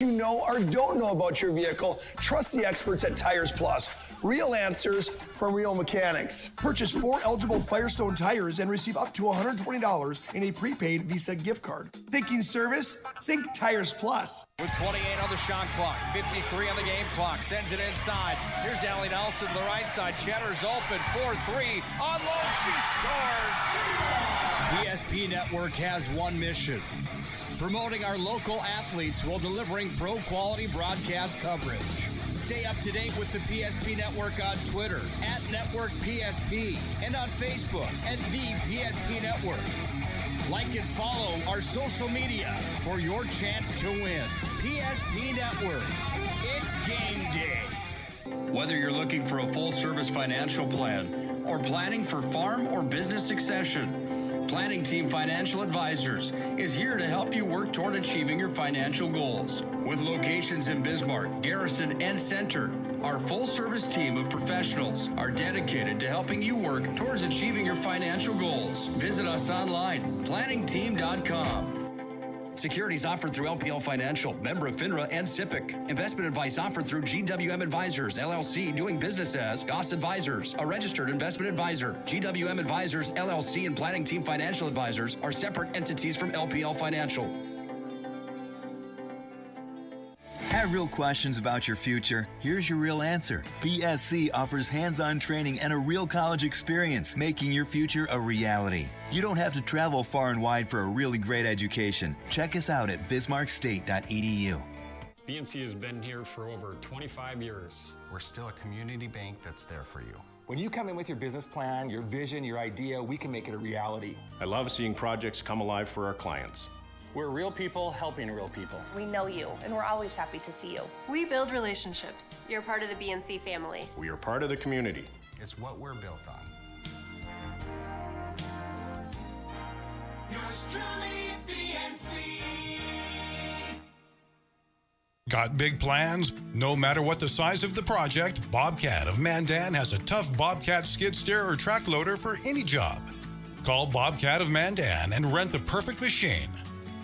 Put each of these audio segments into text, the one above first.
You know or don't know about your vehicle, trust the experts at Tires Plus. Real answers from real mechanics. Purchase 4 eligible Firestone tires and receive up to $120 in a prepaid Visa gift card. Thinking service? Think Tires Plus. With 28 on the shot clock, 53 on the game clock, sends it inside. Here's Allie Nelson to the right side. Cheddar's open, 4-3. On low, she scores! PSP Network has one mission: promoting our local athletes while delivering pro-quality broadcast coverage. Stay up to date with the PSP Network on Twitter @NetworkPSP and on Facebook @The PSP Network. Like and follow our social media for your chance to win. PSP Network. It's game day. Whether you're looking for a full-service financial plan or planning for farm or business succession, Planning Team Financial Advisors is here to help you work toward achieving your financial goals. With locations in Bismarck, Garrison, and Center, our full-service team of professionals are dedicated to helping you work towards achieving your financial goals. Visit us online, planningteam.com. Securities offered through LPL Financial, member of FINRA and SIPC. Investment advice offered through GWM Advisors, LLC, doing business as Goss Advisors, a registered investment advisor. GWM Advisors, LLC, and Planning Team Financial Advisors are separate entities from LPL Financial. Have real questions about your future? Here's your real answer. BSC offers hands-on training and a real college experience, making your future a reality. You don't have to travel far and wide for a really great education. Check us out at bismarckstate.edu. BMC has been here for over 25 years. We're still a community bank that's there for you. When you come in with your business plan, your vision, your idea, we can make it a reality. I love seeing projects come alive for our clients. We're real people helping real people. We know you, and we're always happy to see you. We build relationships. You're part of the BNC family. We are part of the community. It's what we're built on. Yours truly, BNC. Got big plans? No matter what the size of the project, Bobcat of Mandan has a tough Bobcat skid steer or track loader for any job. Call Bobcat of Mandan and rent the perfect machine.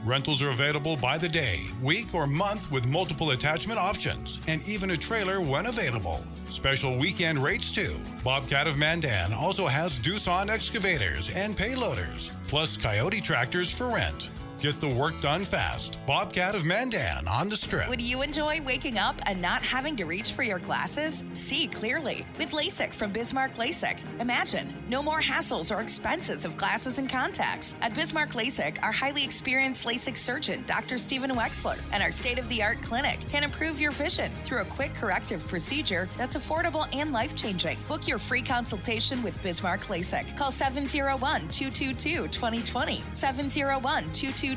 Rentals are available by the day, week, or month with multiple attachment options and even a trailer when available. Special weekend rates too. Bobcat of Mandan also has Doosan excavators and payloaders, plus Coyote tractors for rent. Get the work done fast. Bobcat of Mandan on the Strip. Would you enjoy waking up and not having to reach for your glasses? See clearly with LASIK from Bismarck LASIK. Imagine no more hassles or expenses of glasses and contacts. At Bismarck LASIK, our highly experienced LASIK surgeon, Dr. Stephen Wexler, and our state-of-the-art clinic can improve your vision through a quick corrective procedure that's affordable and life-changing. Book your free consultation with Bismarck LASIK. Call 701-222-2020, 701-222-2020,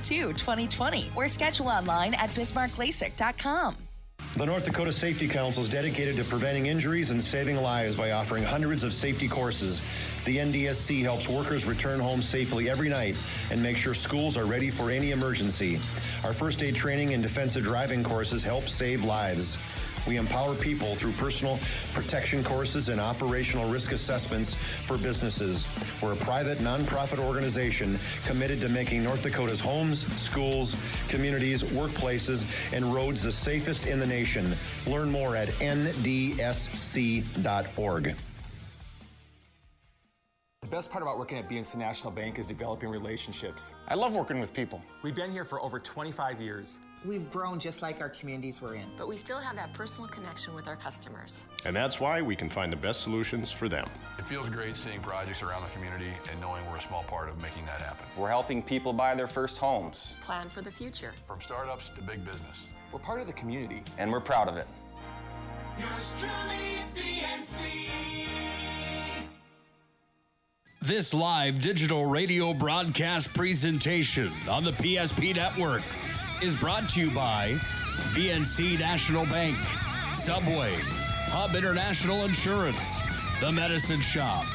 or schedule online at bismarcklasik.com. The North Dakota Safety Council is dedicated to preventing injuries and saving lives by offering hundreds of safety courses. The NDSC helps workers return home safely every night and make sure schools are ready for any emergency. Our first aid training and defensive driving courses help save lives. We empower people through personal protection courses and operational risk assessments for businesses. We're a private, nonprofit organization committed to making North Dakota's homes, schools, communities, workplaces, and roads the safest in the nation. Learn more at ndsc.org. The best part about working at BNC National Bank is developing relationships. I love working with people. We've been here for over 25 years. We've grown just like our communities we're in. But we still have that personal connection with our customers. And that's why we can find the best solutions for them. It feels great seeing projects around the community and knowing we're a small part of making that happen. We're helping people buy their first homes. Plan for the future. From startups to big business. We're part of the community. And we're proud of it. Yours truly, BNC. This live digital radio broadcast presentation on the PSP Network is brought to you by BNC National Bank, Subway, Hub International Insurance, The Medicine Shop,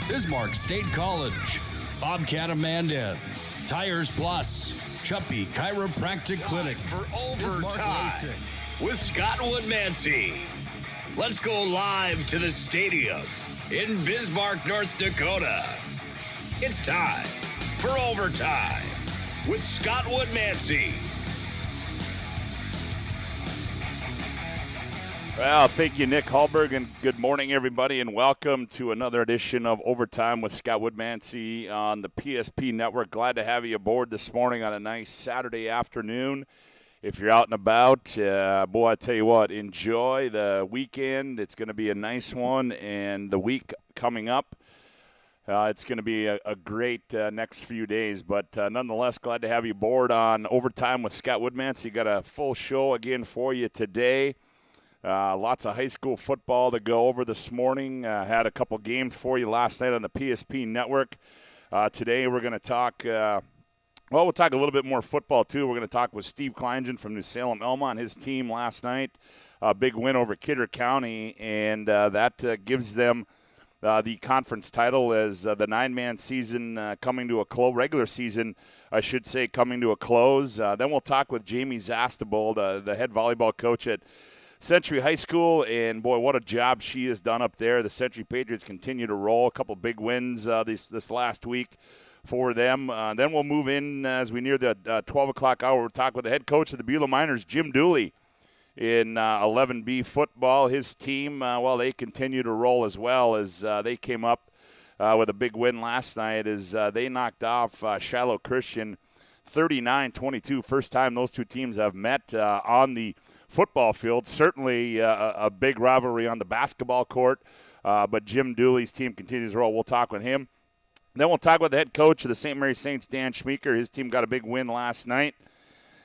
Bismarck State College, Bobcat of Mandan, Tires Plus, Chuppy Chiropractic Clinic, For overtime with Scott Woodmansee. Let's go live to the stadium in Bismarck, North Dakota. It's time for overtime with Scott Woodmansee. Well, thank you, Nick Hallberg, and good morning, everybody, and welcome to another edition of Overtime with Scott Woodmansee on the PSP Network. Glad to have you aboard this morning on a nice Saturday afternoon. If you're out and about, boy, I tell you what, enjoy the weekend. It's going to be a nice one, and the week coming up, it's going to be a great next few days. But nonetheless, glad to have you aboard on Overtime with Scott Woodmansee. Got a full show again for you today. Lots of high school football to go over this morning. Had a couple games for you last night on the PSP Network. Today we're going to talk, we'll talk a little bit more football too. We're going to talk with Steve Kleingen from New Salem Elma and his team last night. A big win over Kidder County, and that gives them the conference title as the nine-man season coming to a close, regular season, I should say, coming to a close. Then we'll talk with Jamie Zastebold, the head volleyball coach at Century High School, and boy, what a job she has done up there. The Century Patriots continue to roll. A couple big wins this last week for them. Then we'll move in as we near the 12 o'clock hour. We'll talk with the head coach of the Beulah Miners, Jim Dooley, in 11B football. His team, they continue to roll as well as they came up with a big win last night as they knocked off Shiloh Christian 39-22. First time those two teams have met on the football field. Certainly a big rivalry on the basketball court, but Jim Dooley's team continues to roll. We'll talk with him. Then we'll talk with the head coach of the St. Mary Saints, Dan Schmeeker. His team got a big win last night.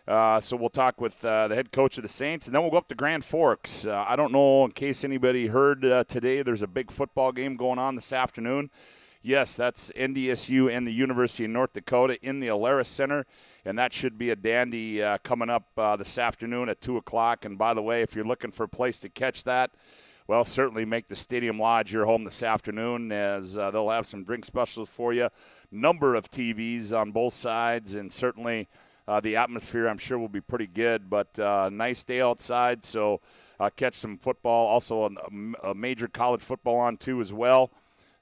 So we'll talk with the head coach of the Saints, and then we'll go up to Grand Forks. I don't know, in case anybody heard today, there's a big football game going on this afternoon. Yes, that's NDSU and the University of North Dakota in the Alaris Center, and that should be a dandy coming up this afternoon at 2 o'clock. And by the way, if you're looking for a place to catch that, well, certainly make the Stadium Lodge your home this afternoon as they'll have some drink specials for you. Number of TVs on both sides, and certainly the atmosphere, I'm sure, will be pretty good. But nice day outside, so catch some football. Also a major college football on, too, as well.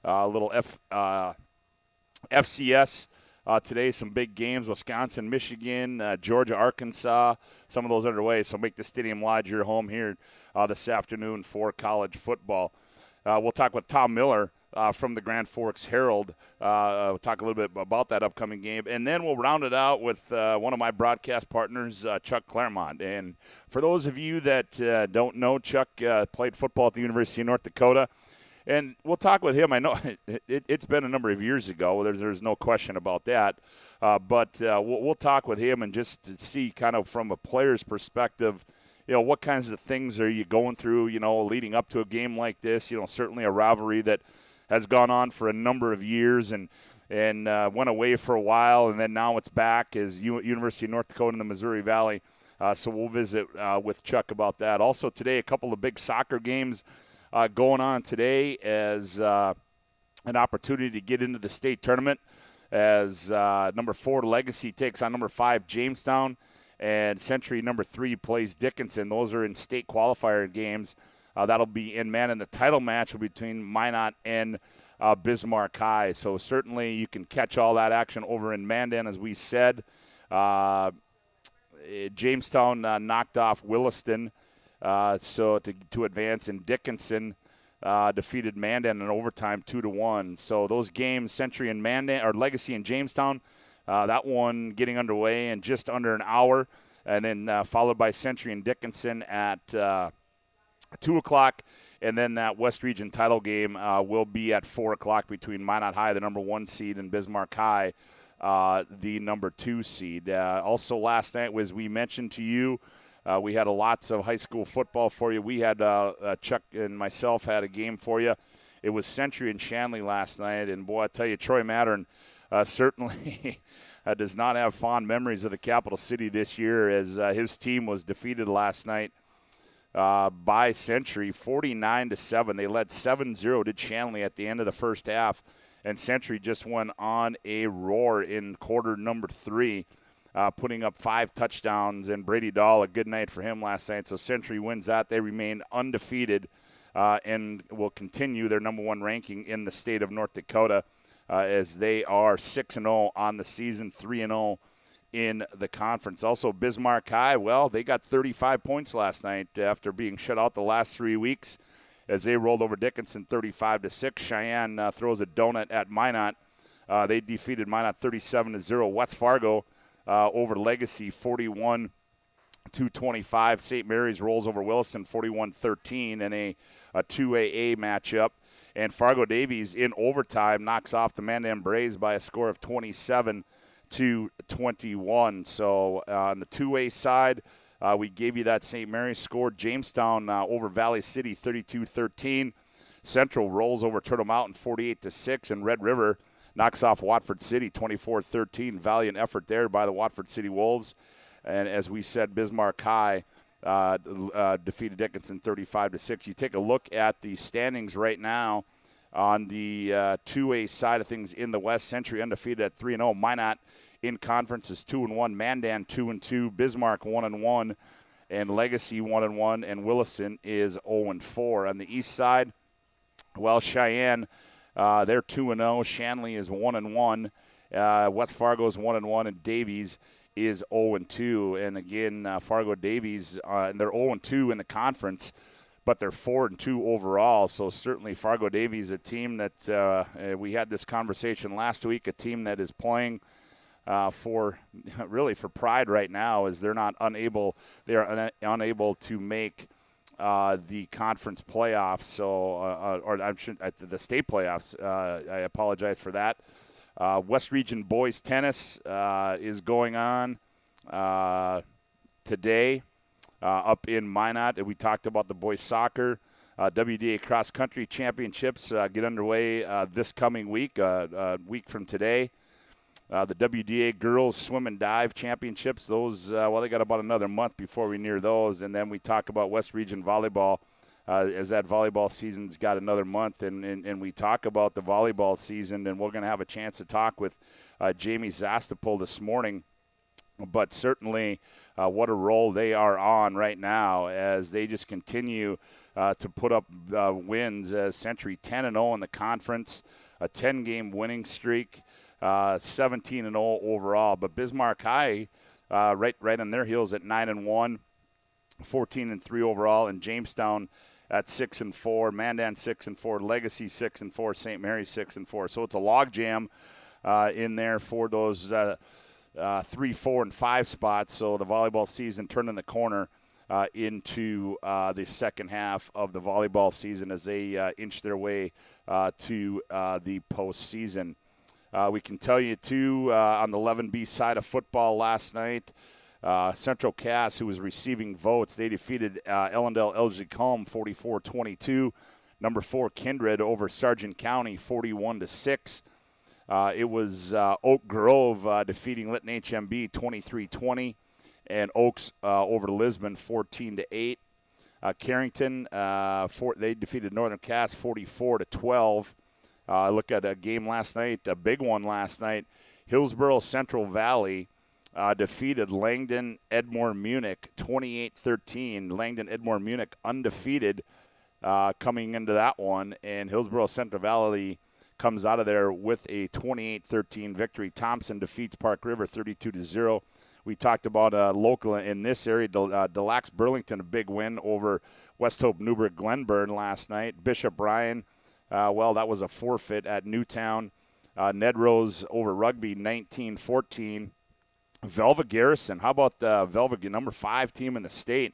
A little FCS today, some big games, Wisconsin, Michigan, Georgia, Arkansas, some of those underway. So make the Stadium Lodge your home here this afternoon for college football. We'll talk with Tom Miller from the Grand Forks Herald. We'll talk a little bit about that upcoming game. And then we'll round it out with one of my broadcast partners, Chuck Claremont. And for those of you that don't know, Chuck played football at the University of North Dakota. And we'll talk with him. I know it's been a number of years ago. There's no question about that. But we'll talk with him and just to see kind of from a player's perspective, what kinds of things are you going through, leading up to a game like this. Certainly a rivalry that has gone on for a number of years and went away for a while, and then now it's back as University of North Dakota in the Missouri Valley. So we'll visit with Chuck about that. Also today, a couple of big soccer games going on today as an opportunity to get into the state tournament as number 4 Legacy takes on number 5 Jamestown, and Century number 3 plays Dickinson. Those are in state qualifier games. That'll be in man, and the title match will be between Minot and Bismarck High. So certainly you can catch all that action over in Mandan, as we said. Jamestown knocked off Williston. So to advance, and Dickinson defeated Mandan in overtime 2-1. So those games, Century and Mandan, or Legacy and Jamestown, that one getting underway in just under an hour, and then followed by Century and Dickinson at 2 o'clock, and then that West Region title game will be at 4 o'clock between Minot High, the number 1 seed, and Bismarck High, the number 2 seed. Also last night, as we mentioned to you, we had lots of high school football for you. We had Chuck and myself had a game for you. It was Century and Shanley last night, and boy, I tell you, Troy Mattern certainly does not have fond memories of the capital city this year, as his team was defeated last night by Century 49-7. They led 7-0 to Shanley at the end of the first half, and Century just went on a roar in quarter number 3. Putting up 5 touchdowns, and Brady Dahl, a good night for him last night. So Century wins that. They remain undefeated and will continue their number 1 ranking in the state of North Dakota as they are 6-0 on the season, 3-0 in the conference. Also, Bismarck High, well, they got 35 points last night after being shut out the last 3 weeks as they rolled over Dickinson 35-6. Cheyenne throws a donut at Minot. They defeated Minot 37-0. West Fargo over Legacy 41-25. St. Mary's rolls over Williston 41-13 in a 2AA matchup. And Fargo Davies in overtime knocks off the Mandan Braves by a score of 27-21. So on the 2A side, we gave you that St. Mary's score. Jamestown over Valley City 32-13. Central rolls over Turtle Mountain 48-6. And Red River knocks off Watford City 24-13. Valiant effort there by the Watford City Wolves. And as we said, Bismarck High defeated Dickinson 35-6. You take a look at the standings right now on the 2A side of things in the West. Century undefeated at 3-0. Minot in conference is 2-1. Mandan 2-2. Bismarck 1-1. And Legacy 1-1. And Williston is 0-4. On the east side, well, Cheyenne, they're 2-0. Shanley is 1-1. West Fargo is 1-1. And Davies is 0-2. And again, Fargo Davies, and they're 0-2 in the conference, but they're 4-2 overall. So certainly Fargo Davies, a team that we had this conversation last week, a team that is playing for pride right now, as they are unable to make the conference playoffs. So the state playoffs. I apologize for that. West Region Boys Tennis is going on today up in Minot. We talked about the boys soccer. WDA Cross Country Championships get underway this coming week, a week from today. The WDA Girls Swim and Dive Championships, those, they got about another month before we near those. And then we talk about West Region Volleyball. As that volleyball season's got another month, and we talk about the volleyball season, and we're going to have a chance to talk with Jamie Zastapol this morning. But certainly what a role they are on right now as they just continue to put up wins. As Century 10-0 in the conference, a 10-game winning streak, 17-0 overall. But Bismarck High right on their heels at 9-1, 14-3 overall, and Jamestown at 6-4, Mandan 6-4, Legacy 6-4, St. Mary's 6-4. So it's a logjam in there for those 3, 4, and 5 spots. So the volleyball season turning the corner into the second half of the volleyball season as they inch their way to the postseason. We can tell you, too, on the 11B side of football last night, Central Cass, who was receiving votes, they defeated Ellendale Elgin-Culm 44-22. Number 4 Kindred over Sargent County 41-6. It was Oak Grove defeating Lytton HMB 23-20, and Oaks over Lisbon 14-8. Carrington they defeated Northern Cass 44-12. Look at a game last night, a big one last night. Hillsborough Central Valley defeated Langdon Edmore Munich 28-13. Langdon Edmore Munich undefeated coming into that one, and Hillsborough Central Valley comes out of there with a 28-13 victory. Thompson defeats Park River 32-0. We talked about local in this area, Des Lacs Burlington, a big win over West Hope Newburgh Glenburn last night. Bishop Bryan, that was a forfeit at Newtown. Ned Rose over Rugby 19-14. Velva Garrison, how about the Velva, number 5 team in the state,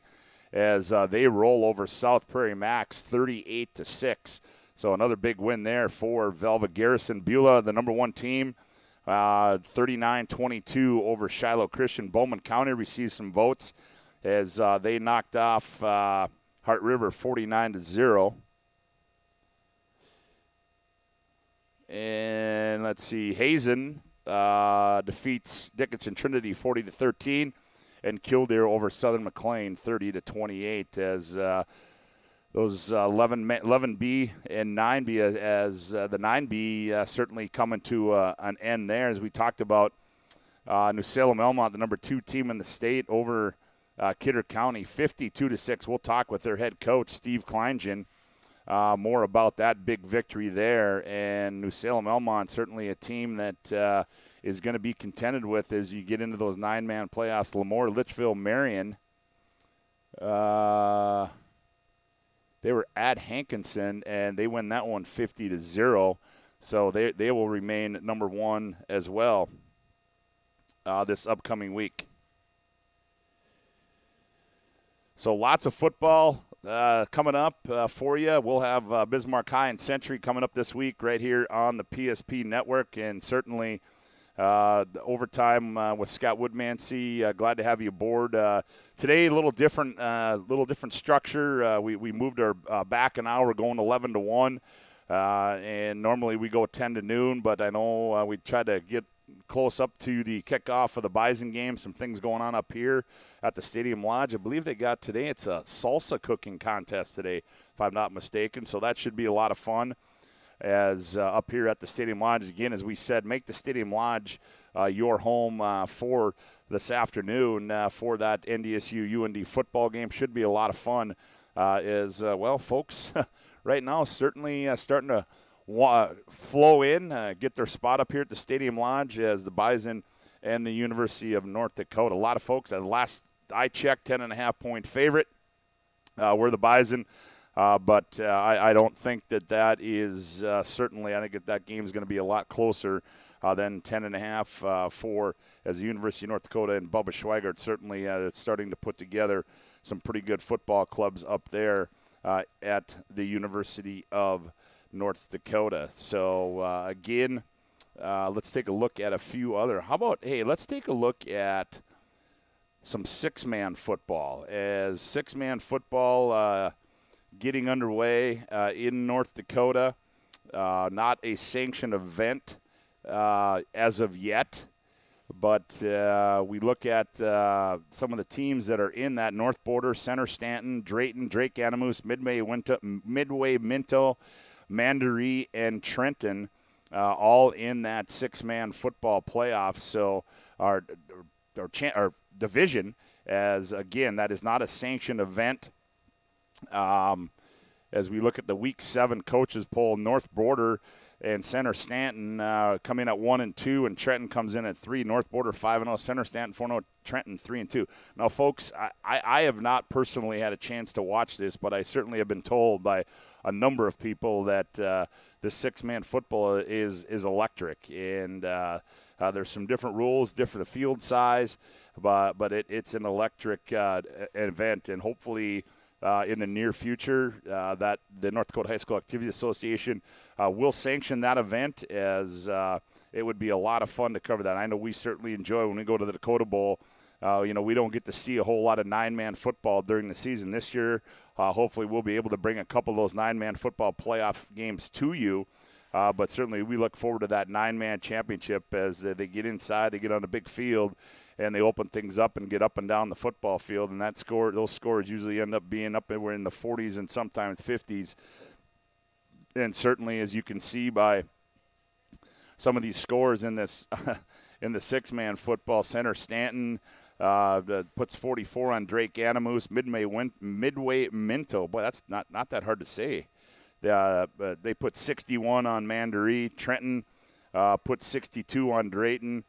as they roll over South Prairie Max 38-6. So another big win there for Velva Garrison. Beulah, the number 1 team, 39-22 over Shiloh Christian. Bowman County received some votes as they knocked off Heart River 49-0. And let's see, Hazen defeats Dickinson Trinity 40-13, and Killdeer over Southern McLean 30-28. As those 11B and 9B, as the 9B certainly coming to an end there. As we talked about, New Salem Elmont, the number 2 team in the state, over Kidder County 52-6. We'll talk with their head coach Steve Kleingen more about that big victory there. And New Salem Elmont, certainly a team that is going to be contended with as you get into those 9-man playoffs. Lemoore, Litchfield, Marion. They were at Hankinson, and they win that one 50-0. So they will remain number 1 as well this upcoming week. So lots of football coming up for you. We'll have Bismarck High and Century coming up this week right here on the PSP Network, and certainly the overtime with Scott Woodmansee. Glad to have you aboard. Today, a little different structure. We moved our back an hour, going 11 to 1, and normally we go 10 to noon. But I know we tried to get close up to the kickoff of the Bison game. Some things going on up here at the Stadium Lodge. I believe they got today. It's a salsa cooking contest today, if I'm not mistaken. So that should be a lot of fun. As up here at the Stadium Lodge, again, as we said, make the Stadium Lodge your home for this afternoon for that NDSU-UND football game. Should be a lot of fun folks right now certainly starting to flow in, get their spot up here at the Stadium Lodge as the Bison and the University of North Dakota. A lot of folks, at last I checked, 10.5-point favorite were the Bison. But I don't think that is certainly. I think that game is going to be a lot closer than 10.5 for as the University of North Dakota and Bubba Schweigert certainly starting to put together some pretty good football clubs up there at the University of North Dakota. So again, let's take a look at a few other. Let's take a look at some 6-man football. As 6-man football getting underway in North Dakota. Not a sanctioned event as of yet, but we look at some of the teams that are in that north border: Center Stanton, Drayton, Drake Animus, Midway Minto, Mandaree, and Trenton, all in that 6-man football playoff. So our division, as again, that is not a sanctioned event. As we look at the Week 7 coaches poll, North Border and Center Stanton come in at 1 and 2, and Trenton comes in at 3. North Border 5-0, Center Stanton 4-0, Trenton 3-2. Now, folks, I have not personally had a chance to watch this, but I certainly have been told by a number of people that this 6-man football is electric, and there's some different rules, different field size, but it's an electric event, and hopefully in the near future that the North Dakota High School Activity Association will sanction that event, as it would be a lot of fun to cover that. I know we certainly enjoy when we go to the Dakota Bowl. We don't get to see a whole lot of 9-man football during the season. This year, hopefully we'll be able to bring a couple of those 9-man football playoff games to you. But certainly we look forward to that 9-man championship as they get inside, they get on a big field, and they open things up and get up and down the football field. And those scores usually end up being up in the 40s and sometimes 50s. And certainly, as you can see by some of these scores in this in the 6-man football, Center Stanton puts 44 on Drake Animus, Midway Minto. Boy, that's not that hard to say. They put 61 on Mandaree. Trenton put 62 on Drayton.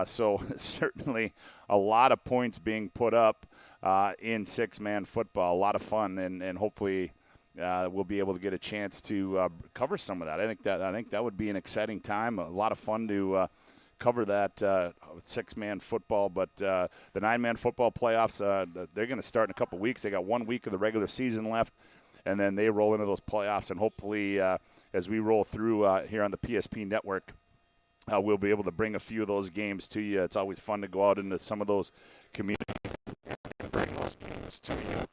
So certainly a lot of points being put up in 6-man football. A lot of fun, and hopefully we'll be able to get a chance to cover some of that. I think that would be an exciting time. A lot of fun to cover that 6-man football. But the 9-man football playoffs, they're going to start in a couple weeks. They got 1 week of the regular season left, and then they roll into those playoffs. And hopefully, as we roll through here on the PSP Network, we'll be able to bring a few of those games to you. It's always fun to go out into some of those communities and bring those games to you.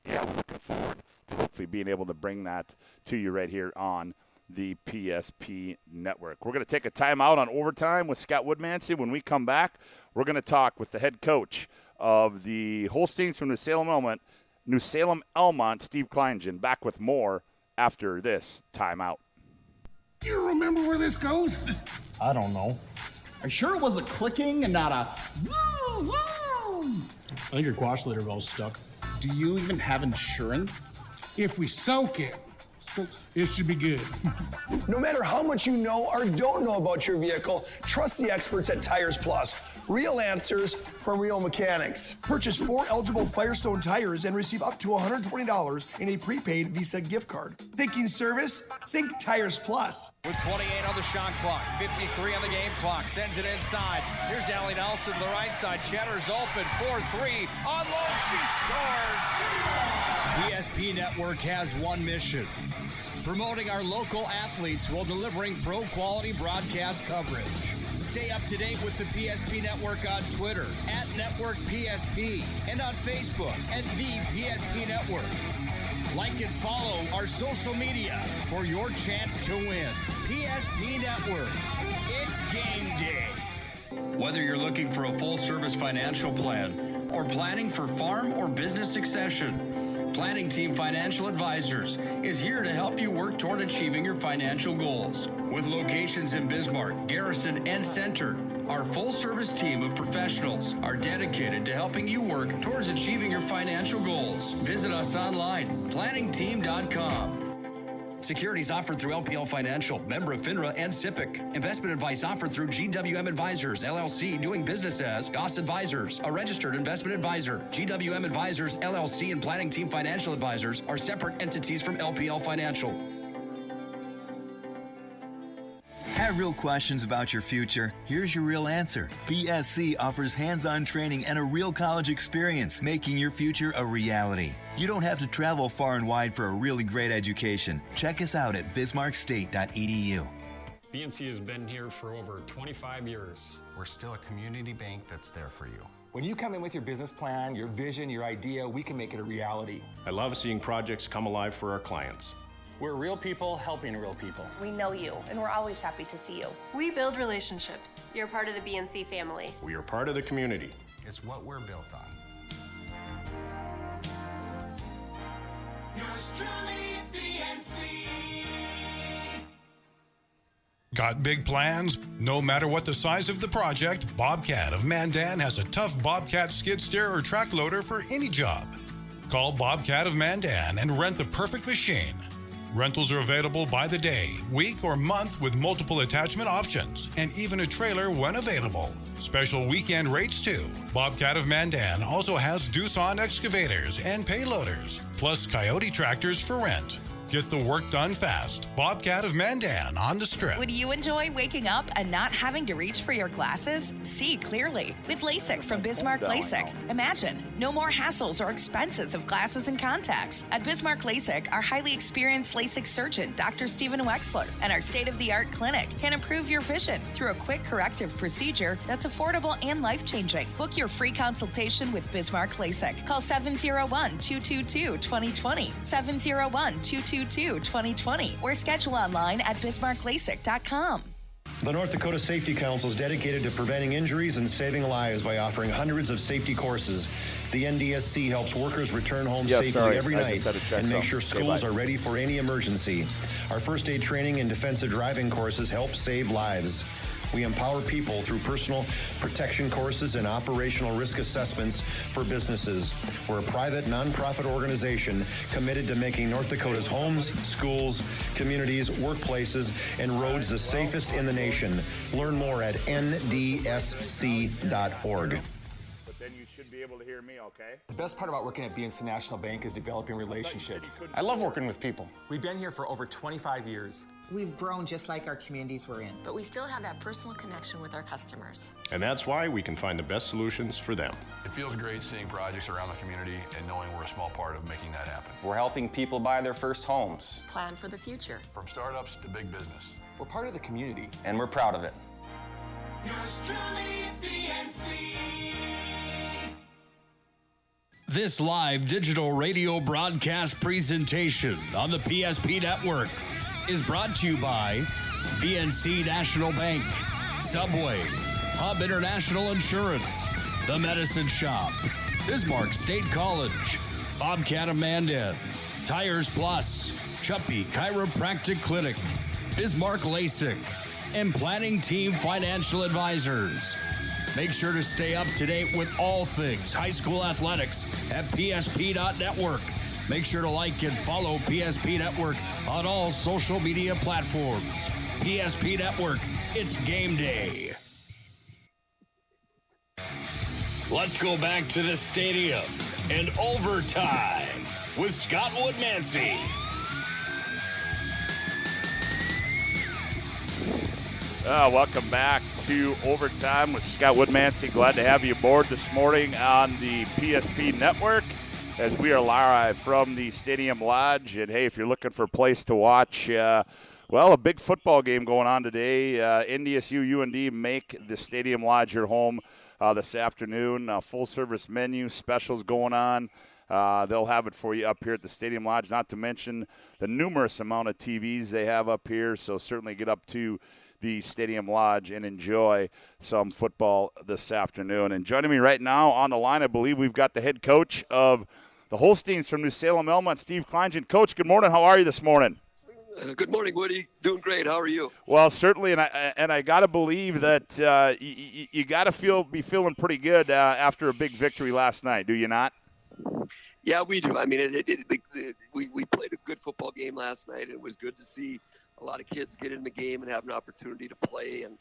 We're looking forward to hopefully being able to bring that to you right here on the PSP Network. We're going to take a timeout on Overtime with Scott Woodmansee. When we come back, we're going to talk with the head coach of the Holsteins from New Salem, Elmont, Steve Kleingen. Back with more after this timeout. You remember where this goes? I don't know. Are you sure it was a clicking and not a zoom? I think your quash litter bell's stuck. Do you even have insurance? If we soak it, So it should be good. No matter how much you know or don't know about your vehicle, trust the experts at Tires Plus. Real answers from real mechanics. Purchase 4 eligible Firestone tires and receive up to $120 in a prepaid Visa gift card. Thinking service? Think Tires Plus. With 28 on the shot clock, 53 on the game clock, sends it inside. Here's Allie Nelson to the right side. Cheddar's open, 4-3. On low, she scores! PSP Network has one mission: promoting our local athletes while delivering pro-quality broadcast coverage. Stay up to date with the PSP Network on Twitter @NetworkPSP and on Facebook @The PSP Network. Like and follow our social media for your chance to win. PSP Network. It's game day. Whether you're looking for a full-service financial plan or planning for farm or business succession, Planning Team Financial Advisors is here to help you work toward achieving your financial goals. With locations in Bismarck, Garrison, and Center, our full-service team of professionals are dedicated to helping you work towards achieving your financial goals. Visit us online, planningteam.com. Securities offered through LPL Financial, member of FINRA and SIPC. Investment advice offered through GWM Advisors, LLC, doing business as Goss Advisors, a registered investment advisor. GWM Advisors, LLC, and Planning Team Financial Advisors are separate entities from LPL Financial. Have real questions about your future? Here's your real answer. BSC offers hands-on training and a real college experience, making your future a reality. You don't have to travel far and wide for a really great education. Check us out at bismarckstate.edu. BNC has been here for over 25 years. We're still a community bank that's there for you. When you come in with your business plan, your vision, your idea, we can make it a reality. I love seeing projects come alive for our clients. We're real people helping real people. We know you, and we're always happy to see you. We build relationships. You're part of the BNC family. We are part of the community. It's what we're built on. Yours truly, BNC. Got big plans? No matter what the size of the project, Bobcat of Mandan has a tough Bobcat skid steer or track loader for any job. Call Bobcat of Mandan and rent the perfect machine. Rentals are available by the day, week, or month with multiple attachment options, and even a trailer when available. Special weekend rates too. Bobcat of Mandan also has Doosan excavators and payloaders, plus Coyote tractors for rent. Get the work done fast. Bobcat of Mandan on the Strip. Would you enjoy waking up and not having to reach for your glasses? See clearly with LASIK from Bismarck LASIK. Imagine no more hassles or expenses of glasses and contacts. At Bismarck LASIK, our highly experienced LASIK surgeon, Dr. Stephen Wexler, and our state-of-the-art clinic can improve your vision through a quick corrective procedure that's affordable and life-changing. Book your free consultation with Bismarck LASIK. Call 701-222-2020, 701-222-2020, or schedule online at bismarcklasik.com. The North Dakota Safety Council is dedicated to preventing injuries and saving lives by offering hundreds of safety courses. The NDSC helps workers return home safely every night and make sure schools are ready for any emergency. Our first aid training and defensive driving courses help save lives. We empower people through personal protection courses and operational risk assessments for businesses. We're a private, nonprofit organization committed to making North Dakota's homes, schools, communities, workplaces, and roads the safest in the nation. Learn more at ndsc.org. Then you should be able to hear me okay. The best part about working at BNC National Bank is developing relationships. I love working with people. We've been here for over 25 years. We've grown just like our communities we're in. But we still have that personal connection with our customers. And that's why we can find the best solutions for them. It feels great seeing projects around the community and knowing we're a small part of making that happen. We're helping people buy their first homes. Plan for the future. From startups to big business. We're part of the community. And we're proud of it. Yours truly, BNC. This live digital radio broadcast presentation on the PSP Network is brought to you by BNC National Bank, Subway, Hub International Insurance, The Medicine Shop, Bismarck State College, Bobcat of Mandan, Tires Plus, Chuppy Chiropractic Clinic, Bismarck LASIK, and Planning Team Financial Advisors. Make sure to stay up to date with all things high school athletics at psp.network. Make sure to like and follow PSP Network on all social media platforms. PSP Network, it's game day. Let's go back to the stadium and overtime with Scott Woodmansee. Welcome back to Overtime with Scott Woodmansee. Glad to have you aboard this morning on the PSP Network as we are live from the Stadium Lodge. And, hey, if you're looking for a place to watch, a big football game going on today. NDSU UND make the Stadium Lodge your home this afternoon. Full-service menu, specials going on. They'll have it for you up here at the Stadium Lodge, not to mention the numerous amount of TVs they have up here. So certainly get up to the Stadium Lodge and enjoy some football this afternoon. And joining me right now on the line, I believe we've got the head coach of the Holsteins from New Salem, Elmont, Steve Kleingen. Coach, good morning. How are you this morning? Good morning, Woody. Doing great. How are you? Well, certainly, and I got to believe that you got to be feeling pretty good after a big victory last night. Do you not? Yeah, we do. I mean, we played a good football game last night, and it was good to see a lot of kids get in the game and have an opportunity to play. And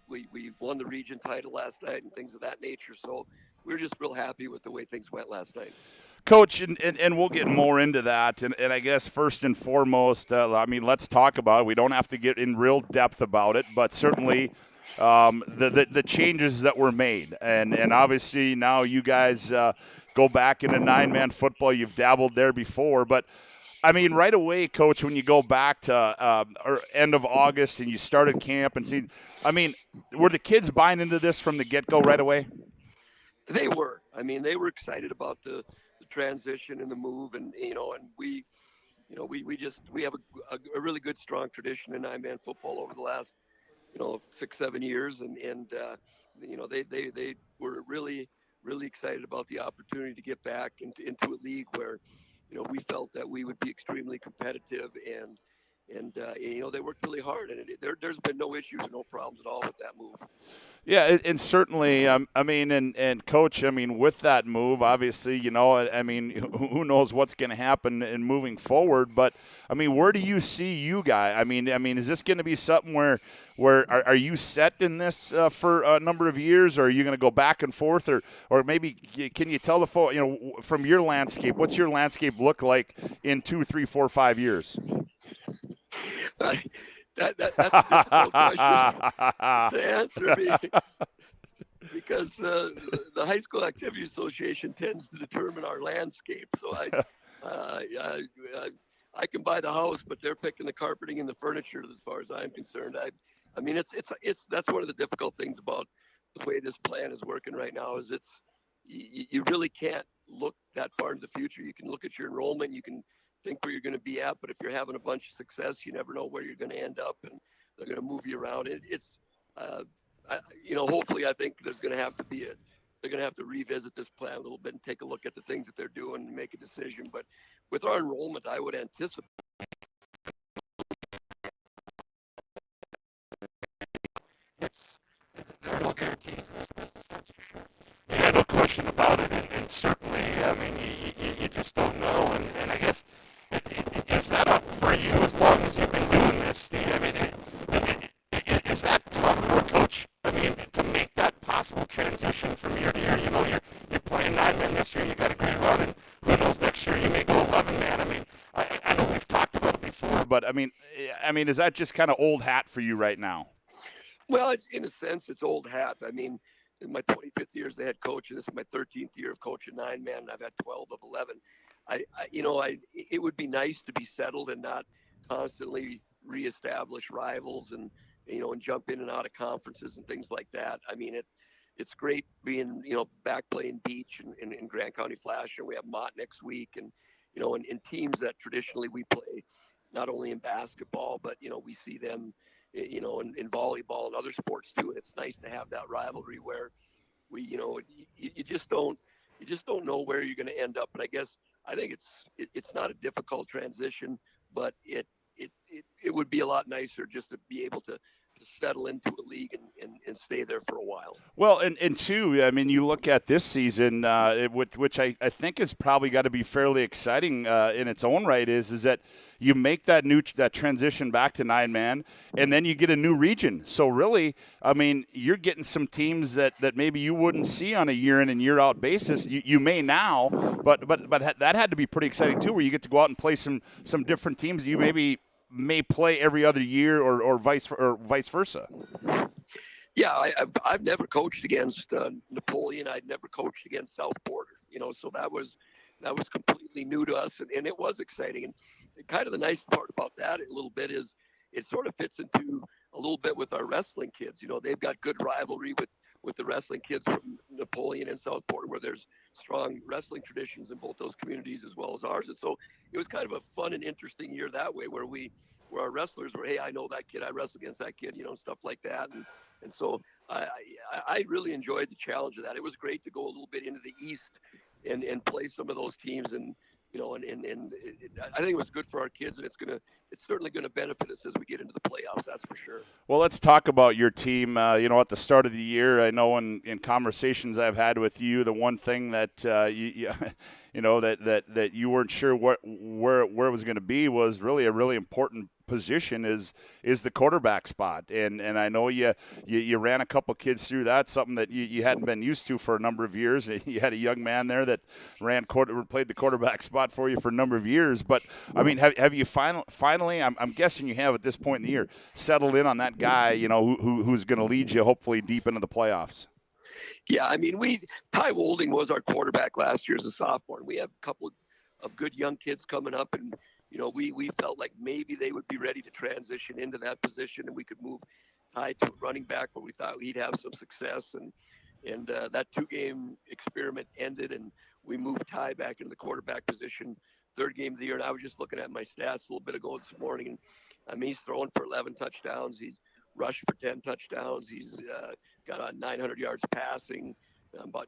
we won the region title last night and things of that nature. So we were just real happy with the way things went last night. Coach, and we'll get more into that. And I guess first and foremost, let's talk about it. We don't have to get in real depth about it, but certainly the changes that were made. And obviously now you guys go back into 9-man football. You've dabbled there before, but I mean, right away, Coach, when you go back to end of August and you started camp and see, I mean, were the kids buying into this from the get-go right away? They were. I mean, they were excited about the transition and the move, and we have a really good, strong tradition in 9-man football over the last 6-7 years, and they were really excited about the opportunity to get back into a league where we felt that we would be extremely competitive, and they worked really hard, and there's been no issues and no problems at all with that move. Yeah, and certainly, and Coach, with that move, obviously, who knows what's going to happen in moving forward, but, where do you see you guys? I mean, is this going to be something where are you set in this for a number of years, or are you going to go back and forth, or maybe can you tell the folks, from your landscape, what's your landscape look like in 2, 3, 4, 5 years? That's a difficult question to answer me, because the High School Activity Association tends to determine our landscape. So I can buy the house, but they're picking the carpeting and the furniture as far as I'm concerned. That's one of the difficult things about the way this plan is working right now is you really can't look that far into the future. You can look at your enrollment, you can think where you're going to be at, but if you're having a bunch of success, you never know where you're going to end up, and they're going to move you around. Hopefully, I think they're going to have to revisit this plan a little bit and take a look at the things that they're doing and make a decision. But with our enrollment, I would anticipate there are no guarantees in this business, that's for sure. Yeah, no question about it, and certainly, you just don't know, and I guess, is that up for you as long as you've been doing this, Steve? Is that tough for a coach, to make that possible transition from year to year? You're playing 9-man this year, you got a great run, and who knows, next year you may go 11-man. I know we've talked about it before, but, is that just kind of old hat for you right now? Well, in a sense, it's old hat. In my 25th year as the head coach, and this is my 13th year of coaching 9-man, and I've had 12 of 11. It would be nice to be settled and not constantly reestablish rivals and jump in and out of conferences and things like that. It's great being back playing beach in Grant County Flash, and we have Mott next week, and in teams that traditionally we play not only in basketball, but we see them in volleyball and other sports too. And it's nice to have that rivalry where you just don't know where you're going to end up. And I think it's not a difficult transition, but it would be a lot nicer just to be able to settle into a league and stay there for a while. Well, and two, I mean, you look at this season, which I think is probably got to be fairly exciting in its own right, is that you make that transition back to 9-man, and then you get a new region. So really, I mean, you're getting some teams that maybe you wouldn't see on a year in and year out basis. You may now, but that had to be pretty exciting too, where you get to go out and play some different teams that you may play every other year or vice versa. Yeah, I've never coached against Napoleon. I'd never coached against South Border. So that was completely new to us, and it was exciting. And kind of the nice part about that a little bit is it sort of fits into a little bit with our wrestling kids. They've got good rivalry with the wrestling kids from Napoleon and South Border, where there's strong wrestling traditions in both those communities as well as ours. And so it was kind of a fun and interesting year that way, where our wrestlers were, hey, I know that kid, I wrestled against that kid, stuff like that. And so I really enjoyed the challenge of that. It was great to go a little bit into the East and play some of those teams, and I think it was good for our kids, and it's certainly gonna benefit us as we get into the playoffs. That's for sure. Well, let's talk about your team. At the start of the year, I know in conversations I've had with you, the one thing that that you weren't sure where it was going to be was really a really important position is the quarterback spot, and I know you ran a couple kids through that, something that you hadn't been used to for a number of years. You had a young man there that played the quarterback spot for you for a number of years. But I mean, have you finally? I'm guessing you have at this point in the year settled in on that guy, who's going to lead you hopefully deep into the playoffs. Yeah, I mean, Ty Wolding was our quarterback last year as a sophomore, and we have a couple of good young kids coming up, and we felt like maybe they would be ready to transition into that position, and we could move Ty to a running back where we thought he'd have some success. And that 2-game experiment ended, and we moved Ty back into the quarterback position, 3rd game of the year. And I was just looking at my stats a little bit ago this morning, and I mean, he's throwing for 11 touchdowns. He's rushed for 10 touchdowns. He's got 900 yards passing,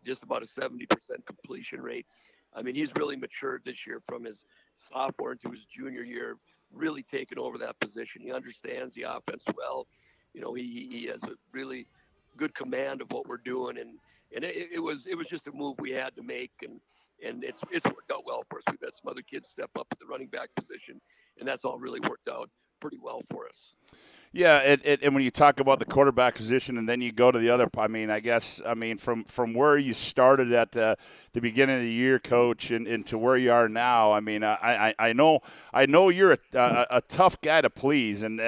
just about a 70% completion rate. I mean, he's really matured this year from his sophomore into his junior year, really taken over that position. He understands the offense well. He has a really good command of what we're doing, and it was just a move we had to make, and it's worked out well for us. We've had some other kids step up at the running back position, and that's all really worked out pretty well for us. Yeah, and when you talk about the quarterback position and then you go to the other, I mean, from where you started at the beginning of the year, Coach, and to where you are now, I mean, I know you're a tough guy to please, and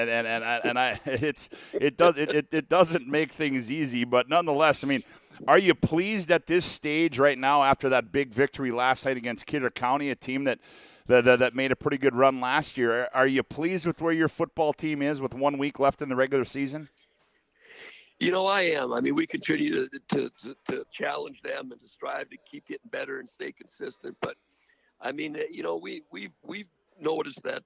it doesn't make things easy, but nonetheless, I mean, are you pleased at this stage right now after that big victory last night against Kidder County, a team that made a pretty good run last year? Are you pleased with where your football team is with 1 week left in the regular season? I am. I mean, we continue to challenge them and to strive to keep getting better and stay consistent. But I mean, we've noticed that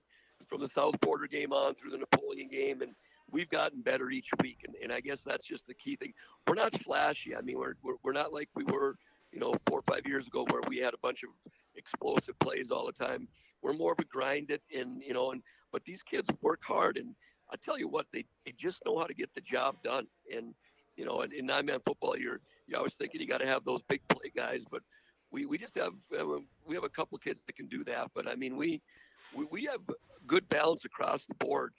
from the South Border game on through the Napoleon game, and we've gotten better each week. And I guess that's just the key thing. We're not flashy. I mean, we're not like we were 4 or 5 years ago where we had a bunch of explosive plays all the time. We're more of a grind it, but these kids work hard, and I tell you what, they just know how to get the job done. And in 9-man football, you're always thinking you got to have those big play guys, but we just have a couple of kids that can do that. But I mean, we have good balance across the board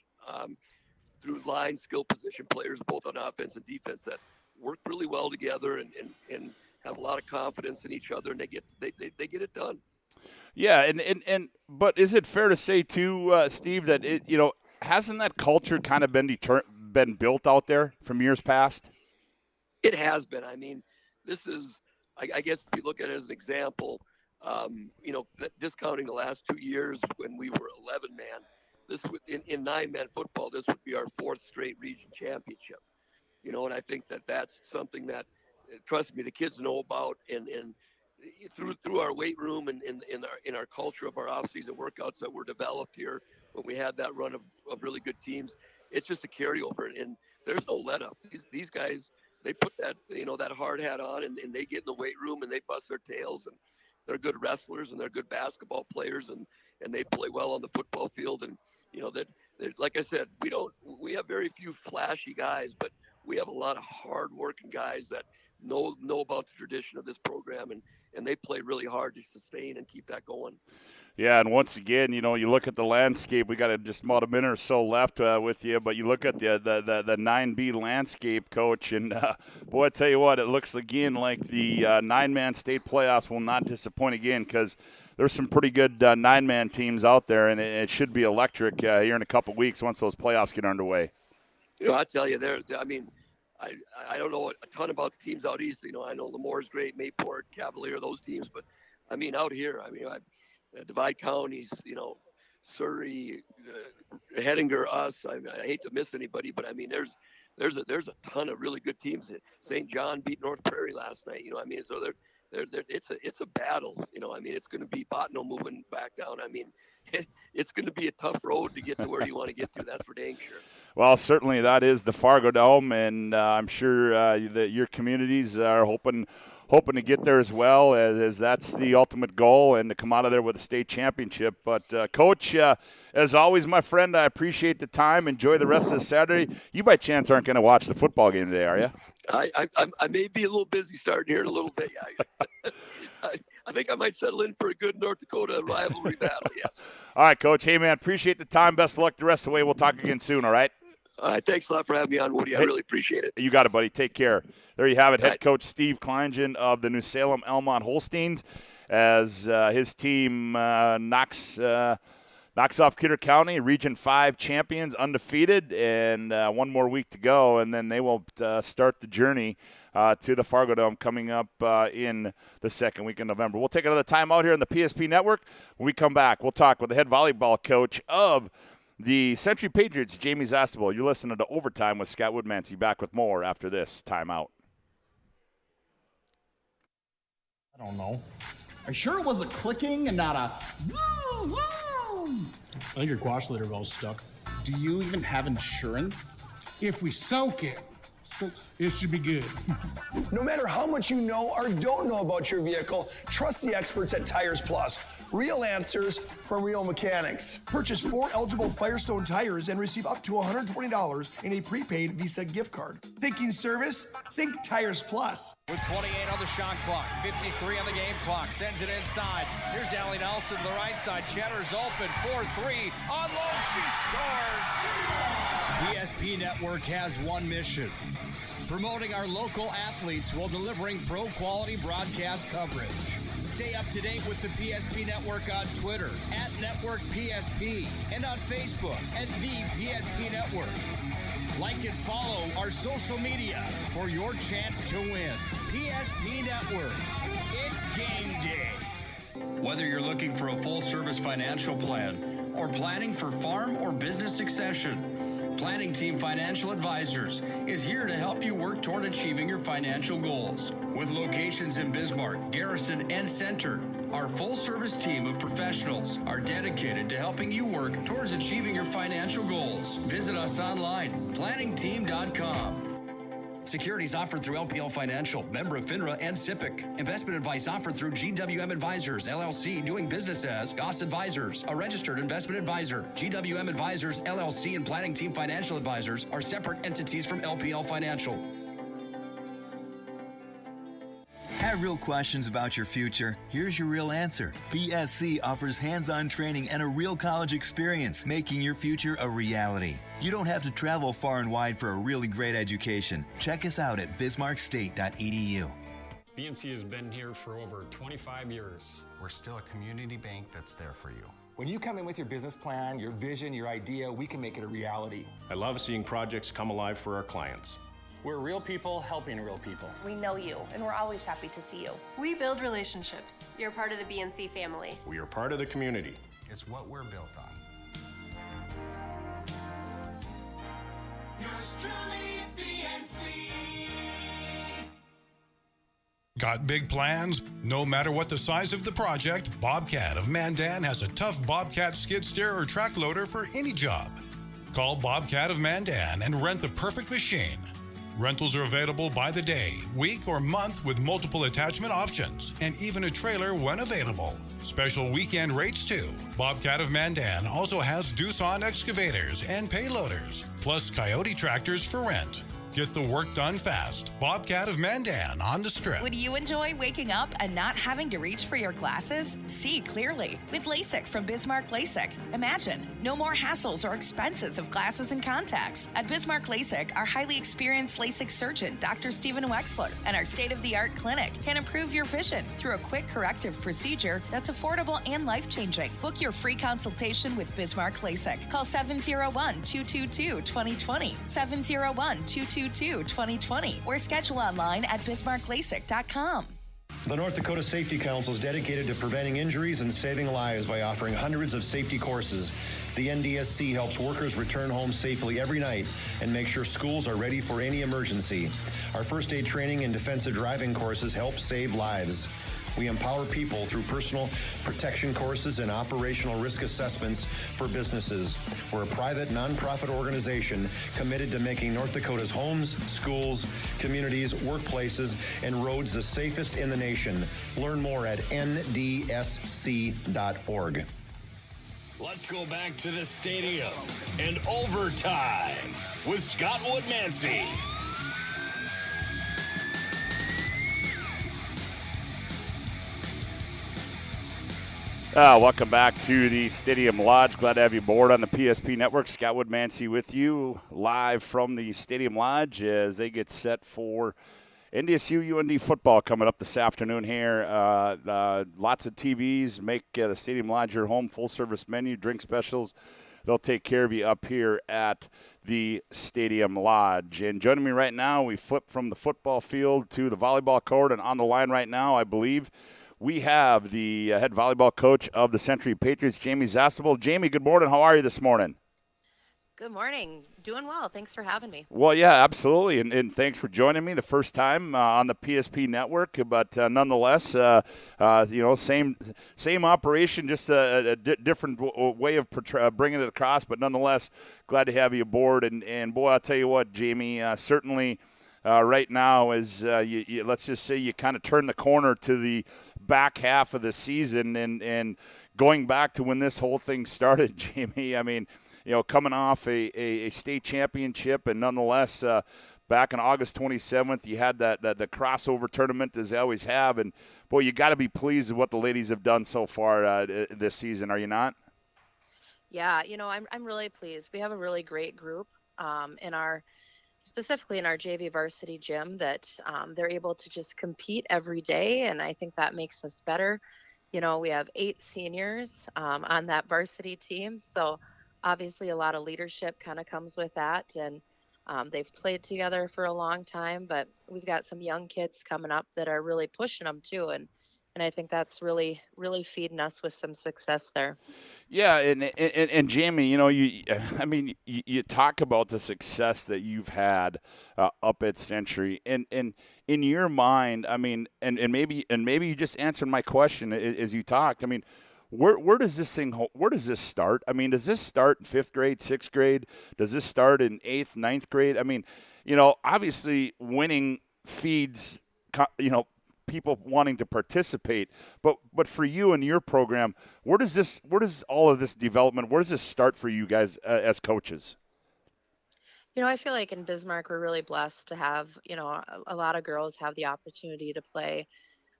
through line, skill position players, both on offense and defense, that work really well together and have a lot of confidence in each other, and they get it done. Yeah, but is it fair to say too, Steve, that hasn't that culture kind of been built out there from years past? It has been. I mean, this is, I guess, if you look at it as an example, discounting the last 2 years when we were 11-man, this would, in 9-man football, this would be our 4th straight region championship. And I think that's something that, trust me, the kids know about, and through our weight room and in our culture of our off-season workouts that were developed here when we had that run of really good teams, it's just a carryover, and there's no let up. These guys, they put that that hard hat on, and they get in the weight room and they bust their tails, and they're good wrestlers and they're good basketball players, and they play well on the football field, and you know, that like I said, we have very few flashy guys, but we have a lot of hard-working guys that know about the tradition of this program, and they play really hard to sustain and keep that going. Yeah, and once again, you know, you look at the landscape. We got just about a minute or so left with you, but you look at the 9B landscape, Coach, and boy, I tell you what, it looks again like the 9-man state playoffs will not disappoint again, because there's some pretty good 9-man teams out there, and it should be electric here in a couple weeks once those playoffs get underway. You know, I tell you, I don't know a ton about the teams out east. You know, I know Lemore's great, Mayport, Cavalier, those teams, but I mean, out here, Divide counties, you know, Surrey, Hettinger, us. I hate to miss anybody, but I mean, there's a ton of really good teams. St. John beat North Prairie last night. You know, I mean, so it's a battle. You know, I mean, it's going to be Botno moving back down. I mean, it's going to be a tough road to get to where you want to get to. That's for dang sure. Well, certainly that is the Fargo Dome, and I'm sure that your communities are hoping to get there as well, as that's the ultimate goal, and to come out of there with a state championship. But, Coach, as always, my friend, I appreciate the time. Enjoy the rest of the Saturday. You, by chance, aren't going to watch the football game today, are you? I may be a little busy starting here in a little bit. I think I might settle in for a good North Dakota rivalry battle, yes. All right, Coach. Hey, man, appreciate the time. Best of luck the rest of the way. We'll talk again soon, all right? All right, thanks a lot for having me on, Woody. I really appreciate it. You got it, buddy. Take care. There you have it, head coach Steve Kleingen of the New Salem Elmont Holsteins, as his team knocks off Kidder County, Region 5 champions, undefeated, and one more week to go, and then they will start the journey to the Fargo Dome coming up in the second week of November. We'll take another time out here on the PSP Network. When we come back, we'll talk with the head volleyball coach of the Century Patriots, Jamie Zastable. You're listening to Overtime with Scott Woodmansee. Back with more after this timeout. I don't know. Are you sure it was a clicking and not a zoom, zoom? I think your quash leader valve's stuck. Do you even have insurance? If we soak it, it should be good. No matter how much you know or don't know about your vehicle, trust the experts at Tires Plus. Real answers from real mechanics. Purchase 4 eligible Firestone tires and receive up to $120 in a prepaid Visa gift card. Thinking service? Think Tires Plus. With 28 on the shot clock, 53 on the game clock, sends it inside. Here's Allie Nelson to the right side. Cheddar's open, 4-3. On low, she scores! PSP Network has one mission: promoting our local athletes while delivering pro-quality broadcast coverage. Stay up to date with the PSP Network on Twitter @NetworkPSP and on Facebook @The PSP Network. Like and follow our social media for your chance to win. PSP Network. It's game day. Whether you're looking for a full-service financial plan or planning for farm or business succession, Planning Team Financial Advisors is here to help you work toward achieving your financial goals. With locations in Bismarck, Garrison, and Center, our full-service team of professionals are dedicated to helping you work towards achieving your financial goals. Visit us online, planningteam.com. Securities offered through LPL Financial, member of FINRA and SIPC. Investment advice offered through GWM Advisors, LLC, doing business as Goss Advisors, a registered investment advisor. GWM Advisors, LLC, and Planning Team Financial Advisors are separate entities from LPL Financial. Have real questions about your future? Here's your real answer. BSC offers hands-on training and a real college experience, making your future a reality. You don't have to travel far and wide for a really great education. Check us out at bismarckstate.edu. BMC has been here for over 25 years. We're still a community bank that's there for you. When you come in with your business plan, your vision, your idea, we can make it a reality. I love seeing projects come alive for our clients. We're real people helping real people. We know you, and we're always happy to see you. We build relationships. You're part of the BNC family. We are part of the community. It's what we're built on. Yours truly, BNC. Got big plans? No matter what the size of the project, Bobcat of Mandan has a tough Bobcat skid steer or track loader for any job. Call Bobcat of Mandan and rent the perfect machine. Rentals are available by the day, week, or month with multiple attachment options, and even a trailer when available. Special weekend rates too. Bobcat of Mandan also has Doosan excavators and payloaders, plus Coyote tractors for rent. Get the work done fast. Bobcat of Mandan on the Strip. Would you enjoy waking up and not having to reach for your glasses? See clearly with LASIK from Bismarck LASIK. Imagine no more hassles or expenses of glasses and contacts. At Bismarck LASIK, our highly experienced LASIK surgeon, Dr. Stephen Wexler, and our state-of-the-art clinic can improve your vision through a quick corrective procedure that's affordable and life-changing. Book your free consultation with Bismarck LASIK. Call 701-222-2020. 701-222-2020 or schedule online at bismarcklasik.com. The North Dakota Safety Council is dedicated to preventing injuries and saving lives by offering hundreds of safety courses. The NDSC helps workers return home safely every night and make sure schools are ready for any emergency. Our first aid training and defensive driving courses help save lives. We empower people through personal protection courses and operational risk assessments for businesses. We're a private, nonprofit organization committed to making North Dakota's homes, schools, communities, workplaces, and roads the safest in the nation. Learn more at ndsc.org. Let's go back to the stadium and overtime with Scott Woodmansee. Welcome back to the Stadium Lodge. Glad to have you aboard on the PSP Network. Scott Woodmansee with you live from the Stadium Lodge as they get set for NDSU UND football coming up this afternoon here. Lots of TVs. Make the Stadium Lodge your home. Full-service menu, drink specials. They'll take care of you up here at the Stadium Lodge. And joining me right now, we flip from the football field to the volleyball court. And on the line right now, I believe, we have the head volleyball coach of the Century Patriots, Jamie Zastable. Jamie, good morning. How are you this morning? Good morning. Doing well. Thanks for having me. Well, yeah, absolutely. And thanks for joining me the first time on the PSP Network. But nonetheless, same operation, just a different way of bringing it across. But nonetheless, glad to have you aboard. And boy, I'll tell you what, Jamie, certainly right now is let's just say you kind of turn the corner to the back half of the season and going back to when this whole thing started, Jamie. I mean, coming off a state championship, and nonetheless, back on August 27th, you had the crossover tournament as they always have, and boy, you got to be pleased with what the ladies have done so far this season. Are you not? Yeah, I'm really pleased. We have a really great group specifically in our JV varsity gym that they're able to just compete every day, and I think that makes us better. We have 8 seniors on that varsity team, so obviously a lot of leadership kind of comes with that, and they've played together for a long time, but we've got some young kids coming up that are really pushing them too, and I think that's really, really feeding us with some success there. Yeah, and Jamie, you talk about the success that you've had up at Century, and in your mind, I mean, and maybe you just answered my question as you talked. I mean, where does this start? I mean, does this start in 5th grade, 6th grade? Does this start in 8th, 9th grade? I mean, obviously winning feeds, people wanting to participate, but for you and your program, where does all of this development, where does this start for you guys as coaches? I feel like in Bismarck we're really blessed to have a lot of girls have the opportunity to play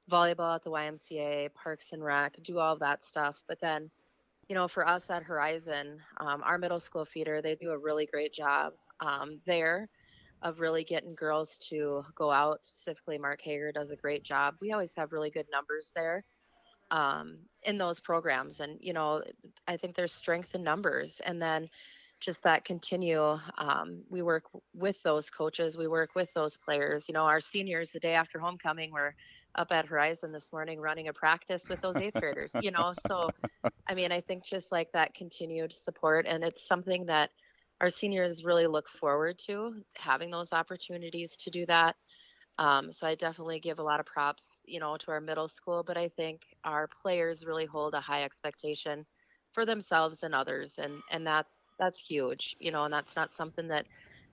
volleyball at the YMCA, Parks and Rec, do all of that stuff. But then for us at Horizon, our middle school feeder, they do a really great job there of really getting girls to go out. Specifically, Mark Hager does a great job. We always have really good numbers there in those programs. And, I think there's strength in numbers. And then just that continue, we work with those coaches. We work with those players. Our seniors, the day after homecoming, were up at Horizon this morning running a practice with those 8th graders, So, I think just like that continued support. And it's something that our seniors really look forward to, having those opportunities to do that. So I definitely give a lot of props, to our middle school, but I think our players really hold a high expectation for themselves and others. And that's huge, and that's not something that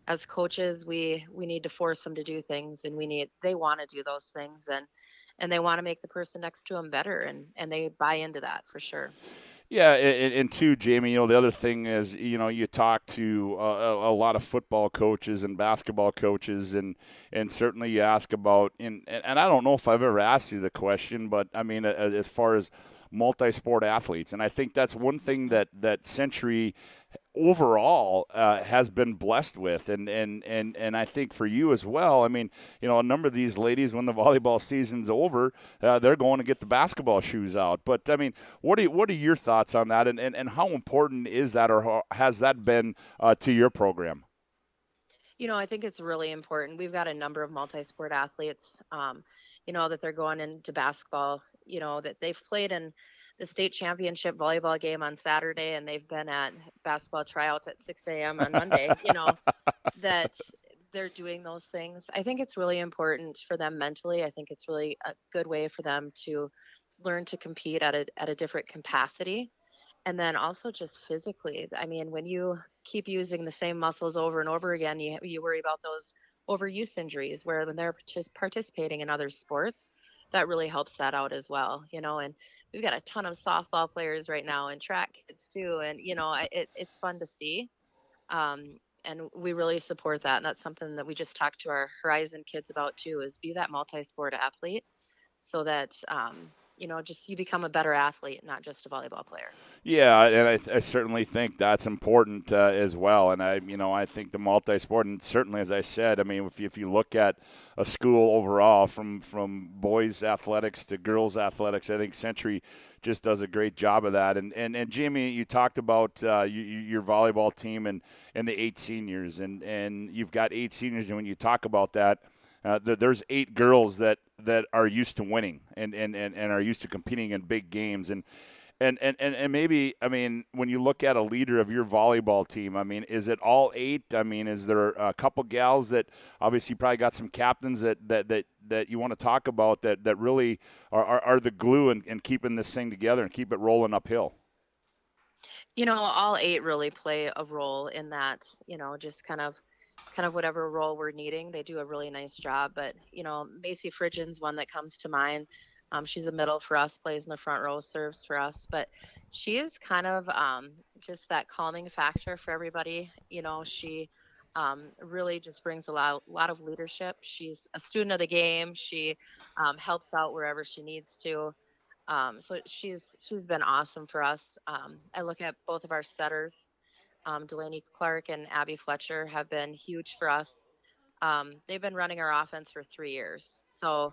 as coaches, we need to force them to do things, and they want to do those things, and they want to make the person next to them better, and they buy into that for sure. Yeah, and too, Jamie, the other thing is, you talk to a lot of football coaches and basketball coaches, and certainly you ask about, and I don't know if I've ever asked you the question, but I mean, as far as multi-sport athletes, and I think that's one thing that Century overall has been blessed with, and I think for you as well. I mean, a number of these ladies, when the volleyball season's over, they're going to get the basketball shoes out. But I mean, what are your thoughts on that, and how important is that, or has that been to your program? I think it's really important. We've got a number of multi-sport athletes, that they're going into basketball, that they've played in the state championship volleyball game on Saturday, and they've been at basketball tryouts at 6 a.m. on Monday, that they're doing those things. I think it's really important for them mentally. I think it's really a good way for them to learn to compete at a different capacity. And then also just physically, I mean, when you keep using the same muscles over and over again, you worry about those overuse injuries, where when they're just participating in other sports, that really helps that out as well, and we've got a ton of softball players right now and track kids too. And, it's fun to see. And we really support that. And that's something that we just talked to our Horizon kids about too, is be that multi-sport athlete, so that, just you become a better athlete, not just a volleyball player. Yeah, and I certainly think that's important as well. And I think the multi-sport, and certainly, as I said, I mean, if you look at a school overall, from boys athletics to girls athletics, I think Century just does a great job of that. And Jamie, you talked about your volleyball team and the 8 seniors, and you've got 8 seniors, and when you talk about that, there's 8 girls that are used to winning and are used to competing in big games. And maybe, I mean, when you look at a leader of your volleyball team, I mean, is it all 8? I mean, is there a couple gals that obviously probably got some captains that you want to talk about that really are the glue in keeping this thing together and keep it rolling uphill? All 8 really play a role in that, just kind of whatever role we're needing. They do a really nice job. But, Macy Fridgen's one that comes to mind. She's a middle for us, plays in the front row, serves for us. But she is kind of just that calming factor for everybody. She really just brings a lot of leadership. She's a student of the game. She helps out wherever she needs to. So she's been awesome for us. I look at both of our setters. Delaney Clark and Abby Fletcher have been huge for us. They've been running our offense for 3 years. So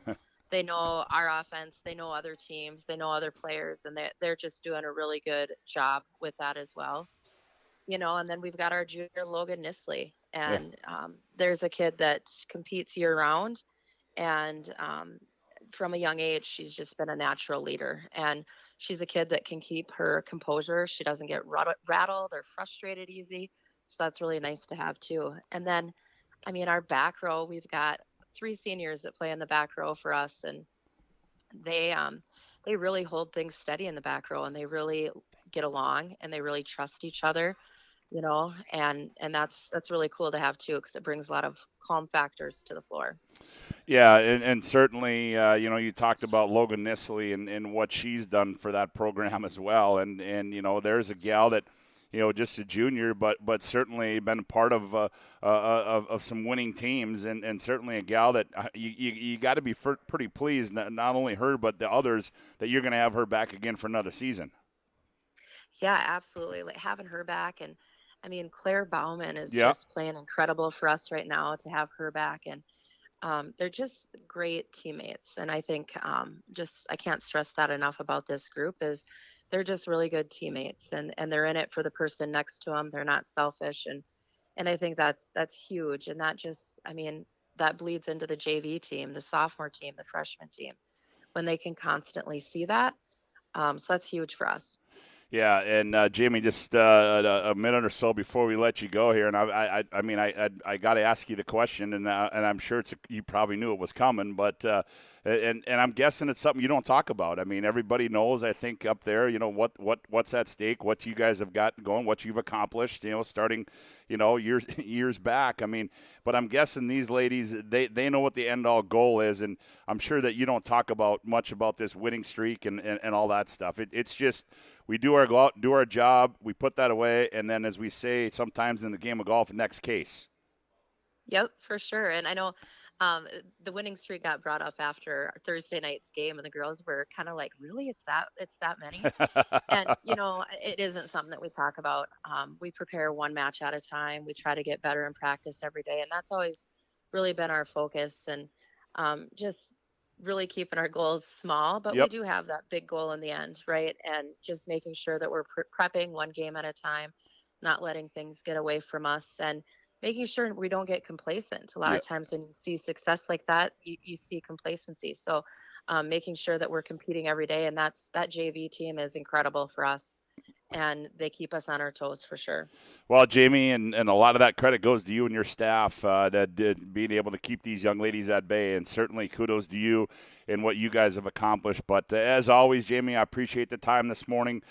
they know our offense, they know other teams, they know other players, and they're just doing a really good job with that as well. And then we've got our junior Logan Nisley, and there's a kid that competes year round, and from a young age, she's just been a natural leader, and she's a kid that can keep her composure. She doesn't get rattled or frustrated easy. So that's really nice to have too. And then, I mean, our back row, we've got 3 seniors that play in the back row for us, and they really hold things steady in the back row, and they really get along, and they really trust each other, and that's really cool to have too, because it brings a lot of calm factors to the floor. Yeah, and certainly, you talked about Logan Nisley and what she's done for that program as well. And there's a gal that, just a junior, but certainly been a part of some winning teams, and certainly a gal that you got to be pretty pleased, not only her, but the others, that you're going to have her back again for another season. Yeah, absolutely. Like having her back. And I mean, Claire Bauman is just playing incredible for us right now, to have her back. And they're just great teammates. And I think I can't stress that enough about this group, is they're just really good teammates, and they're in it for the person next to them. They're not selfish. And I think that's huge. And that bleeds into the JV team, the sophomore team, the freshman team, when they can constantly see that. So that's huge for us. Yeah, and Jamie, just a minute or so before we let you go here, and I got to ask you the question, and I'm sure you probably knew it was coming, but And I'm guessing it's something you don't talk about. I mean, everybody knows, I think, up there, what's at stake, what you guys have got going, what you've accomplished, starting, years back. I mean, but I'm guessing these ladies, they know what the end-all goal is, and I'm sure that you don't talk much about this winning streak and all that stuff. It's just we go out, do our job, we put that away, and then, as we say sometimes in the game of golf, next case. Yep, for sure. And I know the winning streak got brought up after Thursday night's game, and the girls were kind of like, really, it's that many? And, it isn't something that we talk about. We prepare one match at a time. We try to get better in practice every day. And that's always really been our focus, and just really keeping our goals small. But Yep. we do have that big goal in the end, right? And just making sure that we're prepping one game at a time, not letting things get away from us, and making sure we don't get complacent. A lot of times when you see success like that, you see complacency. So making sure that we're competing every day, and that JV team is incredible for us, and they keep us on our toes for sure. Well, Jamie, and a lot of that credit goes to you and your staff that did being able to keep these young ladies at bay, and certainly kudos to you and what you guys have accomplished. But as always, Jamie, I appreciate the time this morning.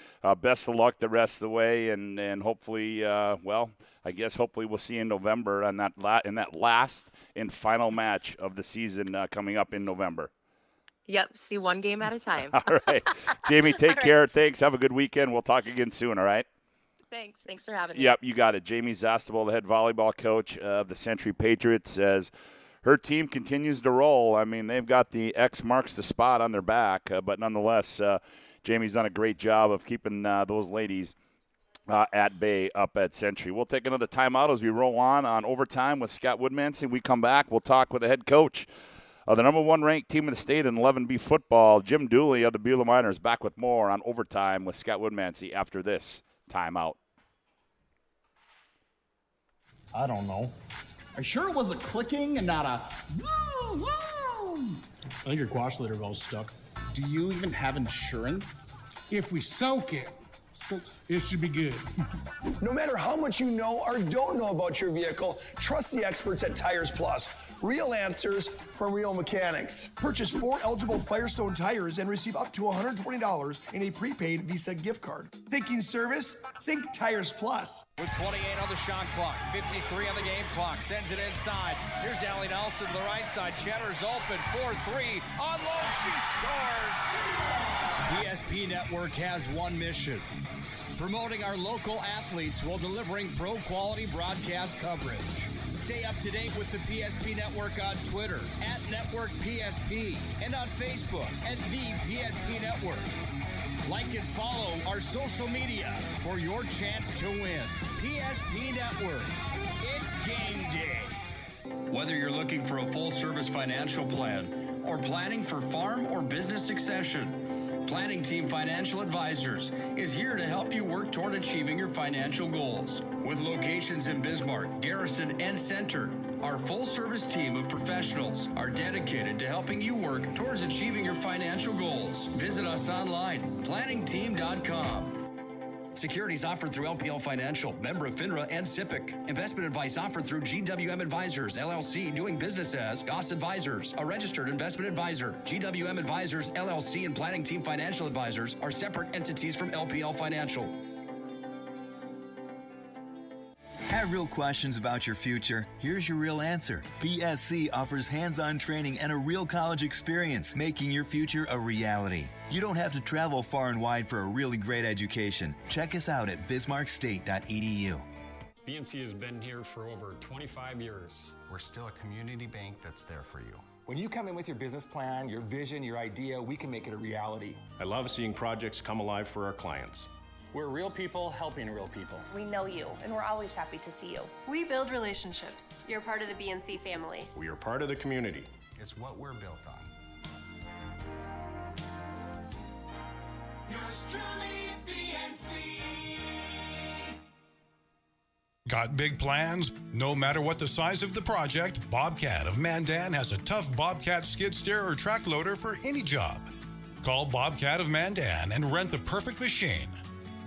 Best of luck the rest of the way, and hopefully, hopefully we'll see you in November in that last and final match of the season coming up in November. Yep, see one game at a time. All right. Jamie, take care. Thanks. Have a good weekend. We'll talk again soon, all right? Thanks for having me. Yep, you got it. Jamie Zastable, the head volleyball coach of the Century Patriots, says her team continues to roll. I mean, they've got the X marks the spot on their back, but nonetheless, Jamie's done a great job of keeping those ladies at bay up at Century. We'll take another timeout as we roll on Overtime with Scott Woodmansee. We come back, we'll talk with the head coach of the number one ranked team in the state in 11B football, Jim Dooley of the Beulah Miners. Back with more on Overtime with Scott Woodmansee after this timeout. I don't know. Are you sure it wasn't clicking and not a zoom, zoom? I think your quash litter valve's stuck. Do you even have insurance? If we soak it, it should be good. No matter how much you know or don't know about your vehicle, trust the experts at Tires Plus. Real answers from real mechanics. Purchase 4 eligible Firestone tires and receive up to $120 in a prepaid Visa gift card. Thinking service? Think Tires Plus. With 28 on the shot clock, 53 on the game clock, sends it inside. Here's Allie Nelson to the right side. Cheddar's open, 4-3. On low, she scores! PSP Network has one mission: promoting our local athletes while delivering pro-quality broadcast coverage. Stay up to date with the PSP Network on Twitter @NetworkPSP and on Facebook @The PSP Network. Like and follow our social media for your chance to win. PSP Network. It's game day. Whether you're looking for a full-service financial plan or planning for farm or business succession, Planning Team Financial Advisors is here to help you work toward achieving your financial goals. With locations in Bismarck, Garrison, and Center, our full-service team of professionals are dedicated to helping you work towards achieving your financial goals. Visit us online, planningteam.com. Securities offered through LPL Financial, member of FINRA and SIPC. Investment advice offered through GWM Advisors, LLC, doing business as Goss Advisors, a registered investment advisor. GWM Advisors, LLC, and Planning Team Financial Advisors are separate entities from LPL Financial. Have real questions about your future? Here's your real answer. BSC offers hands-on training and a real college experience, making your future a reality. You don't have to travel far and wide for a really great education. Check us out at bismarckstate.edu. BMC has been here for over 25 years. We're still a community bank that's there for you. When you come in with your business plan, your vision, your idea, we can make it a reality. I love seeing projects come alive for our clients. We're real people helping real people. We know you, and we're always happy to see you. We build relationships. You're part of the BNC family. We are part of the community. It's what we're built on. Yours truly, BNC. Got big plans? No matter what the size of the project, Bobcat of Mandan has a tough Bobcat skid steer or track loader for any job. Call Bobcat of Mandan and rent the perfect machine.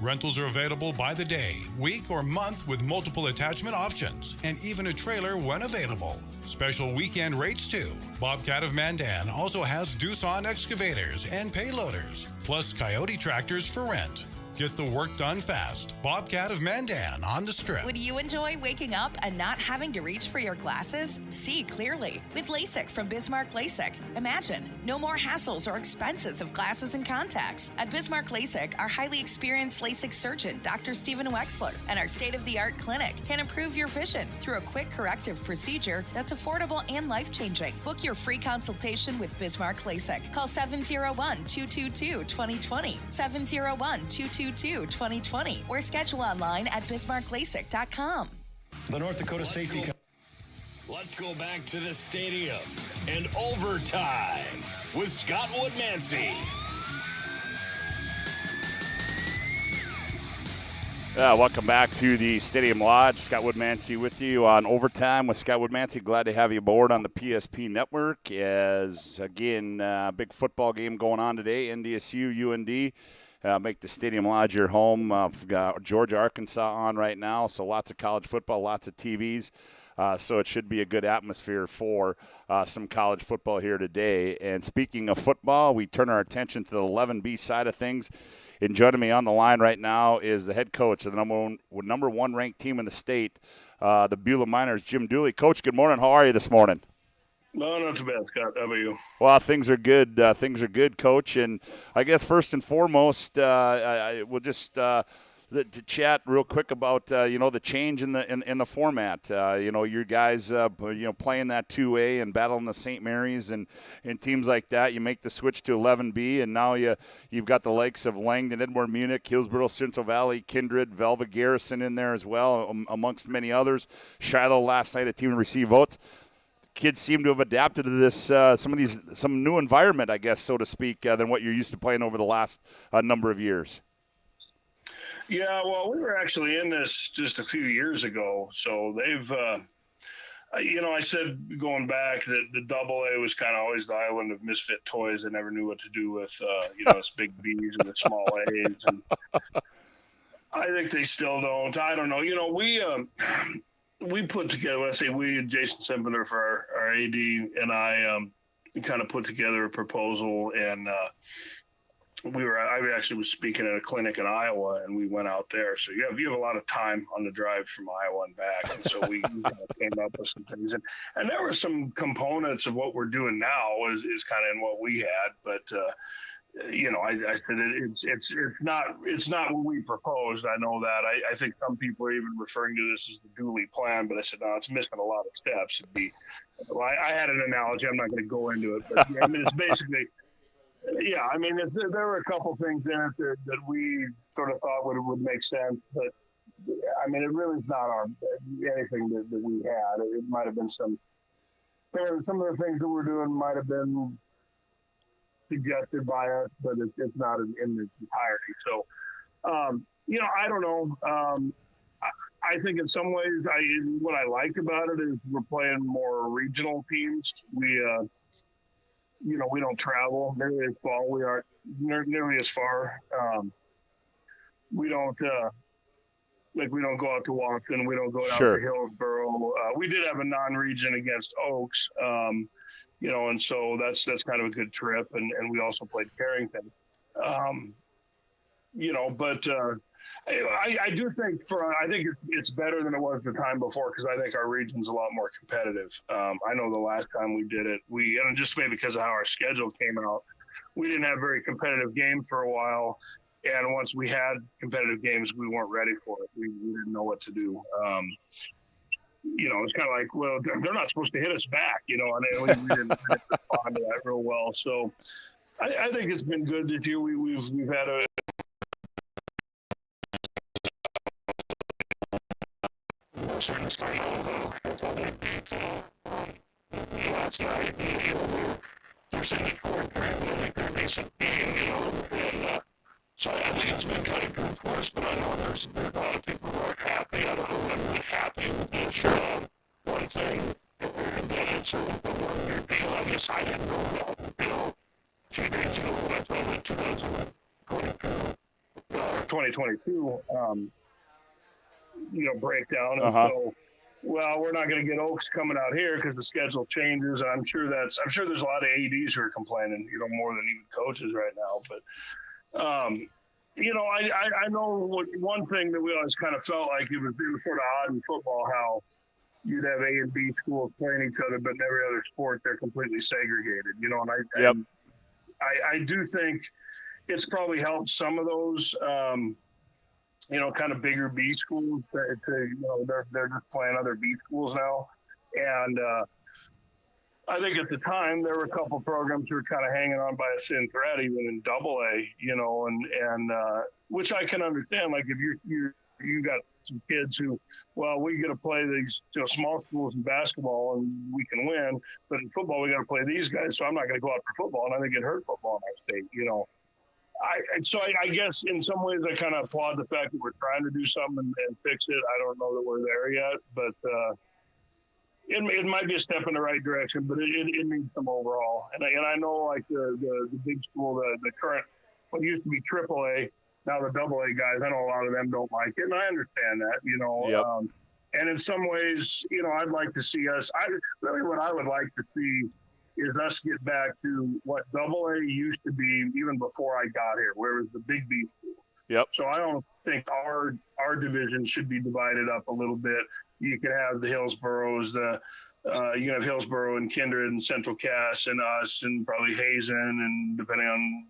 Rentals are available by the day, week, or month with multiple attachment options, and even a trailer when available. Special weekend rates too. Bobcat of Mandan also has Doosan excavators and payloaders, plus Coyote tractors for rent. Get the work done fast. Bobcat of Mandan on the Strip. Would you enjoy waking up and not having to reach for your glasses? See clearly with LASIK from Bismarck LASIK. Imagine no more hassles or expenses of glasses and contacts. At Bismarck LASIK, our highly experienced LASIK surgeon, Dr. Stephen Wexler, and our state-of-the-art clinic can improve your vision through a quick corrective procedure that's affordable and life-changing. Book your free consultation with Bismarck LASIK. Call 701-222-2020, 701-222-2020, or schedule online at bismarcklasik.com. The North Dakota Safety Let's go back to the stadium and overtime with Scott Woodmansee. Welcome back to the Stadium Lodge. Scott Woodmansee with you on Overtime with Scott Woodmansee. Glad to have you aboard on the PSP Network. As, again, big football game going on today, NDSU, UND. Make the Stadium Lodge your home. We've got Georgia, Arkansas on right now, so lots of college football, lots of TVs. So it should be a good atmosphere for some college football here today. And speaking of football, we turn our attention to the 11B side of things. And joining me on the line right now is the head coach of the number one ranked team in the state, the Beulah Miners, Jim Dooley. Coach, good morning. How are you this morning? No, not too bad, Scott. How about you? Well, things are good. Things are good, Coach. And I guess first and foremost, we'll just to chat real quick about the change in the format. Your guys playing that 2A and battling the St. Mary's and teams like that. You make the switch to 11B, and now you've got the likes of Langdon, Edward Munich, Hillsborough, Central Valley, Kindred, Velva Garrison in there as well, amongst many others. Shiloh last night, a team to receive votes. Kids seem to have adapted to this some new environment, I guess, so to speak, than what you're used to playing over the last number of years. Yeah, well, we were actually in this just a few years ago, so they've, I said going back that the AA was kind of always the island of misfit toys. I never knew what to do with, its big B's and the small A's, and I think they still don't. I don't know. We put together, when I say we, Jason Sempner for our AD and I kind of put together a proposal, and I actually was speaking at a clinic in Iowa, and we went out there. So you have a lot of time on the drive from Iowa and back. And so we kind of came up with some things, and there were some components of what we're doing now is kind of in what we had, but I said it's not what we proposed. I know that. I think some people are even referring to this as the Dooley plan, but I said, no, it's missing a lot of steps. I had an analogy. I'm not going to go into it, but it's basically, there were a couple things in it that we sort of thought would make sense, but it really is not anything that we had. It might have been some of the things that we're doing might have been suggested by us, but it's not in its entirety. So, I don't know. I think in some ways, what I like about it is we're playing more regional teams. We don't travel nearly as far. We aren't nearly as far. We don't go out to Watson. We don't go out to Hillsborough. We did have a non-region against Oaks. And so that's kind of a good trip. And we also played Carrington. But I do think it's better than it was the time before, because I think our region's a lot more competitive. I know the last time we did it, and just maybe because of how our schedule came out, we didn't have very competitive games for a while. And once we had competitive games, we weren't ready for it. We didn't know what to do. It's kind of like, well, they're not supposed to hit us back, and we didn't respond to that real well. So I think it's been good this year. We've had a so I think it's been kind of good for us, but I know there's a lot of people who aren't happy. I don't know if I'm really happy with this. One thing that it's a one-year deal. I guess I didn't know about the bill a few days ago when I thought that 2022 2022, breakdown. And so, well, we're not going to get Oaks coming out here because the schedule changes. And I'm sure there's a lot of ADs who are complaining, more than even coaches right now. But, I know one thing that we always kind of felt like it was sort of odd in football, how you'd have A and B schools playing each other, but in every other sport, they're completely segregated, and I do think it's probably helped some of those, kind of bigger B schools they're just playing other B schools now. And I think at the time there were a couple programs who were kind of hanging on by a thin thread, even in AA, and which I can understand. Like if you got some kids who, well, we got to play these small schools in basketball and we can win, but in football we got to play these guys, so I'm not going to go out for football, and I think it hurt football in our state. I guess in some ways I kind of applaud the fact that we're trying to do something and fix it. I don't know that we're there yet, but it might be a step in the right direction, but it needs some overall. And I know like the big school, the current, what used to be AAA, now the AA guys, I know a lot of them don't like it, and I understand that, and in some ways, I'd like to see us, what I would like to see is us get back to what AA used to be even before I got here, where it was the Big B school. Yep. So I don't think our division should be divided up a little bit. You could have the Hillsboroughs, you have Hillsborough and Kindred and Central Cass and us and probably Hazen and depending on,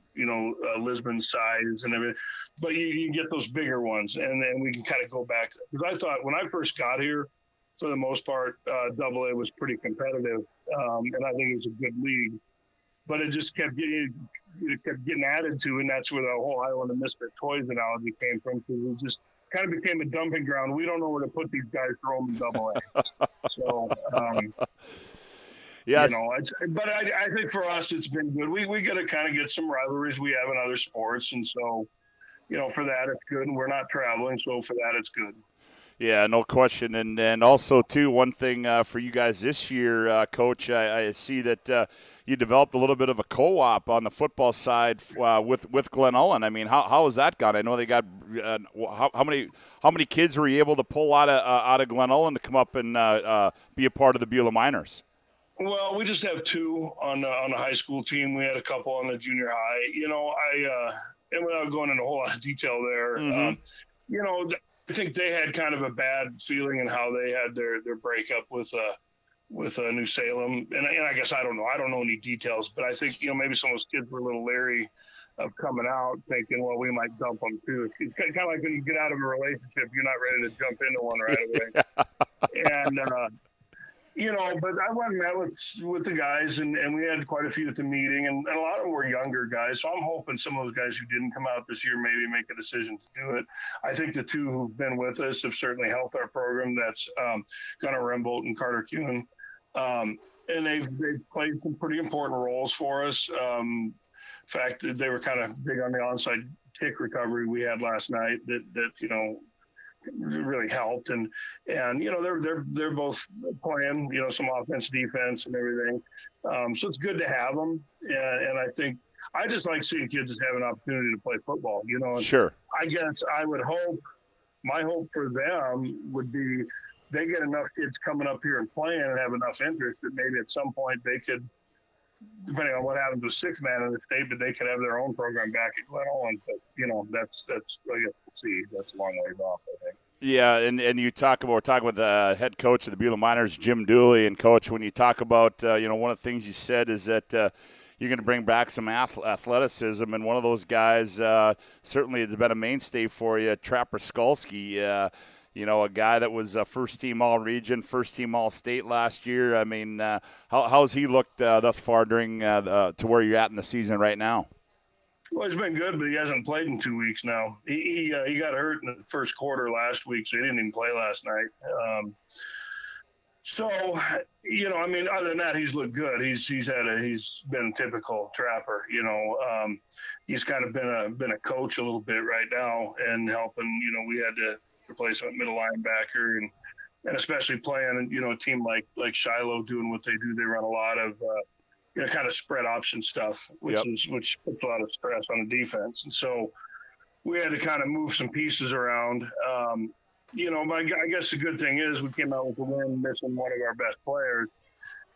Lisbon's size and everything. But you get those bigger ones, and then we can kind of go back. Because I thought when I first got here, for the most part, AA was pretty competitive, and I think it was a good league. But it just kept getting added to, and that's where the whole Island of Misfit Toys analogy came from, because it just kind of became a dumping ground. We don't know where to put these guys, throw them in AA. So, yes. But I think for us it's been good. We got to kind of get some rivalries we have in other sports, and so, for that it's good. And we're not traveling, so for that it's good. Yeah, no question. And also, too, one thing for you guys this year, Coach, I see that you developed a little bit of a co-op on the football side with Glen Ullin. I mean, how has that gone? I know they got how many kids were you able to pull out of Glen Ullin to come up and be a part of the Beulah Miners? Well, we just have two on the high school team. We had a couple on the junior high. And without going into a whole lot of detail there, I think they had kind of a bad feeling in how they had their breakup with New Salem, and I guess I don't know any details, but I think maybe some of those kids were a little leery of coming out, thinking, well, we might dump them too. It's kind of like when you get out of a relationship, you're not ready to jump into one right away. And but I went and met with the guys, and we had quite a few at the meeting, and a lot of them were younger guys. So I'm hoping some of those guys who didn't come out this year maybe make a decision to do it. I think the two who've been with us have certainly helped our program. That's Gunnar Rembolt and Carter Kuhn. And they've played some pretty important roles for us. In fact, they were kind of big on the onside kick recovery we had last night that really helped, and they're both playing some offense, defense, and everything. So it's good to have them, and I think I just like seeing kids just have an opportunity to play football. Sure. I guess I would hope, my hope for them would be they get enough kids coming up here and playing and have enough interest that maybe at some point they could, depending on what happens with six man in the state, but they could have their own program back at Glen Ullin. But that's I guess we'll see. That's a long ways off, I think. Yeah, and we're talking with the head coach of the Beulah Miners, Jim Dooley. And Coach, when you talk about one of the things you said is that you're going to bring back some athleticism, and one of those guys certainly has been a mainstay for you, Trapper Skolsky. A guy that was first team All-Region, first team All-State last year. I mean, how's he looked thus far during to where you're at in the season right now? Well, he's been good, but he hasn't played in 2 weeks now. He got hurt in the first quarter last week, so he didn't even play last night. Other than that, he's looked good. He's been a typical Trapper. He's kind of been a coach a little bit right now and helping. We had to replace him at middle linebacker and especially playing a team like Shiloh doing what they do. They run a lot of kind of spread option stuff, which puts a lot of stress on the defense. And so, we had to kind of move some pieces around. But I guess the good thing is we came out with a win, missing one of our best players.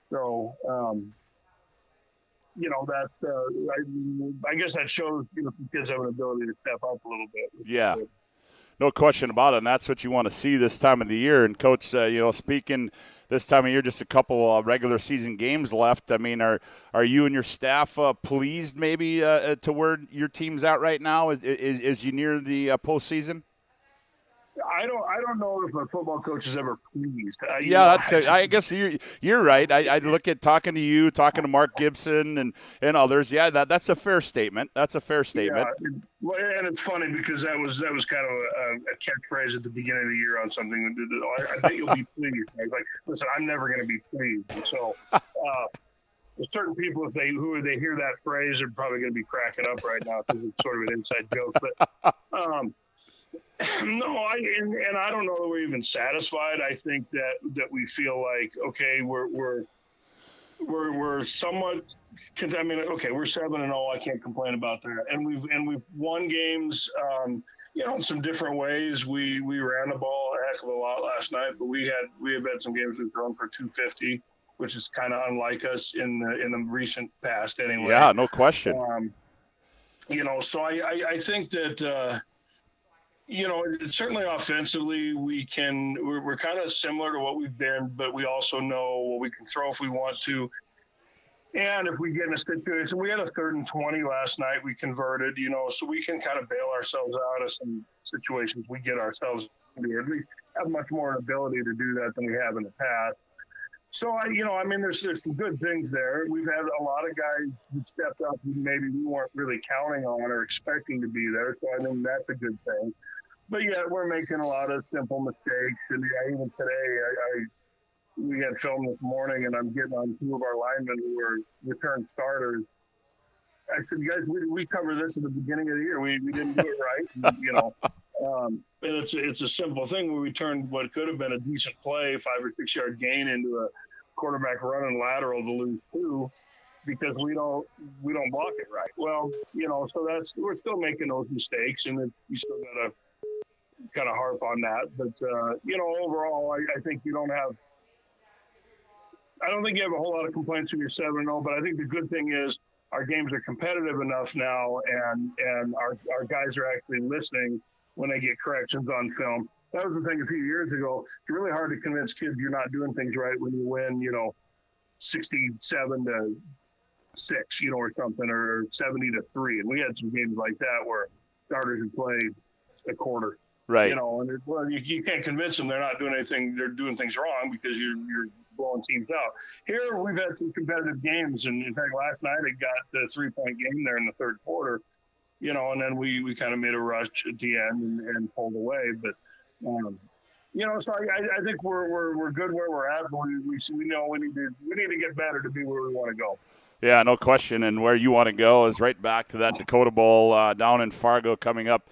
So, I guess that shows, some kids have an ability to step up a little bit. Yeah, no question about it, and that's what you want to see this time of the year. And, Coach, speaking this time of year, just a couple regular season games left. I mean, are you and your staff pleased maybe to where your team's at right now as you near the postseason? I don't know if a football coach is ever pleased. I guess you're right. I look at talking to you, talking to Mark Gibson and others. Yeah, that's a fair statement. Yeah, and it's funny because that was kind of a catchphrase at the beginning of the year on something. I bet you'll be pleased. I was like, listen, I'm never going to be pleased. And so, certain people, if they hear that phrase, they're probably going to be cracking up right now because it's sort of an inside joke. But no, I don't know that we're even satisfied. I think that we feel like, okay, we're somewhat. I mean, okay, we're 7-0. I can't complain about that. And we've won games, in some different ways. We ran the ball a heck of a lot last night, but we have had some games we've thrown for 250, which is kind of unlike us in the recent past, anyway. Yeah, no question. So I think that. Certainly offensively, we're kind of similar to what we've been, but we also know what we can throw if we want to. And if we get in a situation, we had a 3rd and 20 last night, we converted, so we can kind of bail ourselves out of some situations we get ourselves into. We have much more ability to do that than we have in the past. So, there's some good things there. We've had a lot of guys who stepped up who maybe we weren't really counting on or expecting to be there. So I think that's a good thing. But yeah, we're making a lot of simple mistakes. And even today, we had film this morning, and I'm getting on 2 of our linemen who were return starters. I said, guys, we covered this at the beginning of the year. We didn't do it right, and it's a simple thing. We returned what could have been a decent play, 5 or 6 yard gain into a quarterback running lateral to lose 2 because we don't block it right. Well, so we're still making those mistakes, and you still got to kind of harp on that. But, overall, I think I don't think you have a whole lot of complaints when you're 7-0, but I think the good thing is our games are competitive enough now, and our guys are actually listening when they get corrections on film. That was the thing a few years ago. It's really hard to convince kids you're not doing things right when you win, 67-6, or something, or 70-3. And we had some games like that where starters had played a quarter. Right. And you can't convince them they're not doing anything. They're doing things wrong because you're blowing teams out. Here, we've had some competitive games, and in fact, last night it got the 3-point game there in the 3rd quarter, and then we kind of made a rush at the end and pulled away. But, so I think we're good where we're at. But we know we need to get better to be where we want to go. Yeah, no question. And where you want to go is right back to that Dakota Bowl down in Fargo coming up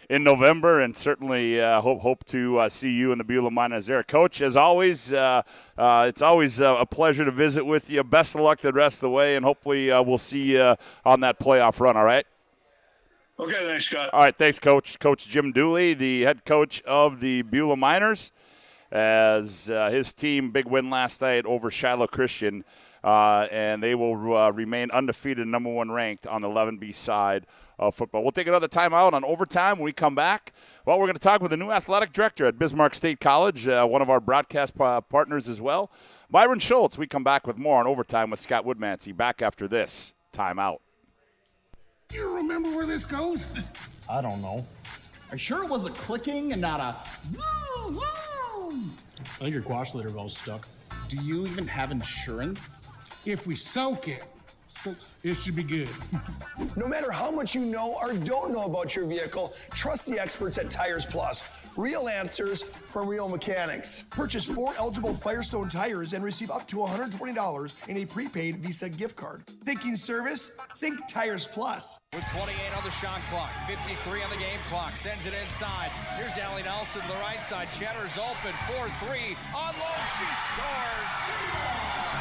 in November, and certainly hope to see you in the Beulah Miners there. Coach, as always, it's always a pleasure to visit with you. Best of luck the rest of the way, and hopefully we'll see you on that playoff run, all right? Okay, thanks, Scott. All right, thanks, Coach. Coach Jim Dooley, the head coach of the Beulah Miners, as his team, big win last night over Shiloh Christian, and they will remain undefeated, number 1 ranked on the 11B side of football. We'll take another timeout on Overtime. When we come back, we're going to talk with the new athletic director at Bismarck State College, one of our broadcast partners as well, Byron Schultz. We come back with more on Overtime with Scott Woodmansee. Back after this timeout. You remember where this goes? I don't know. Are you sure it was a clicking and not a zoom, zoom? I think your quash litter valve's stuck. Do you even have insurance? If we soak it, it should be good. No matter how much you know or don't know about your vehicle, trust the experts at Tires Plus. Real answers from real mechanics. Purchase 4 eligible Firestone tires and receive up to $120 in a prepaid Visa gift card. Thinking service? Think Tires Plus. With 28 on the shot clock, 53 on the game clock, sends it inside. Here's Allie Nelson to the right side. Cheddar's open, 4-3. On low, she scores!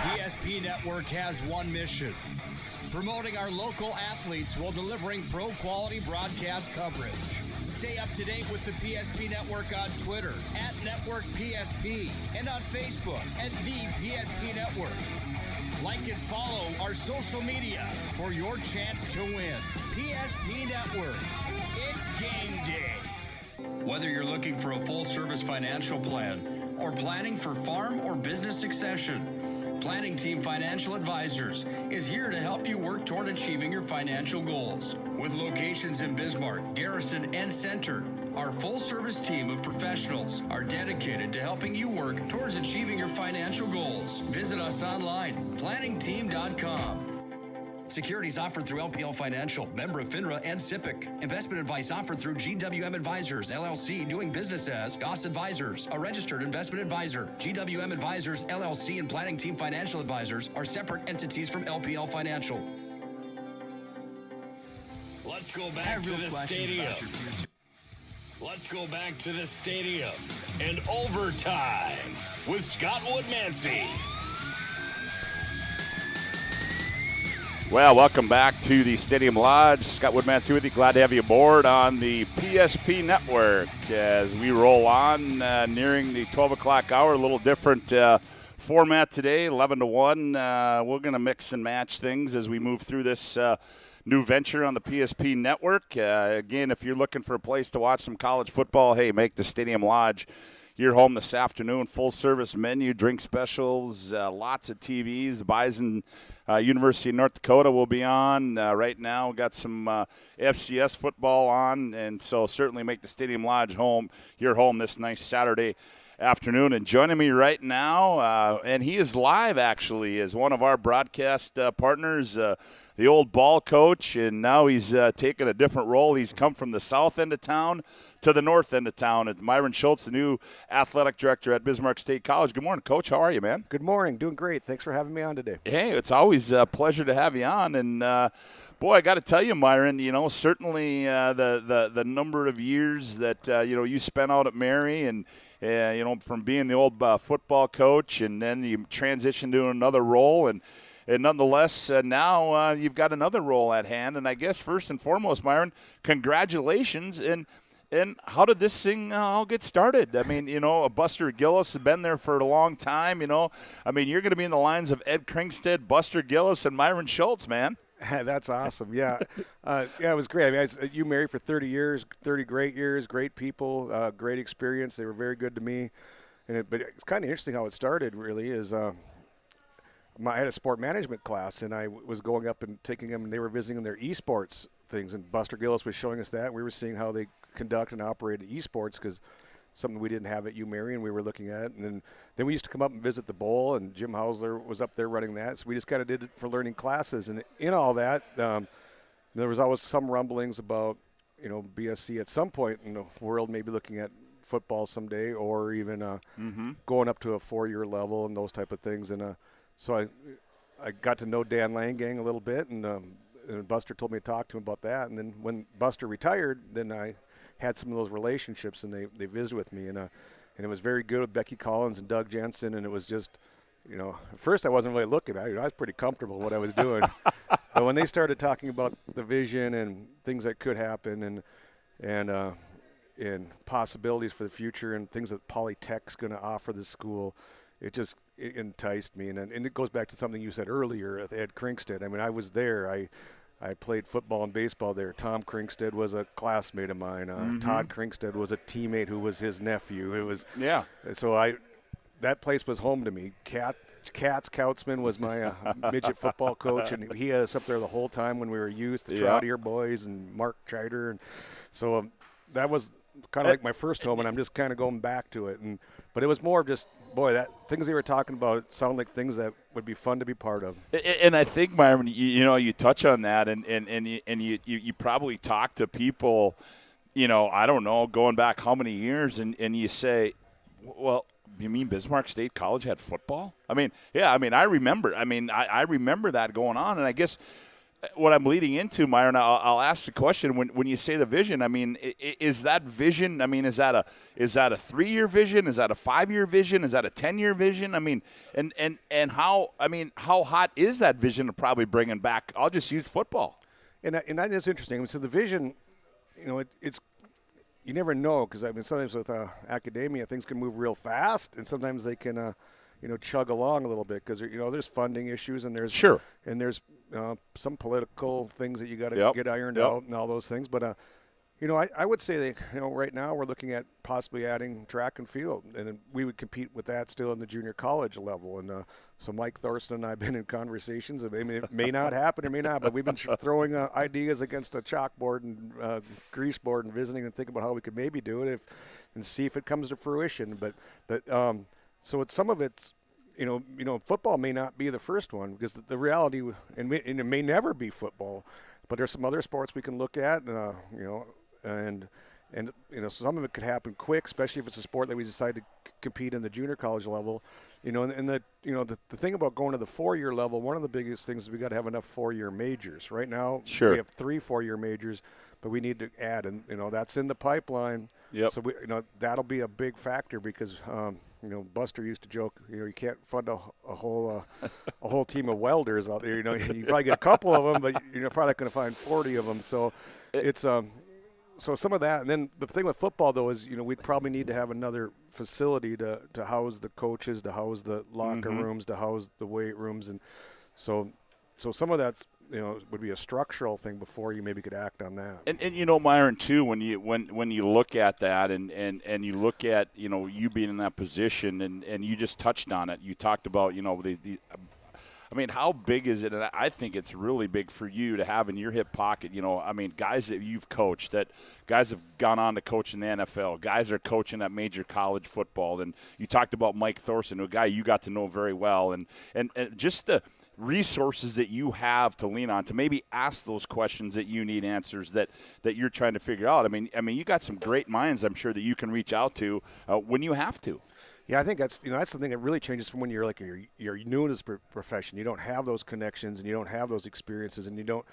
PSP Network has one mission: promoting our local athletes while delivering pro-quality broadcast coverage. Stay up to date with the PSP Network on Twitter @NetworkPSP and on Facebook @The PSP Network. Like and follow our social media for your chance to win. PSP Network. It's game day. Whether you're looking for a full-service financial plan or planning for farm or business succession, Planning Team Financial Advisors is here to help you work toward achieving your financial goals. With locations in Bismarck, Garrison, and Center, our full-service team of professionals are dedicated to helping you work towards achieving your financial goals. Visit us online, planningteam.com. Securities offered through LPL Financial, member of FINRA and SIPC. Investment advice offered through GWM Advisors, LLC, doing business as Goss Advisors, a registered investment advisor. GWM Advisors, LLC, and Planning Team Financial Advisors are separate entities from LPL Financial. Let's go back to the stadium. Let's go back to the stadium and overtime with Scott Woodmansee. Well, welcome back to the Stadium Lodge. Scott Woodmansee with you. Glad to have you aboard on the PSP Network as we roll on, nearing the 12 o'clock hour. A little different format today, 11 to 1. We're going to mix and match things as we move through this new venture on the PSP Network. Again, if you're looking for a place to watch some college football, hey, make the Stadium Lodge your home this afternoon. Full-service menu, drink specials, lots of TVs. The Bison University of North Dakota will be on right now. We've got some FCS football on, and so certainly make the Stadium Lodge your home this nice Saturday afternoon. And joining me right now, and he is live actually, is one of our broadcast partners, the old ball coach, and now he's taken a different role. He's come from the south end of town to the north end of town. It's Myron Schultz, the new athletic director at Bismarck State College. Good morning, Coach. How are you, man? Good morning. Doing great. Thanks for having me on today. Hey, it's always a pleasure to have you on. And, boy, I got to tell you, Myron, certainly the number of years that, you spent out at Mary and, from being the old football coach, and then you transitioned to another role. And nonetheless, now you've got another role at hand. And I guess first and foremost, Myron, congratulations. And how did this thing all get started? I mean, Buster Gillis has been there for a long time, I mean, you're going to be in the lines of Ed Kringstead, Buster Gillis, and Myron Schultz, man. That's awesome. Yeah. It was great. I mean, you married for 30 years, 30 great years, great people, great experience. They were very good to me. But it's kind of interesting how it started, really, is I had a sport management class, and I was going up and taking them, and they were visiting their esports things, and Buster Gillis was showing us that. We were seeing how they conduct and operate esports, because something we didn't have at UMary, and we were looking at it. And then we used to come up and visit the bowl, and Jim Hausler was up there running that. So we just kind of did it for learning classes. And in all that, there was always some rumblings about, BSC at some point in the world maybe looking at football someday, or even going up to a 4-year level and those type of things. And so I got to know Dan Langgang a little bit, and Buster told me to talk to him about that. And then when Buster retired, then I had some of those relationships, and they visited with me, and it was very good with Becky Collins and Doug Jensen, and it was just, at first I wasn't really looking. I was pretty comfortable with what I was doing, but when they started talking about the vision and things that could happen, and possibilities for the future, and things that Polytech's going to offer the school, it enticed me, and it goes back to something you said earlier with Ed Kringstead. I mean, I was there. I played football and baseball there. Tom Kringstead was a classmate of mine. Todd Kringstead was a teammate who was his nephew. It was So that place was home to me. Katz Kautzman was my midget football coach, and he had us up there the whole time when we were youth. The Troutier boys and Mark Chider, and so that was kind of like my first home, and I'm just kind of going back to it. But it was more of just, that things they were talking about sound like things that would be fun to be part of. And I think, Myron, you touch on that, and you probably talk to people, I don't know, going back how many years, and you say, well, you mean Bismarck State College had football? I mean, I remember. I remember that going on, and I guess what I'm leading into, Myron, I'll ask the question, when you say the vision, I mean, is that vision, is that a 3-year vision? Is that a 5-year vision? Is that a 10-year vision? I mean, and how hot is that vision of probably bringing back, I'll just use football. And that is interesting. So the vision, you never know, because I mean sometimes with academia things can move real fast, and sometimes they can chug along a little bit because there's funding issues and there's some political things that you got to get ironed out and all those things. But I would say that right now we're looking at possibly adding track and field, and then we would compete with that still in the junior college level. And so Mike Thorson and I have been in conversations. I mean, it may not happen, it may not, but we've been throwing ideas against a chalkboard and grease board and visiting and thinking about how we could maybe do it and see if it comes to fruition. But so some of it's football may not be the first one because the reality, and it may never be football, but there's some other sports we can look at, and some of it could happen quick, especially if it's a sport that we decide to compete in the junior college level. The thing about going to the 4-year level, one of the biggest things is we got to have enough 4-year majors. Right now, we have 3 4-year majors, but we need to add, and that's in the pipeline. Yep. So that'll be a big factor because Buster used to joke, you can't fund a whole team of welders out there. You probably get a couple of them, but you're probably not going to find 40 of them. So it's so some of that, and then the thing with football though is we'd probably need to have another facility to house the coaches, to house the locker rooms, to house the weight rooms, and so some of that's would be a structural thing before you maybe could act on that. And Myron too, when you look at that and you look at you being in that position and you just touched on it. You talked about I mean, how big is it? And I think it's really big for you to have in your hip pocket, guys that you've coached, that guys have gone on to coach in the NFL, guys are coaching at major college football. And you talked about Mike Thorson, a guy you got to know very well. And just the resources that you have to lean on to maybe ask those questions that you need answers that you're trying to figure out. I mean, you got some great minds, I'm sure, that you can reach out to when you have to. Yeah, I think that's the thing that really changes from when you're new to this profession. You don't have those connections and you don't have those experiences, and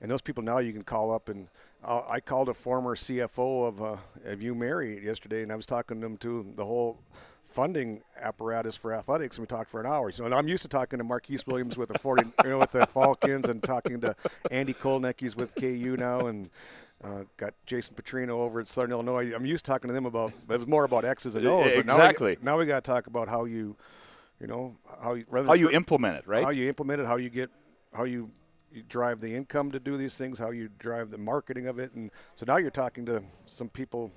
those people now you can call up. And I called a former CFO of UMary yesterday, and I was talking to him to the whole funding apparatus for athletics, and we talked for an hour. So, and I'm used to talking to Marquise Williams with the with the Falcons, and talking to Andy Kolnecki's with KU now, and got Jason Petrino over at Southern Illinois. I'm used to talking to them about, but it was more about X's and O's. Exactly. Now we got to talk about how you implement it, right? How you implement it, how you drive the income to do these things, how you drive the marketing of it, and so now you're talking to some people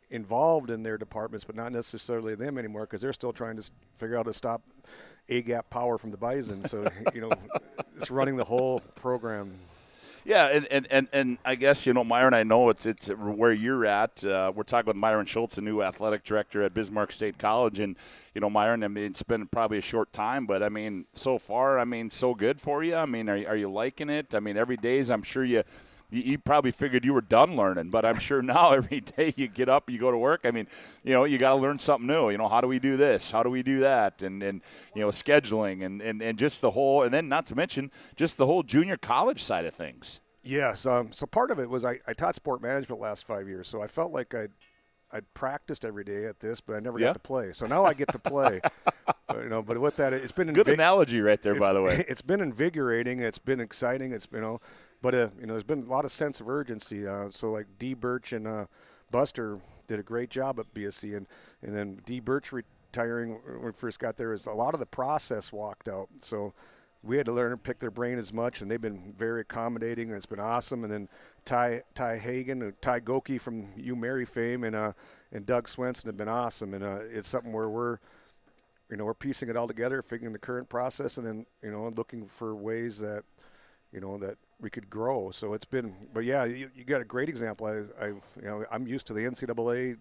involved in their departments, but not necessarily them anymore, because they're still trying to figure out how to stop A-gap power from the Bison. So it's running the whole program. Yeah, and I guess, Myron, I know it's where you're at. We're talking with Myron Schultz, the new athletic director at Bismarck State College. And, Myron, I mean, it's been probably a short time, but, I mean, so far, I mean, so good for you. I mean, are you liking it? I mean, every day, I'm sure you probably figured you were done learning, but I'm sure now every day you get up, you go to work. I mean, you got to learn something new. How do we do this? How do we do that? And scheduling and just the whole, and then not to mention just the whole junior college side of things. Yes. So part of it was I taught sport management the last 5 years, so I felt like I'd practiced every day at this, but I never got to play. So now I get to play. But with that, it's been good analogy right there, by the way. It's been invigorating. It's been exciting. It's but there's been a lot of sense of urgency. So like D. Birch and Buster did a great job at BSC, and then D. Birch retiring when we first got there is a lot of the process walked out. So we had to learn to pick their brain as much, and they've been very accommodating, and it's been awesome. And then Ty Hagan, Ty Goki from UMary fame, and Doug Swenson have been awesome. And it's something where we're piecing it all together, figuring the current process, and then looking for ways that that we could grow. So it's been, but yeah, you got a great example. I'm used to the NCAA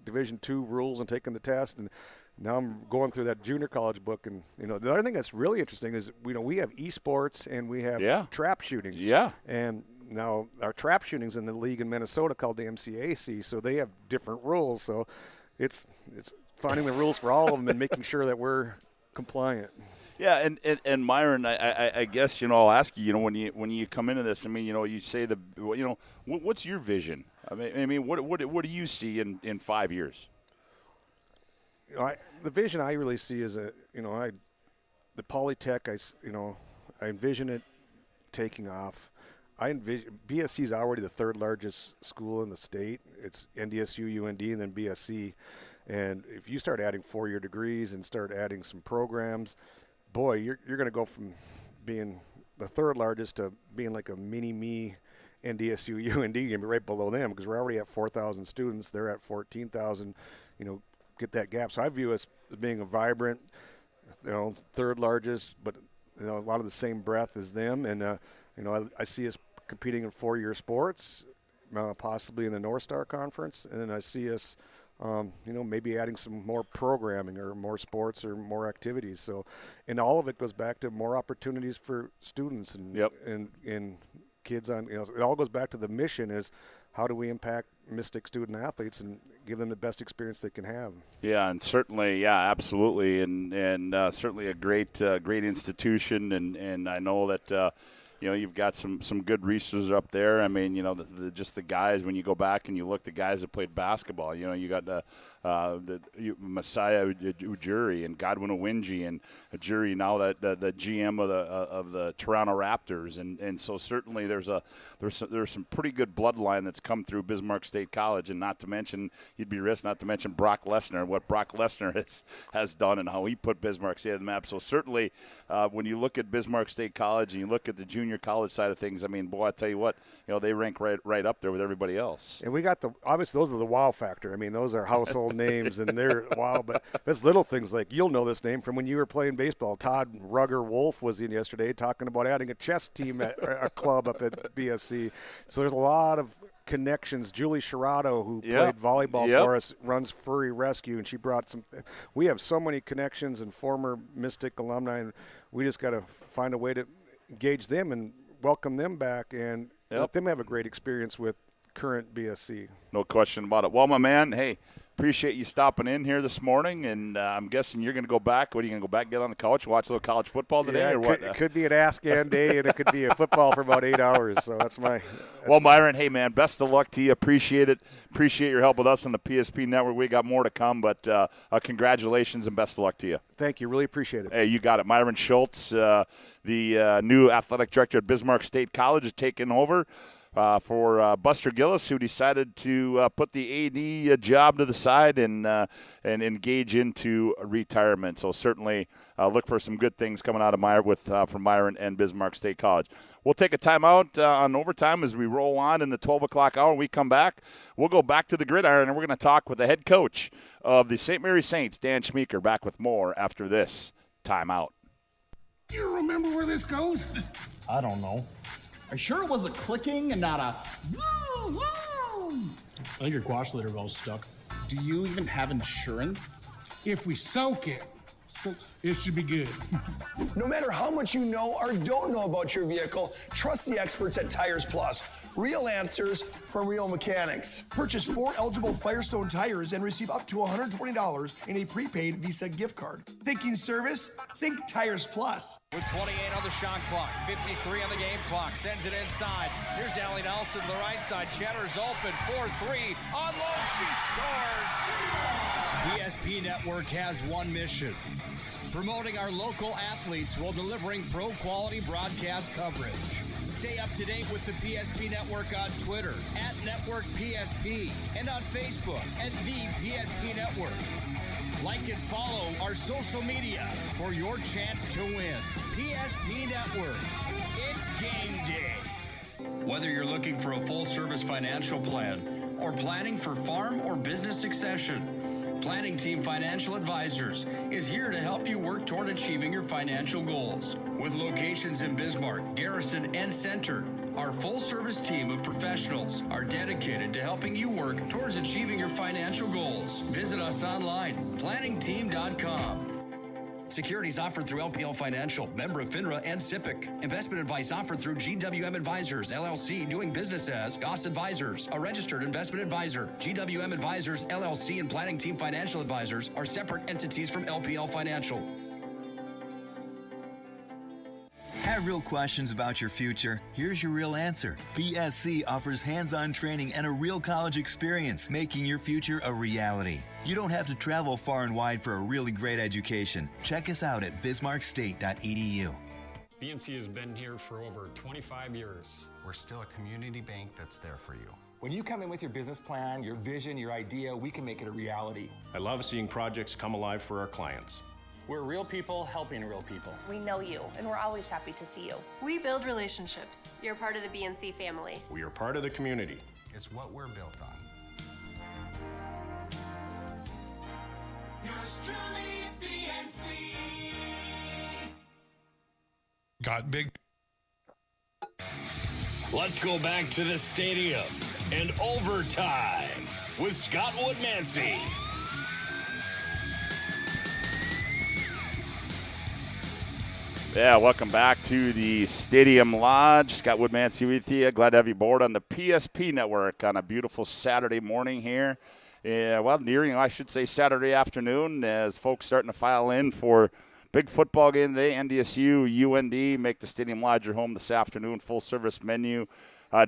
Division II rules and taking the test, and now I'm going through that junior college book. And the other thing that's really interesting is we have esports and we have trap shooting. Yeah. And now our trap shooting's in the league in Minnesota called the MCAC, so they have different rules. So it's finding the rules for all of them and making sure that we're compliant. Yeah, and Myron, I guess I'll ask you. When you come into this, I mean, you say what's your vision? I mean, what do you see in 5 years? The vision I really see is the Polytech. I envision it taking off. I envision BSC is already the third largest school in the state. It's NDSU, UND, and then BSC. And if you start adding 4-year degrees and start adding some programs, boy, you're going to go from being the third largest to being like a mini-me NDSU, UND, going to be right below them because we're already at 4,000 students. They're at 14,000, get that gap. So I view us as being a vibrant, third largest, but, a lot of the same breadth as them. And, I see us competing in 4-year sports, possibly in the North Star Conference. And then I see us, maybe adding some more programming or more sports or more activities. So, and all of it goes back to more opportunities for students and kids on, it all goes back to the mission is how do we impact Mystic student athletes and give them the best experience they can have. Yeah, and certainly, absolutely. And certainly a great institution. And I know that, you've got some good resources up there. I mean, just the guys, when you go back and you look, the guys that played basketball, you got the Messiah Ujiri and Godwin Owinji and Ujiri now that the GM of the Toronto Raptors. And so certainly there's some pretty good bloodline that's come through Bismarck State College, and not to mention, you'd be remiss not to mention Brock Lesnar, what Brock Lesnar has done and how he put Bismarck State on the map. So certainly when you look at Bismarck State College and you look at the junior college side of things, I mean, boy, I tell you what, they rank right up there with everybody else. And we got obviously those are the wow factor. I mean, those are household names and they're wow, but there's little things like you'll know this name from when you were playing baseball. Todd Rugger Wolf was in yesterday talking about adding a chess team at a club up at BSC. So there's a lot of connections. Julie Shirato, who played volleyball for us, runs Furry Rescue, and she brought some. We have so many connections and former Mystic alumni, and we just got to find a way to engage them and welcome them back and let them have a great experience with current BSC. No question about it. Well, my man, hey, appreciate you stopping in here this morning, and I'm guessing you're going to go back. What, are you going to go back, get on the couch, watch a little college football today, or what? It could be an Afghan day, and it could be a football for about 8 hours. So that's well, Myron, hey, man, best of luck to you. Appreciate it. Appreciate your help with us on the PSP Network. We got more to come, but congratulations and best of luck to you. Thank you. Really appreciate it. Hey, you got it. Myron Schultz, the new athletic director at Bismarck State College, is taking over for Buster Gillis, who decided to put the AD job to the side and engage into retirement. So certainly look for some good things coming out of from Myron and Bismarck State College. We'll take a timeout on overtime as we roll on in the 12 o'clock hour. When we come back, we'll go back to the gridiron, and we're going to talk with the head coach of the St. Mary Saints, Dan Schmeeker, back with more after this timeout. You remember where this goes? I don't know. Are you sure it was a clicking and not a zoom, zoom? I think your quash litter valve's stuck. Do you even have insurance? If we soak it, it should be good. No matter how much you know or don't know about your vehicle, trust the experts at Tires Plus. Real answers from real mechanics. Purchase 4 eligible Firestone tires and receive up to $120 in a prepaid Visa gift card. Thinking service? Think Tires Plus. With 28 on the shot clock, 53 on the game clock, sends it inside. Here's Allie Nelson to the right side. Cheddar's open, 4-3. On low, she scores! PSP Network has one mission: promoting our local athletes while delivering pro-quality broadcast coverage. Stay up to date with the PSP Network on Twitter @NetworkPSP and on Facebook @The PSP Network. Like and follow our social media for your chance to win. PSP Network. It's game day. Whether you're looking for a full-service financial plan or planning for farm or business succession, Planning Team Financial Advisors is here to help you work toward achieving your financial goals. With locations in Bismarck, Garrison, and Center, our full-service team of professionals are dedicated to helping you work towards achieving your financial goals. Visit us online, planningteam.com. Securities offered through LPL Financial, member of FINRA and SIPC. Investment advice offered through GWM Advisors, LLC, doing business as Goss Advisors, a registered investment advisor. GWM Advisors, LLC, and Planning Team Financial Advisors are separate entities from LPL Financial. Have real questions about your future? Here's your real answer. BSC offers hands-on training and a real college experience, making your future a reality. You don't have to travel far and wide for a really great education. Check us out at bismarckstate.edu. BNC has been here for over 25 years. We're still a community bank that's there for you. When you come in with your business plan, your vision, your idea, we can make it a reality. I love seeing projects come alive for our clients. We're real people helping real people. We know you, and we're always happy to see you. We build relationships. You're part of the BNC family. We are part of the community. It's what we're built on. Yours truly, BNC. Got big. Let's go back to the stadium and overtime with Scott Woodmansee. Yeah, welcome back to the Stadium Lodge. Scott Woodmansee with you. Glad to have you aboard on the PSP Network on a beautiful Saturday morning here. Nearing, I should say, Saturday afternoon as folks starting to file in for big football game today. NDSU, UND make the Stadium Lodge your home this afternoon. Full service menu.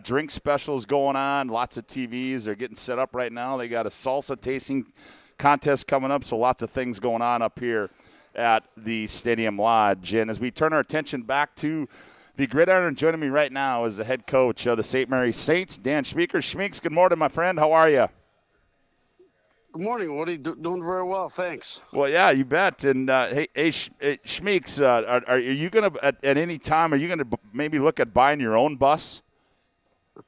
Drink specials going on. Lots of TVs. They're getting set up right now. They got a salsa tasting contest coming up, so lots of things going on up here at the Stadium Lodge. And as we turn our attention back to the gridiron, joining me right now is the head coach of the St. Mary Saints, Dan Schmeeker. Schmeeks, good morning, my friend. How are you? Good morning, Woody. Doing very well, thanks. Well, yeah, you bet. And, Schmeeks, are you going to, at any time, are you going to maybe look at buying your own bus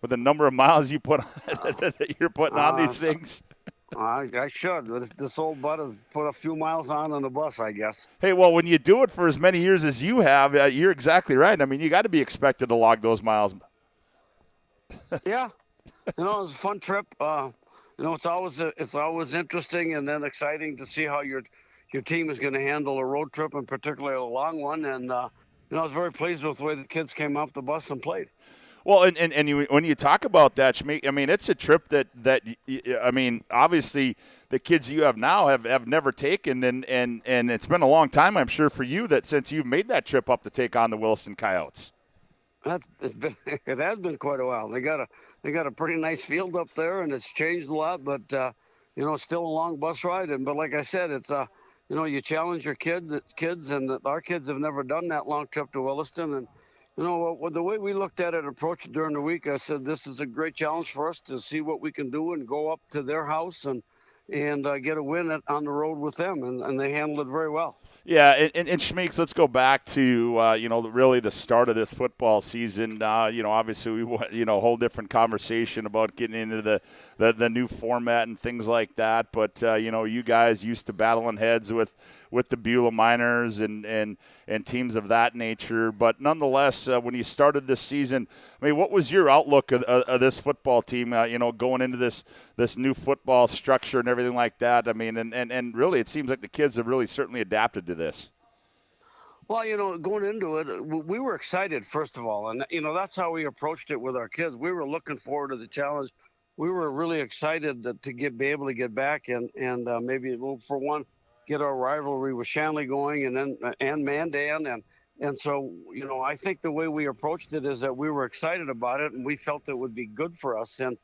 with the number of miles you put that you're putting on these things? I should. This old butt has put a few miles on the bus, I guess. Hey, well, when you do it for as many years as you have, you're exactly right. I mean, you got to be expected to log those miles. Yeah. It was a fun trip. It's always interesting and then exciting to see how your team is going to handle a road trip, and particularly a long one. And, I was very pleased with the way the kids came off the bus and played. Well, and when you talk about that, Schmeek, I mean, it's a trip that I mean, obviously the kids you have now have never taken, and it's been a long time, I'm sure, for you that since you've made that trip up to take on the Williston Coyotes. It has been quite a while. They got a pretty nice field up there, and it's changed a lot, but it's still a long bus ride. But like I said, it's you challenge your kids, and our kids have never done that long trip to Williston, and the way we looked at it, approached it during the week, I said this is a great challenge for us to see what we can do and go up to their house and get a win on the road with them, and they handled it very well. Yeah, and Schmeeks, let's go back to really the start of this football season. Obviously we a whole different conversation about getting into the new format and things like that. But you guys used to battling heads with the Beulah Miners and teams of that nature. But nonetheless, when you started this season, I mean, what was your outlook of this football team? Going into this new football structure and everything like that. I mean, and really, it seems like the kids have really certainly adapted to this. Well, going into it, we were excited, first of all. And, that's how we approached it with our kids. We were looking forward to the challenge. We were really excited to be able to get back and maybe, for one, get our rivalry with Shanley going and Mandan. And so, I think the way we approached it is that we were excited about it, and we felt it would be good for us. And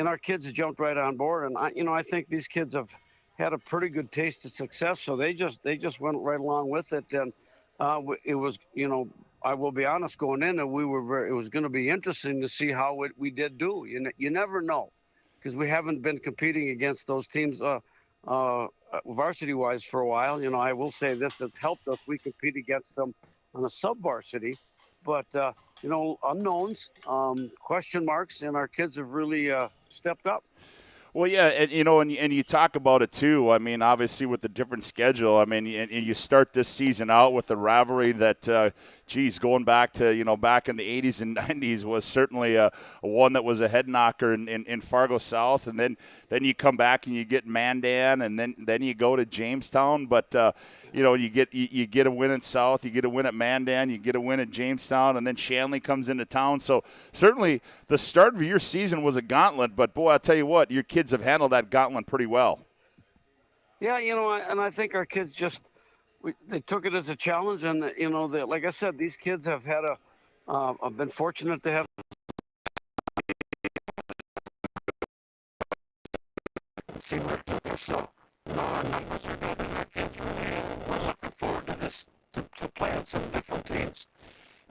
our kids jumped right on board. And, I think these kids have had a pretty good taste of success. So they just went right along with it. And it was, I will be honest, going in, and it was going to be interesting to see how we did do. You never know, because we haven't been competing against those teams varsity-wise for a while. I will say this, it's helped us. We compete against them on a sub-varsity. But, unknowns, question marks, and our kids have really stepped up. Well, yeah, and you talk about it too. I mean, obviously with the different schedule. I mean, and you start this season out with a rivalry that, going back to back in the 80s and 90s was certainly a one that was a head knocker in Fargo South, and then you come back and you get Mandan, and then you go to Jamestown. But you get a win in South, you get a win at Mandan, you get a win at Jamestown, and then Shanley comes into town. So certainly the start of your season was a gauntlet. But boy, I'll tell you what, your kids have handled that gauntlet pretty well. Yeah, and I think our kids they took it as a challenge, and like I said, these kids have had I've been fortunate to have. See where it took us. So, our numbers are good, and our kids really we're looking forward to this, to playing some different teams.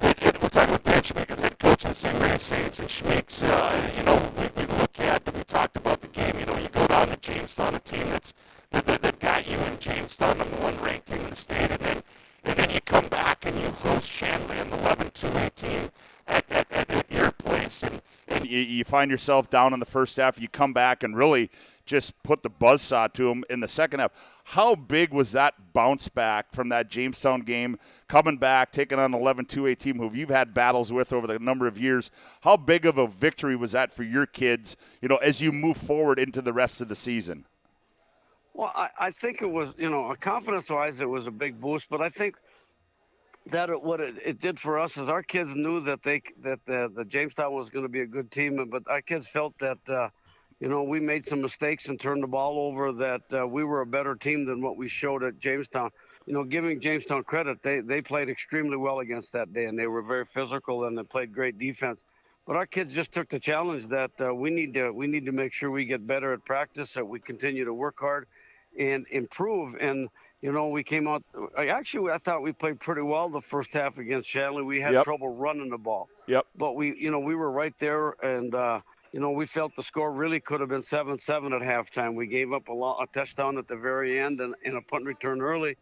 we're talking with Dan Schmeek, head coach of the St. Mary Saints, and Schmeek's, we look at, we talked about the game, you go down to Jamestown, a team that got you in Jamestown, number 1 ranked team in the state, and then you come back and you host Shanley on the 11-2-18 at your place, and you find yourself down in the first half. You come back and really just put the buzzsaw to them in the second half. How big was that bounce back from that Jamestown game, coming back, taking on an 11-2A team who you've had battles with over the number of years? How big of a victory was that for your kids, as you move forward into the rest of the season? Well, I think it was, confidence-wise, it was a big boost. But I think that what it did for us is our kids knew that the Jamestown was going to be a good team, but our kids felt that we made some mistakes and turned the ball over, that we were a better team than what we showed at Jamestown. Giving Jamestown credit, they played extremely well against that day, and they were very physical, and they played great defense. But our kids just took the challenge that we need to make sure we get better at practice, that we continue to work hard and improve. And we came out. I thought we played pretty well the first half against Shanley. We had trouble running the ball. Yep. But we were right there, and we felt the score really could have been 7-7 at halftime. We gave up a touchdown at the very end and a punt return early.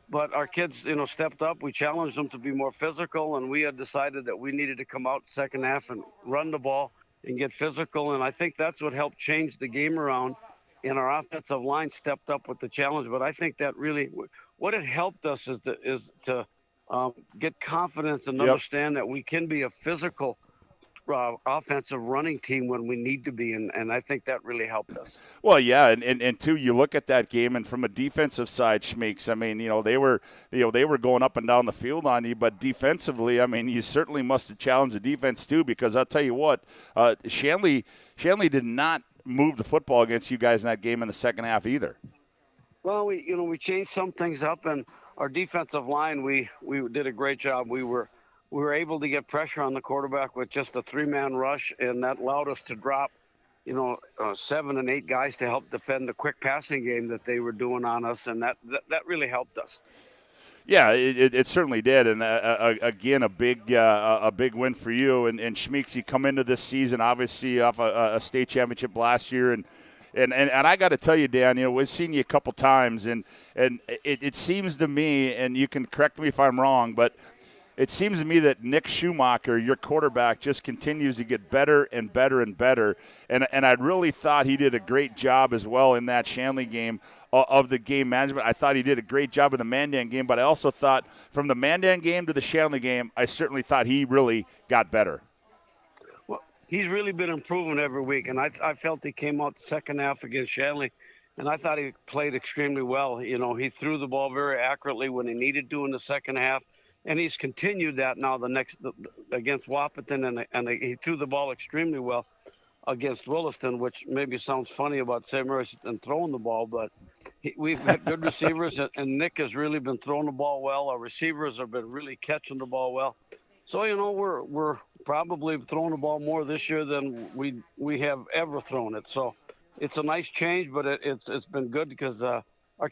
But our kids, stepped up. We challenged them to be more physical, and we had decided that we needed to come out second half and run the ball and get physical. And I think that's what helped change the game around. And our offensive line stepped up with the challenge. But I think that really, what it helped us is to get confidence and understand that we can be a physical offensive running team when we need to be, and I think that really helped us. Well, yeah, and two, you look at that game, and from a defensive side, Schmeeks, I mean, they were going up and down the field on you, but defensively, I mean, you certainly must have challenged the defense too, because I'll tell you what, Shanley did not move the football against you guys in that game in the second half either. Well, we changed some things up, and our defensive line, we did a great job. We were able to get pressure on the quarterback with just a 3-man rush, and that allowed us to drop, 7 and 8 guys to help defend the quick passing game that they were doing on us, and that really helped us. Yeah, it certainly did, and again, a big win for you. And Schmeeks, you come into this season obviously off a state championship last year, and I got to tell you, Dan, we've seen you a couple times, and it seems to me, and you can correct me if I'm wrong, but it seems to me that Nick Schumacher, your quarterback, just continues to get better and better and better. And I really thought he did a great job as well in that Shanley game of the game management. I thought he did a great job in the Mandan game, but I also thought from the Mandan game to the Shanley game, I certainly thought he really got better. Well, he's really been improving every week, and I felt he came out the second half against Shanley, and I thought he played extremely well. He threw the ball very accurately when he needed to in the second half. And he's continued that now against Wahpeton, and he threw the ball extremely well against Williston, which maybe sounds funny about St. Mary's and throwing the ball, but we've had good receivers, and Nick has really been throwing the ball well. Our receivers have been really catching the ball well. So, we're probably throwing the ball more this year than we have ever thrown it. So it's a nice change, but it's been good because our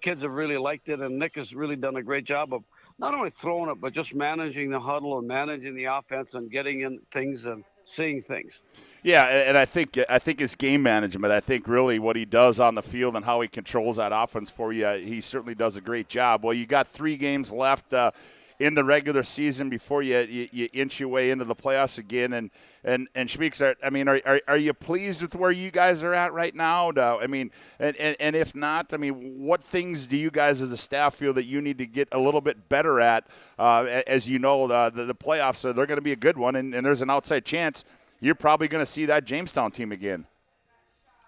kids have really liked it, and Nick has really done a great job of not only throwing it, but just managing the huddle and managing the offense and getting in things and seeing things. Yeah, and I think his game management, I think really what he does on the field and how he controls that offense for you, he certainly does a great job. Well, you got 3 games left in the regular season before you inch your way into the playoffs again. And Schmeeks, are you pleased with where you guys are at right now? I mean, and if not, I mean, what things do you guys as a staff feel that you need to get a little bit better at? As you know, the playoffs, they're going to be a good one, and there's an outside chance you're probably going to see that Jamestown team again.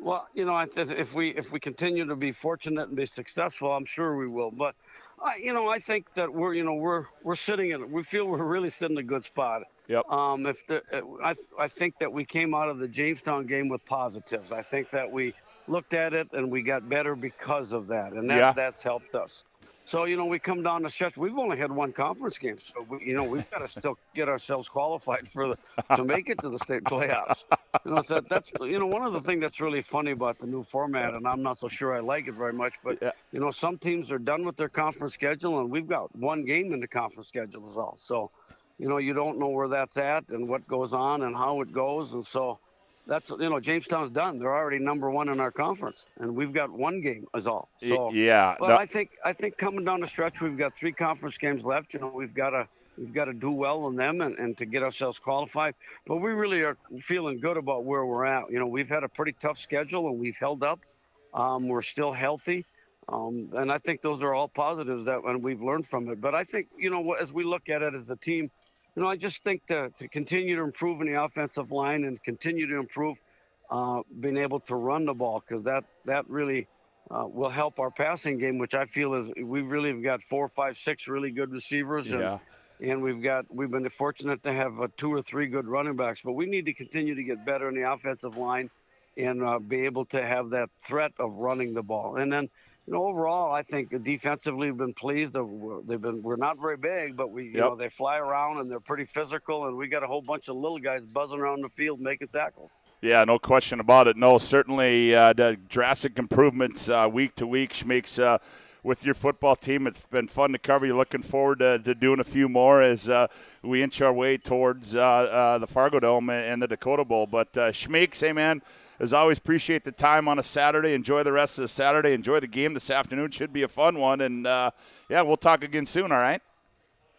Well, if we continue to be fortunate and be successful, I'm sure we will. But I think that we're sitting we feel we're really sitting in a good spot. Yep. I think that we came out of the Jamestown game with positives. I think that we looked at it and we got better because of that, and that's helped us. So, we come down the stretch. We've only had 1 conference game, so we've got to still get ourselves qualified to make it to the state playoffs. That's one of the things that's really funny about the new format, and I'm not so sure I like it very much. But some teams are done with their conference schedule, and we've got 1 game in the conference schedule as well. So, you don't know where that's at and what goes on and how it goes. And so that's, Jamestown's done. They're already number one in our conference, and we've got one game is all. So, yeah. But No. I think coming down the stretch, we've got 3 conference games left. We've got to do well in them and to get ourselves qualified. But we really are feeling good about where we're at. We've had a pretty tough schedule, and we've held up. We're still healthy. And I think those are all positives and we've learned from it. But I think, as we look at it as a team, I just think to continue to improve in the offensive line and continue to improve being able to run the ball, because that really will help our passing game, which I feel is we've really got 4, 5, 6 really good receivers. And we've been fortunate to have 2 or 3 good running backs. But we need to continue to get better in the offensive line and be able to have that threat of running the ball. And then, overall, I think defensively we've been pleased. We're not very big, but they fly around and they're pretty physical, and we got a whole bunch of little guys buzzing around the field making tackles. Yeah, no question about it. No, certainly the drastic improvements week to week. Schmeeks, with your football team, it's been fun to cover. You're looking forward to doing a few more as we inch our way towards the Fargo Dome and the Dakota Bowl. But Schmeeks, hey man, as always, appreciate the time on a Saturday. Enjoy the rest of the Saturday. Enjoy the game this afternoon. Should be a fun one. And, we'll talk again soon, all right?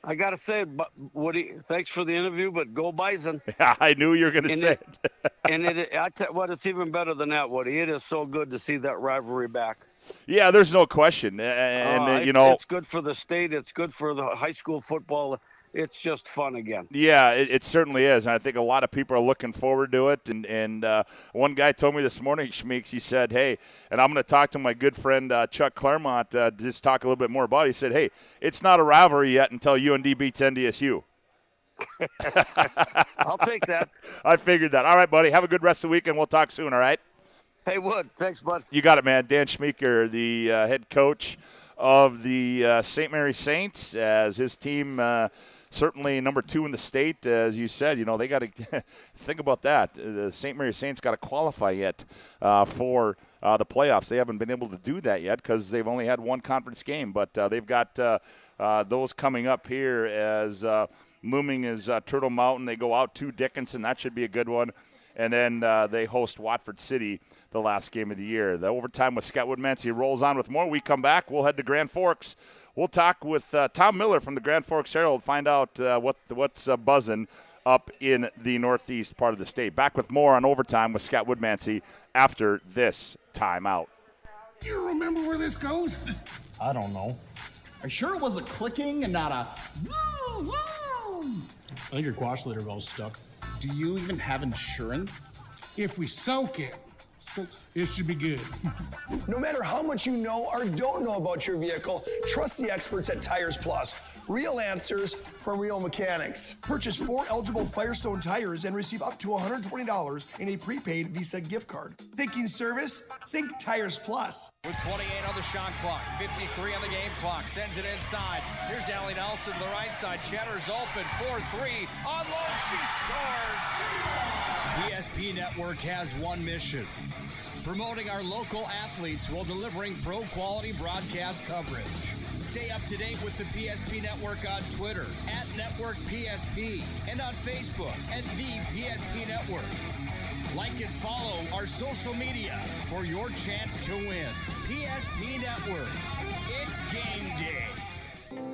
I got to say, Woody, thanks for the interview, but go Bison. Yeah, I knew you were going to say it. And I tell you what, it's even better than that, Woody. It is so good to see that rivalry back. Yeah, there's no question. It's good for the state. It's good for the high school football. It's just fun again. Yeah, it certainly is. And I think a lot of people are looking forward to it. And one guy told me this morning, Schmeeks, he said, hey, and I'm going to talk to my good friend Chuck Claremont, just talk a little bit more about it. He said, hey, it's not a rivalry yet until UND beats NDSU. I'll take that. I figured that. All right, buddy. Have a good rest of the week, and we'll talk soon, all right? Hey, Wood. Thanks, bud. You got it, man. Dan Schmeeker, the head coach of the St. Mary Saints, as his team certainly number 2 in the state. As you said, they got to think about that. The St. Mary Saints got to qualify yet for the playoffs. They haven't been able to do that yet because they've only had one conference game. But they've got those coming up here as looming is Turtle Mountain. They go out to Dickinson. That should be a good one. And then they host Watford City the last game of the year. The Overtime with Scott Woodmansee rolls on with more. We come back. We'll head to Grand Forks. We'll talk with Tom Miller from the Grand Forks Herald, find out what's buzzing up in the northeast part of the state. Back with more on Overtime with Scott Woodmansee after this timeout. You remember where this goes? I don't know. Are you sure it was a clicking and not a zoom, zoom? I think your quash litter valve's stuck. Do you even have insurance? If we soak it, it should be good. No matter how much you know or don't know about your vehicle, trust the experts at Tires Plus. Real answers from real mechanics. Purchase 4 eligible Firestone tires and receive up to $120 in a prepaid Visa gift card. Thinking service? Think Tires Plus. With 28 on the shot clock, 53 on the game clock, sends it inside. Here's Allie Nelson to the right side. Cheddar's open, 4-3. On low, she scores! PSP Network has one mission: promoting our local athletes while delivering pro-quality broadcast coverage. Stay up to date with the PSP Network on Twitter @NetworkPSP and on Facebook @The PSP Network. Like and follow our social media for your chance to win. PSP Network. It's game day.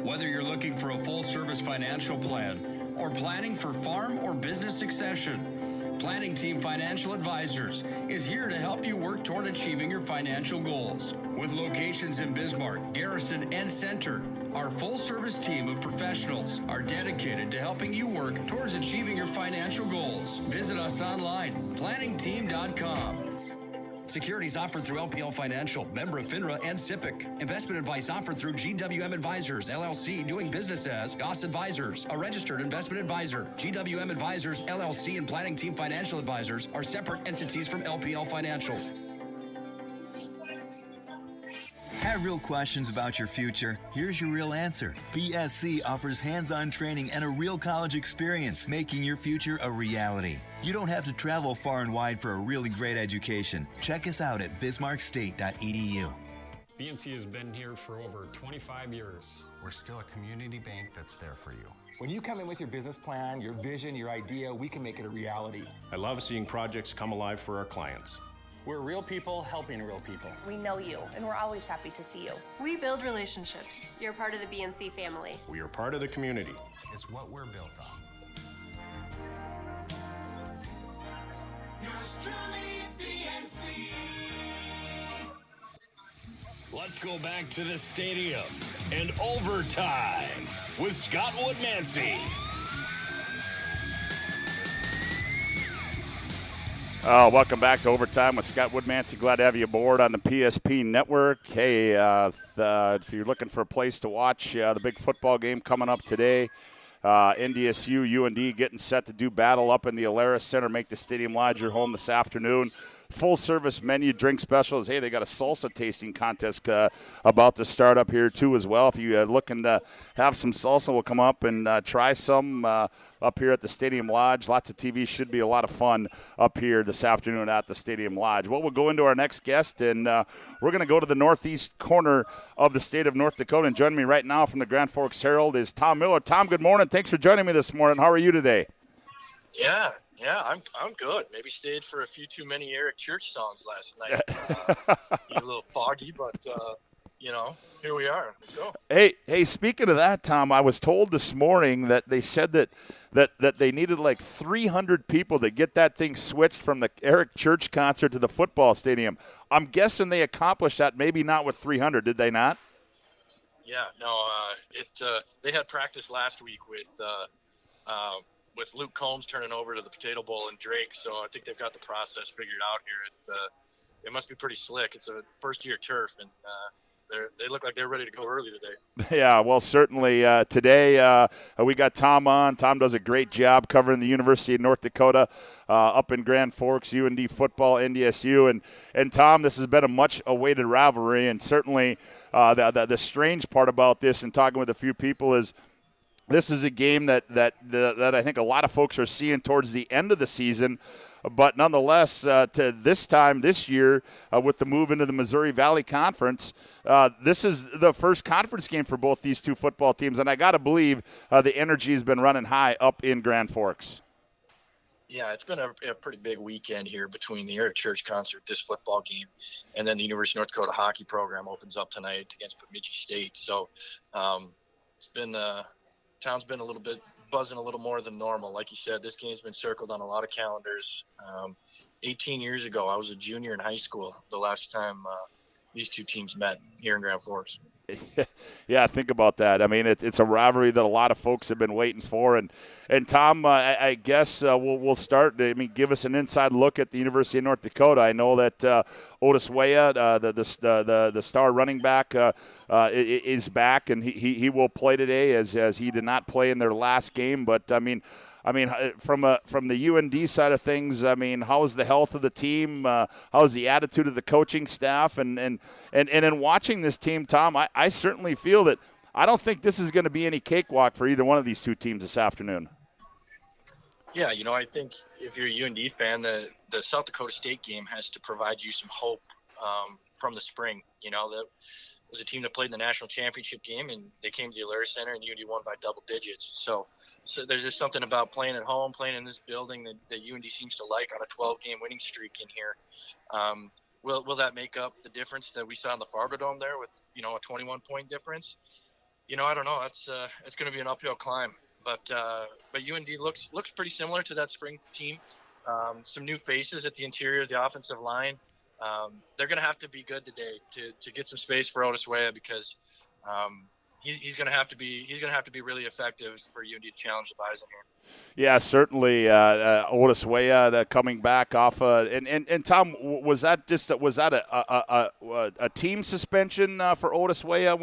Whether you're looking for a full-service financial plan or planning for farm or business succession, Planning Team Financial Advisors is here to help you work toward achieving your financial goals. With locations in Bismarck, Garrison, and Center, our full-service team of professionals are dedicated to helping you work towards achieving your financial goals. Visit us online, planningteam.com. Securities offered through LPL Financial, member of FINRA and SIPC. Investment advice offered through GWM Advisors, LLC, doing business as Goss Advisors, a registered investment advisor. GWM Advisors, LLC, and Planning Team Financial Advisors are separate entities from LPL Financial. Have real questions about your future? Here's your real answer. BSC offers hands-on training and a real college experience, making your future a reality. You don't have to travel far and wide for a really great education. Check us out at bismarckstate.edu. BNC has been here for over 25 years. We're still a community bank that's there for you. When you come in with your business plan, your vision, your idea, we can make it a reality. I love seeing projects come alive for our clients. We're real people helping real people. We know you, and we're always happy to see you. We build relationships. You're part of the BNC family. We are part of the community. It's what we're built on. Yours truly, BNC. Let's go back to the stadium and overtime with Scott Woodmansee. Welcome back to Overtime with Scott Woodmansee. Glad to have you aboard on the PSP Network. Hey, if you're looking for a place to watch the big football game coming up today, NDSU, UND getting set to do battle up in the Alara Center, make the Stadium Lodge your home this afternoon. Full-service menu, drink specials. Hey, they got a salsa tasting contest about to start up here, too, as well. If you're looking to have some salsa, we'll come up and try some up here at the Stadium Lodge. Lots of TV. Should be a lot of fun up here this afternoon at the Stadium Lodge. Well, we'll go into our next guest, and we're going to go to the northeast corner of the state of North Dakota. And joining me right now from the Grand Forks Herald is Tom Miller. Tom, good morning. Thanks for joining me this morning. How are you today? Yeah, I'm good. Maybe stayed for a few too many Eric Church songs last night. A little foggy, but here we are. Let's go. Hey, speaking of that, Tom, I was told this morning that they said that they needed like 300 people to get that thing switched from the Eric Church concert to the football stadium. I'm guessing they accomplished that, maybe not with 300, did they not? Yeah, no, they had practice last week with Luke Combs turning over to the Potato Bowl and Drake, so I think they've got the process figured out here. It must be pretty slick. It's a first-year turf, and they look like they're ready to go early today. Yeah, well, certainly today we got Tom on. Tom does a great job covering the University of North Dakota up in Grand Forks, UND football, NDSU. And Tom, this has been a much-awaited rivalry, and certainly the strange part about this, and talking with a few people, is this is a game that I think a lot of folks are seeing towards the end of the season. But nonetheless, to this year, with the move into the Missouri Valley Conference, this is the first conference game for both these two football teams. And I got to believe the energy has been running high up in Grand Forks. Yeah, it's been a pretty big weekend here between the Eric Church concert, this football game, and then the University of North Dakota hockey program opens up tonight against Bemidji State. So it's been town's been a little bit buzzing a little more than normal. Like you said, this game's been circled on a lot of calendars. 18 years ago, I was a junior in high school the last time these two teams met here in Grand Forks. Yeah, think about that. I mean, it's a rivalry that a lot of folks have been waiting for. And Tom, I guess we'll start. I mean, give us an inside look at the University of North Dakota. I know that Otis Weah, the star running back, is back, and he will play today as he did not play in their last game. But I mean, from the UND side of things, I mean, how is the health of the team? How is the attitude of the coaching staff? And in watching this team, Tom, I certainly feel that I don't think this is going to be any cakewalk for either one of these two teams this afternoon. Yeah, I think if you're a UND fan, the South Dakota State game has to provide you some hope from the spring. That was a team that played in the national championship game, and they came to the Alara Center, and UND won by double digits. So there's just something about playing at home, playing in this building that UND seems to like on a 12-game winning streak in here. Will that make up the difference that we saw in the Fargo Dome there with, a 21-point difference? I don't know. It's going to be an uphill climb. But UND looks pretty similar to that spring team. Some new faces at the interior of the offensive line. They're going to have to be good today to get some space for Otis Weah because he's going to have to be really effective for UND to challenge the Bison here. Yeah, certainly. Otis Weah coming back off. And Tom, was that a team suspension for Otis Weah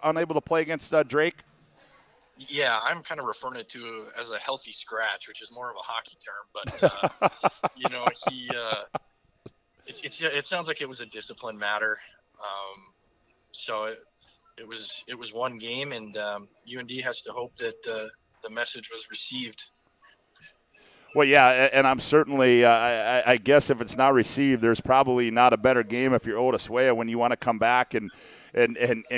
unable to play against Drake? Yeah, I'm kind of referring it to as a healthy scratch, which is more of a hockey term. But it sounds like it was a discipline matter. So it was one game, and UND has to hope that the message was received. Well, yeah, and I'm certainly, I guess if it's not received, there's probably not a better game if you're Otis Weah when you want to come back and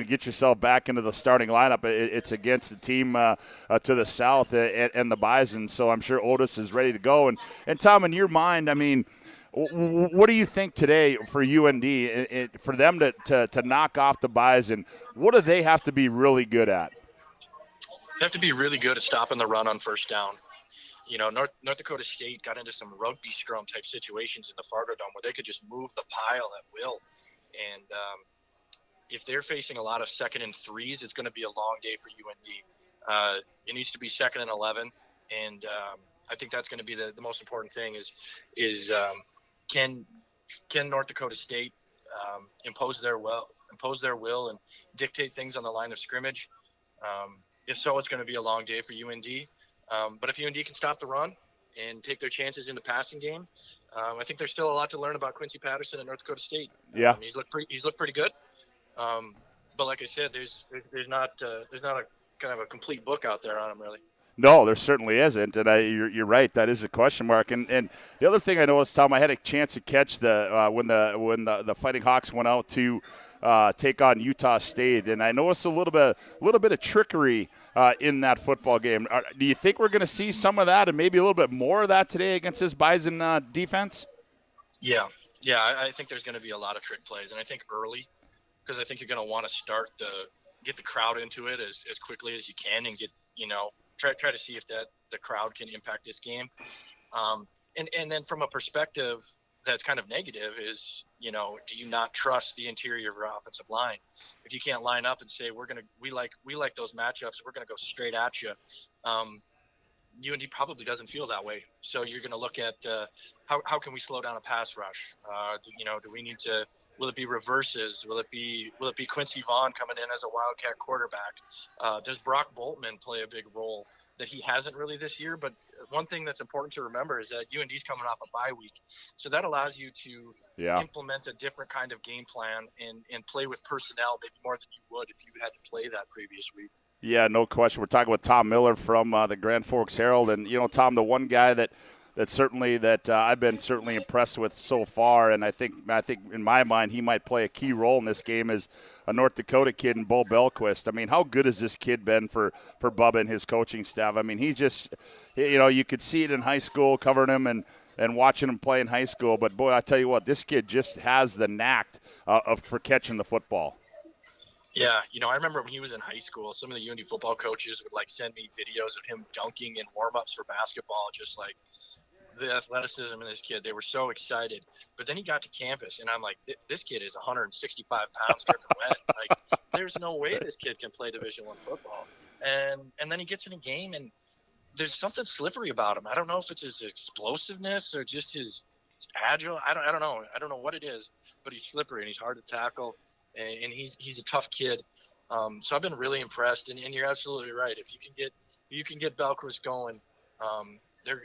get yourself back into the starting lineup. It's against the team to the south and the Bison, so I'm sure Otis is ready to go. And Tom, in your mind, I mean, what do you think today for UND, for them to knock off the Bison? What do they have to be really good at? They have to be really good at stopping the run on first down. You know, North Dakota State got into some rugby scrum type situations in the Fargo Dome where they could just move the pile at will. And if they're facing a lot of 2nd and 3s, it's going to be a long day for UND. It needs to be 2nd and 11. And I think that's going to be the most important thing is can North Dakota State impose their will and dictate things on the line of scrimmage? If so, it's going to be a long day for UND. But if UND can stop the run and take their chances in the passing game, I think there's still a lot to learn about Quincy Patterson at North Dakota State. Yeah, he's looked pretty good. But like I said, there's not a kind of a complete book out there on him really. No, there certainly isn't, and you're right. That is a question mark. And the other thing I noticed, Tom, I had a chance to catch when the Fighting Hawks went out to take on Utah State, and I noticed a little bit of trickery in that football game. Do you think we're going to see some of that and maybe a little bit more of that today against this Bison defense? Yeah, I think there's going to be a lot of trick plays, and I think early, because I think you're going to want to get the crowd into it as quickly as you can and get try to see if the crowd can impact this game. And then from a perspective that's kind of negative is, do you not trust the interior of your offensive line? If you can't line up and say, we like those matchups, we're going to go straight at you. UND probably doesn't feel that way. So you're going to look at how can we slow down a pass rush? Do we need to, will it be reverses? Will it be Quincy Vaughn coming in as a Wildcat quarterback? Does Brock Boltman play a big role that he hasn't really this year? But one thing that's important to remember is that UND's coming off a bye week. So that allows you to implement a different kind of game plan and play with personnel maybe more than you would if you had to play that previous week. Yeah, no question. We're talking with Tom Miller from the Grand Forks Herald. And, Tom, the one guy that I've been certainly impressed with so far, and I think in my mind he might play a key role in this game, is a North Dakota kid in Bo Belquist. I mean, how good has this kid been for Bubba and his coaching staff? I mean, he just, you could see it in high school, covering him and watching him play in high school. But, boy, I tell you what, this kid just has the knack for catching the football. Yeah, I remember when he was in high school, some of the UND football coaches would, send me videos of him dunking in warm-ups for basketball, just, the athleticism in this kid. They were so excited. But then he got to campus, and I'm like, this kid is 165 pounds dripping wet. There's no way this kid can play Division I football. And then he gets in a game, and there's something slippery about him. I don't know if it's his explosiveness or just his agile. I don't know. I don't know what it is, but he's slippery, and he's hard to tackle, and he's a tough kid. So I've been really impressed, and you're absolutely right. If you can get Belquist going,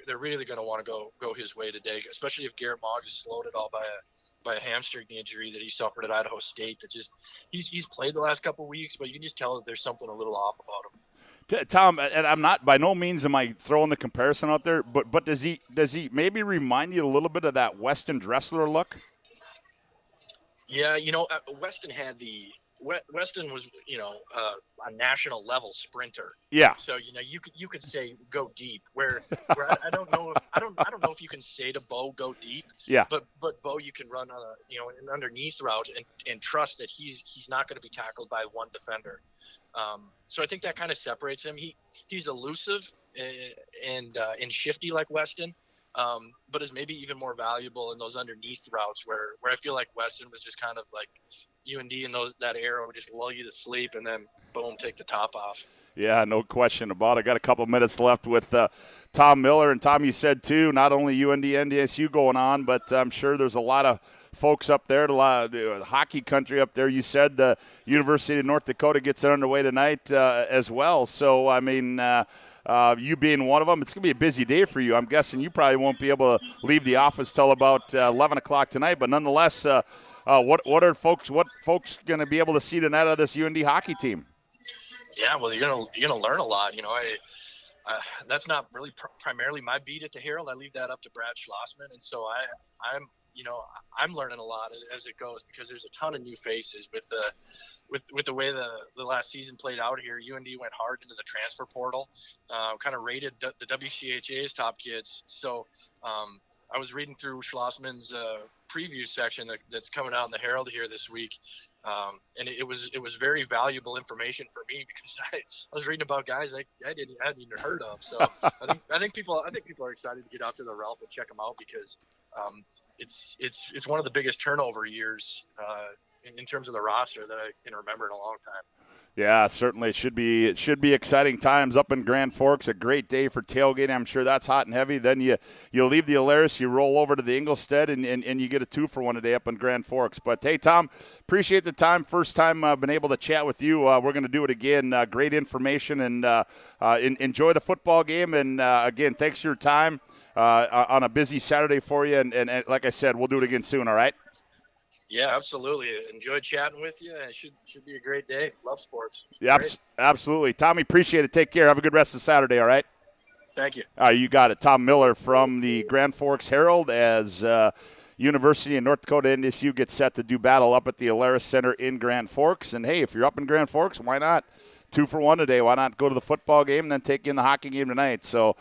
they're really going to want to go his way today, especially if Garrett Mogg is slowed at all by a hamstring injury that he suffered at Idaho State. That just he's played the last couple of weeks, but you can just tell that there's something a little off about him. Tom, and I'm not, by no means am I throwing the comparison out there, but does he maybe remind you a little bit of that Weston Dressler look? Yeah, Weston was, a national level sprinter. Yeah. So you could say go deep. Where I don't know if you can say to Bo go deep. Yeah. But Bo, you can run on an underneath route and trust that he's not going to be tackled by one defender. So I think that kind of separates him. He's elusive and shifty like Weston. But is maybe even more valuable in those underneath routes where I feel like Weston was just kind of like UND and that arrow would just lull you to sleep and then boom, take the top off. Yeah, no question about it. Got a couple minutes left with Tom Miller. And Tom, you said too, not only UND, NDSU going on, but I'm sure there's a lot of folks up there, a lot of hockey country up there. You said the University of North Dakota gets underway tonight as well. So, I mean, you being one of them, it's going to be a busy day for you. I'm guessing you probably won't be able to leave the office till about 11 o'clock tonight. But nonetheless, what folks going to be able to see tonight out of this UND hockey team? Yeah, well, you're gonna learn a lot. that's not really primarily my beat at the Herald. I leave that up to Brad Schlossman, and so I'm learning a lot as it goes, because there's a ton of new faces with the way the last season played out here. UND went hard into the transfer portal, kind of rated the WCHA's top kids. So I was reading through Schlossman's preview section that's coming out in the Herald here this week, and it was very valuable information for me, because I was reading about guys I hadn't even heard of. So I think people are excited to get out to the Ralph and check them out, because it's one of the biggest turnover years in terms of the roster that I can remember in a long time. Yeah, certainly it should be exciting times up in Grand Forks. A great day for tailgating. I'm sure that's hot and heavy. Then you leave the Alaris, you roll over to the Ingolstadt, and you get a 2-for-1 a day up in Grand Forks. But hey, Tom, appreciate the time. First time I've been able to chat with you. We're going to do it again. Great information, and enjoy the football game. And again, thanks for your time on a busy Saturday for you. And like I said, we'll do it again soon. All right. Yeah, absolutely. Enjoyed chatting with you. It should be a great day. Love sports. Yeah, absolutely. Tommy, appreciate it. Take care. Have a good rest of Saturday, all right? Thank you. You got it. Tom Miller from the Grand Forks Herald, as University of North Dakota NDSU gets set to do battle up at the Alaris Center in Grand Forks. And, hey, if you're up in Grand Forks, why not? 2-for-1 today. Why not go to the football game and then take in the hockey game tonight? So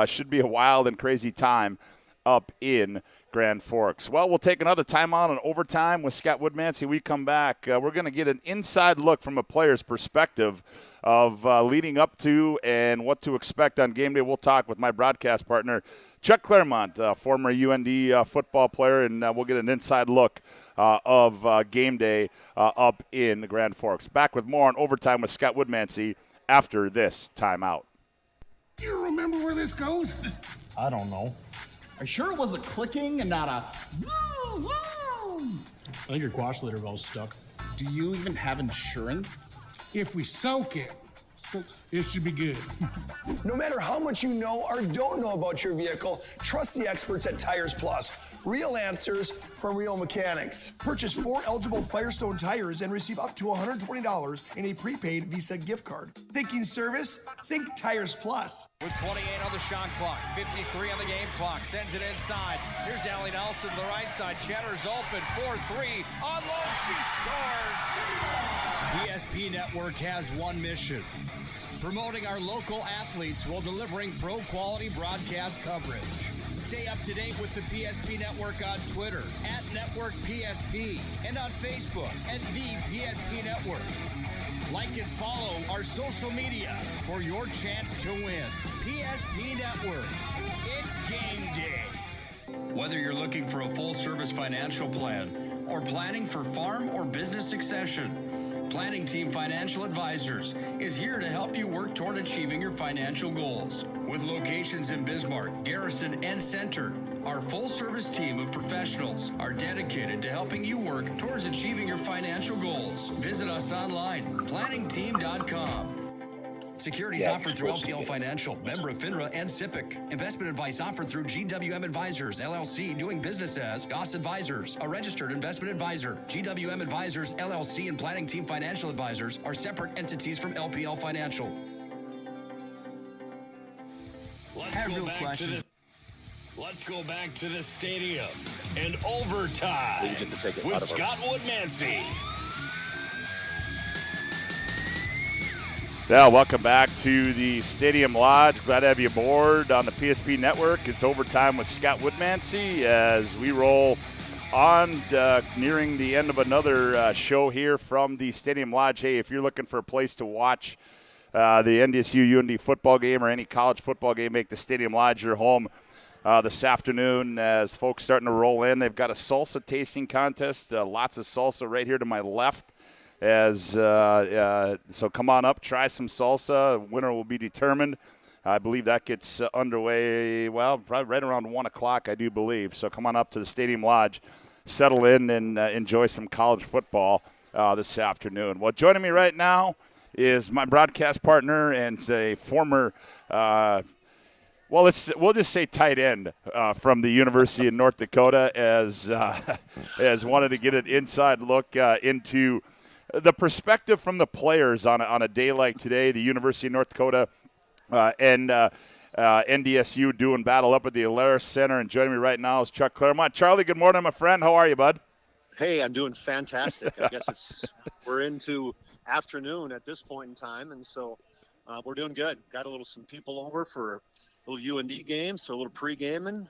should be a wild and crazy time up in Grand Forks. Well, we'll take another timeout on overtime with Scott Woodmansee. We come back. We're going to get an inside look from a player's perspective of leading up to and what to expect on game day. We'll talk with my broadcast partner, Chuck Claremont, former UND football player, and we'll get an inside look of game day up in Grand Forks. Back with more on overtime with Scott Woodmansee after this timeout. You remember where this goes? I don't know. Are you sure it was a clicking and not a zoom, zoom? I think your quash litter valve's stuck. Do you even have insurance? If we soak it, it should be good. No matter how much you know or don't know about your vehicle, trust the experts at Tires Plus. Real answers from real mechanics. Purchase 4 eligible Firestone tires and receive up to $120 in a prepaid Visa gift card. Thinking service? Think Tires Plus. With 28 on the shot clock, 53 on the game clock, sends it inside. Here's Allie Nelson to the right side. Cheddar's open, 4-3. On low, she scores! PSP Network has one mission: promoting our local athletes while delivering pro-quality broadcast coverage. Stay up to date with the PSP Network on Twitter @NetworkPSP and on Facebook @The PSP Network. Like and follow our social media for your chance to win. PSP Network. It's game day. Whether you're looking for a full-service financial plan or planning for farm or business succession, Planning Team Financial Advisors is here to help you work toward achieving your financial goals. With locations in Bismarck, Garrison, and Center, our full-service team of professionals are dedicated to helping you work towards achieving your financial goals. Visit us online, planningteam.com. Securities offered through LPL Financial, member of FINRA and SIPC. Investment advice offered through GWM Advisors, LLC, doing business as Goss Advisors, a registered investment advisor. GWM Advisors, LLC, and Planning Team Financial Advisors are separate entities from LPL Financial. Let's go back to the stadium and overtime with Scott Woodmansee. Yeah, welcome back to the Stadium Lodge. Glad to have you aboard on the PSP Network. It's overtime with Scott Woodmansee as we roll on, nearing the end of another show here from the Stadium Lodge. Hey, if you're looking for a place to watch the NDSU UND football game or any college football game, make the Stadium Lodge your home this afternoon as folks starting to roll in. They've got a salsa tasting contest, lots of salsa right here to my left. So come on up, try some salsa. Winner will be determined. I believe that gets underway, well, probably right around 1 o'clock, I do believe. So come on up to the Stadium Lodge, settle in, and enjoy some college football this afternoon. Well, joining me right now is my broadcast partner and a former we'll just say tight end from the University of North Dakota as wanted to get an inside look into the perspective from the players on a day like today. The University of North Dakota and NDSU doing battle up at the Alaris Center. And joining me right now is Chuck Claremont. Charlie, good morning, my friend. How are you, bud? Hey, I'm doing fantastic. I guess we're into afternoon at this point in time, and so we're doing good. Got some people over for a little UND game, so a little pre-gaming.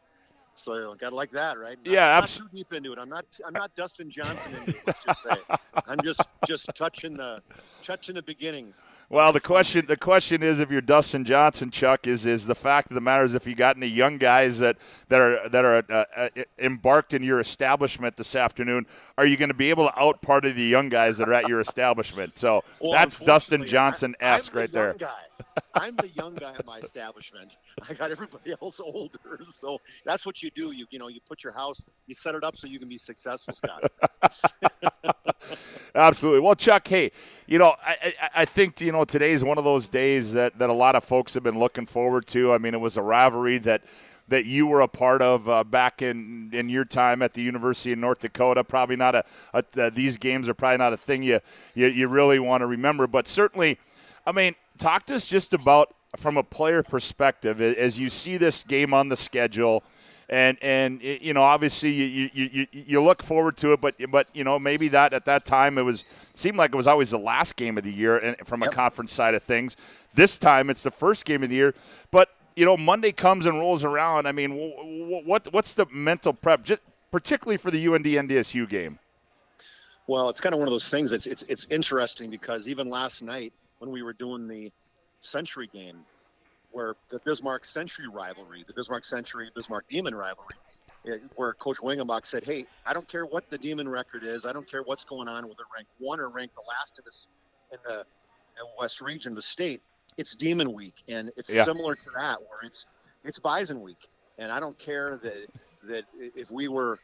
So got to like that, right? Not too deep into it. I'm not Dustin Johnson into it. Let's just say I'm just touching the beginning. Well, the question is, if you're Dustin Johnson, Chuck, is the fact of the matter is, if you got any young guys that are embarked in your establishment this afternoon, are you going to be able to out-party the young guys that are at your establishment? So that's Dustin Johnson-esque right there. I'm the young guy at my establishment. I got everybody else older, so that's what you do. You put your house, you set it up so you can be successful, Scott. Absolutely. Well, Chuck, hey, I think today is one of those days that a lot of folks have been looking forward to. I mean, it was a rivalry that you were a part of back in your time at the University of North Dakota. Probably not these games are probably not a thing you really want to remember, but certainly, I mean, talk to us just about from a player perspective as you see this game on the schedule, and obviously you look forward to it, but maybe that at that time seemed like it was always the last game of the year, and from a conference side of things. This time it's the first game of the year, but Monday comes and rolls around. I mean, what's the mental prep, just particularly for the UND NDSU game? Well, it's kind of one of those things. It's interesting because even last night when we were doing the Century game, where the Bismarck Century rivalry, the Bismarck Century Bismarck Demon rivalry, where Coach Wingenbach said, "Hey, I don't care what the Demon record is. I don't care what's going on, whether ranked 1 or ranked the last in the West region of the state. It's Demon Week, and it's similar to that, where it's Bison Week, and I don't care that if we were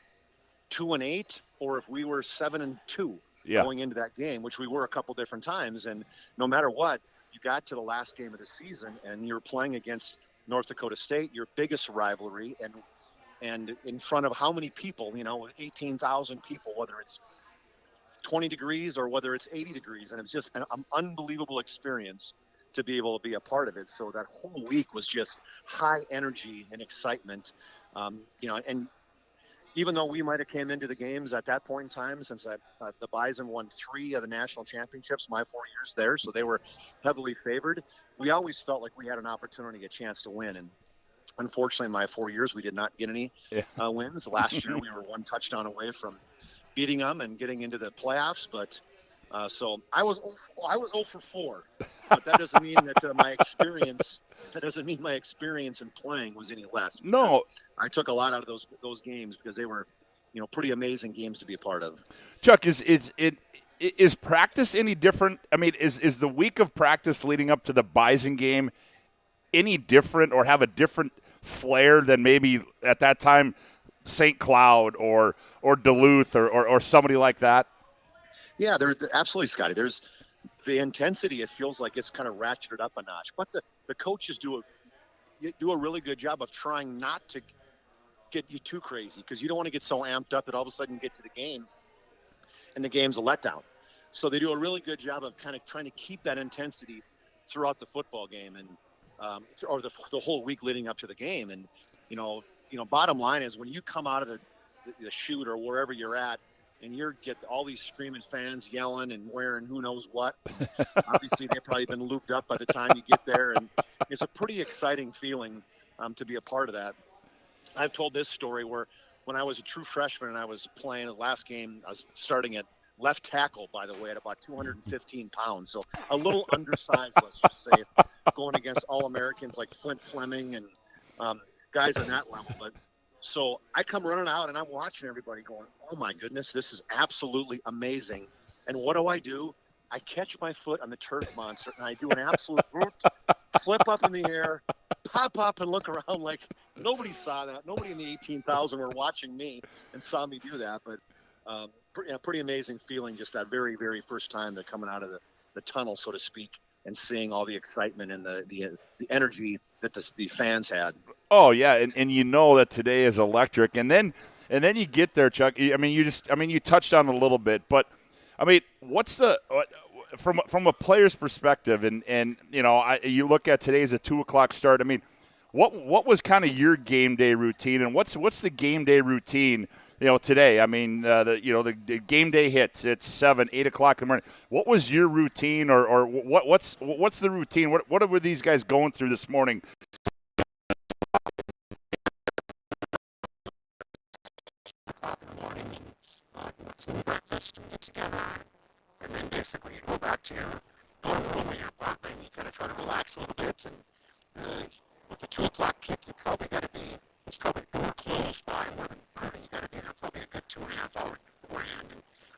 2-8 or if we were 7-2 going into that game, which we were a couple different times, and no matter what, you got to the last game of the season, and you're playing against North Dakota State, your biggest rivalry, and in front of how many people? 18,000 people, whether it's 20 degrees or whether it's 80 degrees, and it's just an unbelievable experience to be able to be a part of it. So that whole week was just high energy and excitement, and even though we might have came into the games at that point in time, since the Bison won 3 of the national championships my 4 years there, so they were heavily favored, we always felt like we had an opportunity, a chance to win. And unfortunately, in my 4 years, we did not get any wins. Last year, we were 1 touchdown away from beating them and getting into the playoffs. But so I was 0 for 4, but that doesn't mean that my experience. That doesn't mean my experience in playing was any less. No, I took a lot out of those games because they were, pretty amazing games to be a part of. Chuck, is practice any different? I mean, is the week of practice leading up to the Bison game any different, or have a different flair than maybe at that time St. Cloud or Duluth or somebody like that? Yeah, absolutely, Scotty. There's the intensity. It feels like it's kind of ratcheted up a notch, but the coaches do a really good job of trying not to get you too crazy, because you don't want to get so amped up that all of a sudden you get to the game and the game's a letdown. So they do a really good job of kind of trying to keep that intensity throughout the football game and or the whole week leading up to the game. And bottom line is, when you come out of the shoot or wherever you're at, and you get all these screaming fans yelling and wearing who knows what. Obviously, they've probably been looped up by the time you get there, and it's a pretty exciting feeling to be a part of that. I've told this story where when I was a true freshman and I was playing the last game, I was starting at left tackle, by the way, at about 215 pounds, so a little undersized, let's just say, going against All-Americans like Flint Fleming and guys on that level. But so I come running out, and I'm watching everybody going, oh, my goodness, this is absolutely amazing. And what do? I catch my foot on the turf monster, and I do an absolute flip up in the air, pop up, and look around like nobody saw that. Nobody in the 18,000 were watching me and saw me do that. But pretty amazing feeling, just that very, very first time they're coming out of the tunnel, so to speak, and seeing all the excitement and the energy that the fans had. Oh yeah, and that today is electric, and then you get there, Chuck. I mean, you touched on it a little bit, but I mean, from a player's perspective, and you look at today's a 2:00 start. I mean, what was kind of your game day routine, and what's the game day routine? Today. I mean, the game day hits. It's 7, 8 o'clock in the morning. What was your routine, or what's the routine? What were these guys going through this morning? Some breakfast and get together, and then basically you go back to your dorm room or your apartment. You kind of try to relax a little bit, and with the 2:00 kick, it's probably door closed by 11:30. You got to be there probably a good 2.5 hours beforehand.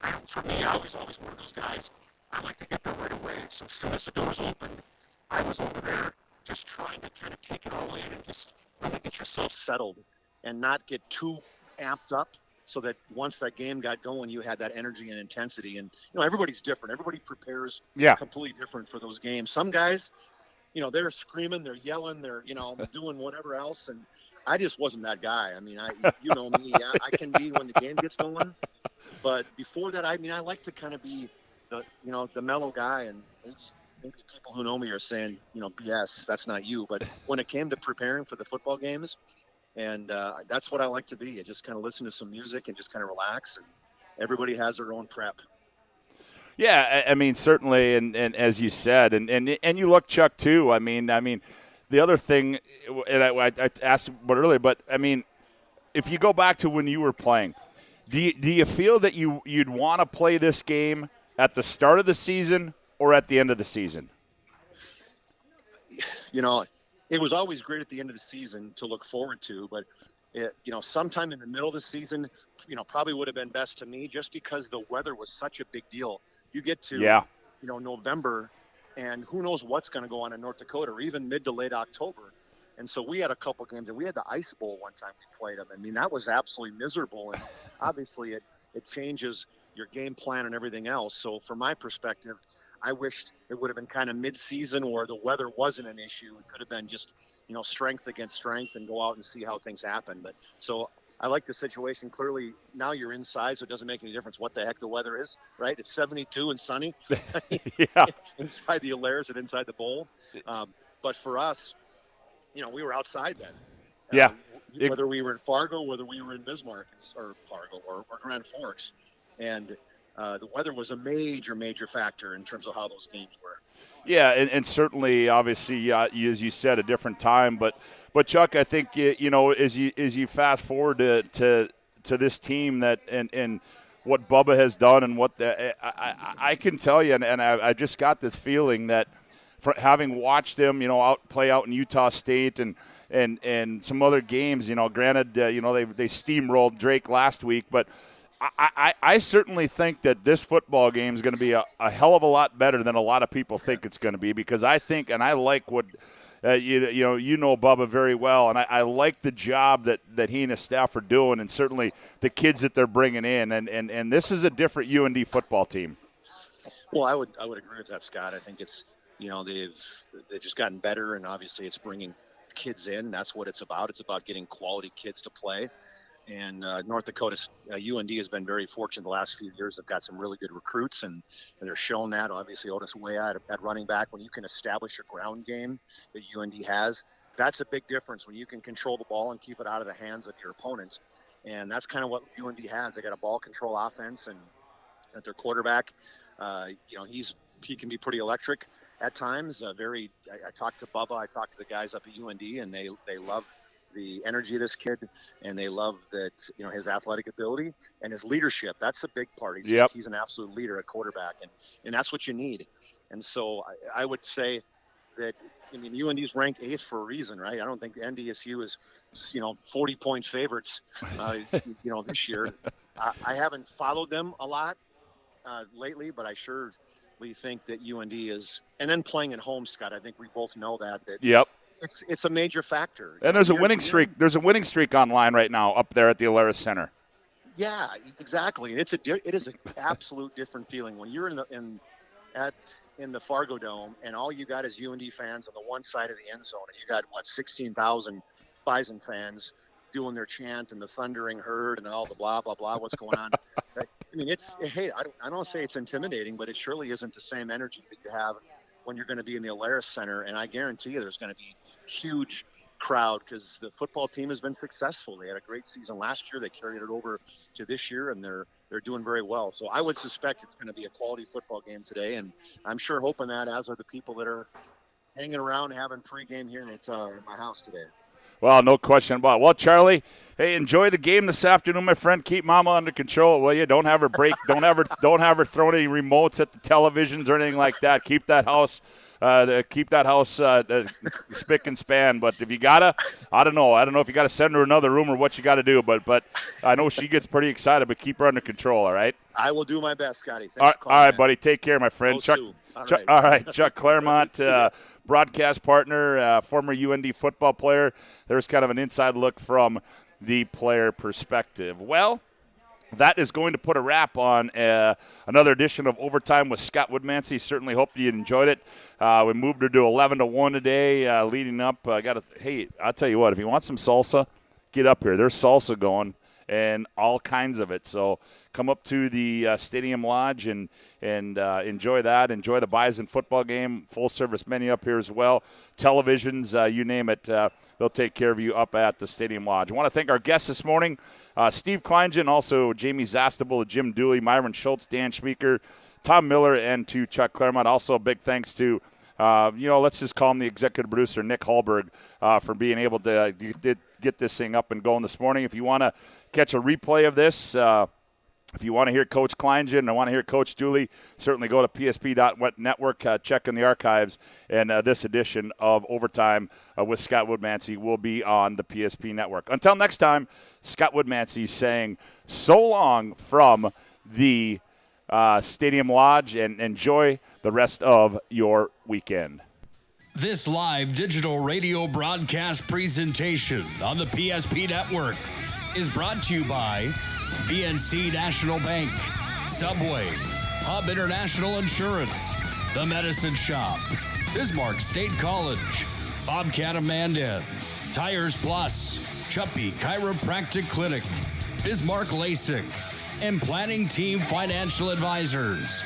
And for me, I was always one of those guys. I like to get there right away. So as soon as the doors opened, I was over there just trying to kind of take it all in and just really get yourself settled and not get too amped up, so that once that game got going, you had that energy and intensity. And, everybody's different. Everybody prepares completely different for those games. Some guys, they're screaming, they're yelling, they're, doing whatever else. And I just wasn't that guy. I mean, you know me, I can be when the game gets going. But before that, I like to kind of be the mellow guy. And maybe people who know me are saying, BS, that's not you. But when it came to preparing for the football games, and that's what I like to be. I just kind of listen to some music and just kind of relax. And everybody has their own prep. Yeah, I mean, certainly, and as you said, and you look, Chuck, too. I mean, the other thing, and I asked about earlier, but I mean, if you go back to when you were playing, do you feel that you'd want to play this game at the start of the season or at the end of the season? It was always great at the end of the season to look forward to, but sometime in the middle of the season, probably would have been best to me, just because the weather was such a big deal. You get to, November, and who knows what's going to go on in North Dakota, or even mid to late October. And so we had a couple games, and we had the Ice Bowl one time we played them. I mean, that was absolutely miserable, and obviously it changes your game plan and everything else. So from my perspective, I wished it would have been kind of mid-season where the weather wasn't an issue. It could have been just, strength against strength and go out and see how things happen. But so I like the situation. Clearly, now you're inside, so it doesn't make any difference what the heck the weather is, right? It's 72 and sunny inside the Alaires and inside the bowl. But for us, we were outside then. Whether we were in Fargo, whether we were in Bismarck or Fargo or Grand Forks. And the weather was a major factor in terms of how those games were. Yeah, and certainly, obviously, as you said, a different time. But Chuck, I think as you fast forward to this team that and what Bubba has done and what I can tell you, and I just got this feeling that having watched them, play out in Utah State and some other games, granted, they steamrolled Drake last week, but I certainly think that this football game is going to be a hell of a lot better than a lot of people think it's going to be, because I think, and I like what you know Bubba very well, and I like the job that he and his staff are doing, and certainly the kids that they're bringing in, and this is a different UND football team. Well, I would agree with that, Scott. I think it's they've just gotten better, and obviously it's bringing kids in. That's what it's about. It's about getting quality kids to play. And North Dakota, UND has been very fortunate the last few years. They've got some really good recruits, and they're showing that. Obviously, Otis Weah at running back, when you can establish a ground game that UND has, that's a big difference when you can control the ball and keep it out of the hands of your opponents. And that's kind of what UND has. They got a ball control offense, and at their quarterback, he can be pretty electric at times. I talked to Bubba, I talked to the guys up at UND, and they love the energy of this kid, and they love that his athletic ability and his leadership. That's a big part. He's an absolute leader at quarterback, and that's what you need. And so I would say that UND is ranked 8th for a reason, right? I don't think the NDSU is 40-point favorites this year. I haven't followed them a lot lately, but I surely think that UND is, and then playing at home, Scott, I think we both know that yep. It's a major factor. And there's a winning streak. There's a winning streak online right now up there at the Alaires Center. Yeah, exactly. And it is an absolute different feeling when you're in the Fargo Dome and all you got is UND fans on the one side of the end zone, and you got 16,000 Bison fans doing their chant and the thundering herd and all the blah blah blah. What's going on? I mean, I don't say it's intimidating, but it surely isn't the same energy that you have when you're going to be in the Alaris Center. And I guarantee you there's going to be huge crowd because the football team has been successful. They had a great season last year. They carried it over to this year, and they're doing very well. So I would suspect it's going to be a quality football game today, and I'm sure hoping that, as are the people that are hanging around having free game here at my house today. Well, no question about it. Well, Charlie, hey, enjoy the game this afternoon, my friend. Keep Mama under control, will you? Don't have her break. don't have her throw any remotes at the televisions or anything like that. Keep that house spick and span. But if you gotta, I don't know if you gotta send her another room or what you gotta do. But I know she gets pretty excited. But keep her under control. All right. I will do my best, Scotty. All right, buddy. Take care, my friend. Chuck. All right, Chuck Claremont, broadcast partner, former UND football player. There's kind of an inside look from the player perspective. Well, that is going to put a wrap on another edition of Overtime with Scott Woodmansee. Certainly hope you enjoyed it. We moved her to 11-1 today, leading up. Hey, I'll tell you what, if you want some salsa, get up here. There's salsa going and all kinds of it. So come up to the Stadium Lodge and enjoy that. Enjoy the Bison football game. Full-service menu up here as well. Televisions, you name it, they'll take care of you up at the Stadium Lodge. I want to thank our guests this morning, Steve Kleingen, also Jamie Zastable, Jim Dooley, Myron Schultz, Dan Schmeeker, Tom Miller, and to Chuck Claremont. Also a big thanks to, let's just call him the executive producer, Nick Hallberg, for being able to get this thing up and going this morning. If you want to catch a replay of this, if you want to hear Coach Kleingen and want to hear Coach Dooley, certainly go to psp.network, check in the archives, and this edition of Overtime with Scott Woodmansee will be on the PSP Network. Until next time, Scott Woodmansee saying so long from the Stadium Lodge, and enjoy the rest of your weekend. This live digital radio broadcast presentation on the PSP Network is brought to you by BNC National Bank, Subway, Hub International Insurance, The Medicine Shop, Bismarck State College, Bobcat of Mandan, Tires Plus, Chuppy Chiropractic Clinic, Bismarck LASIK, and Planning Team Financial Advisors.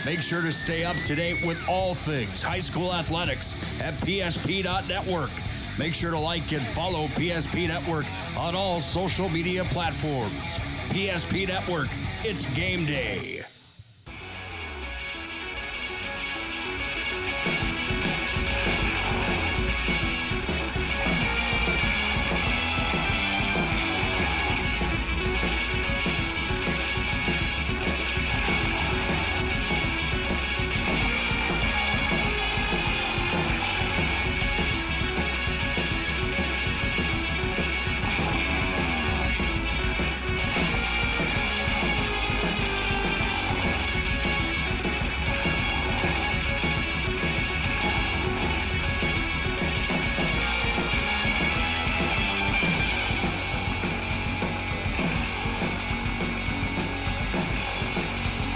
Make sure to stay up to date with all things high school athletics at psp.network. Make sure to like and follow PSP Network on all social media platforms. PSP Network, it's game day.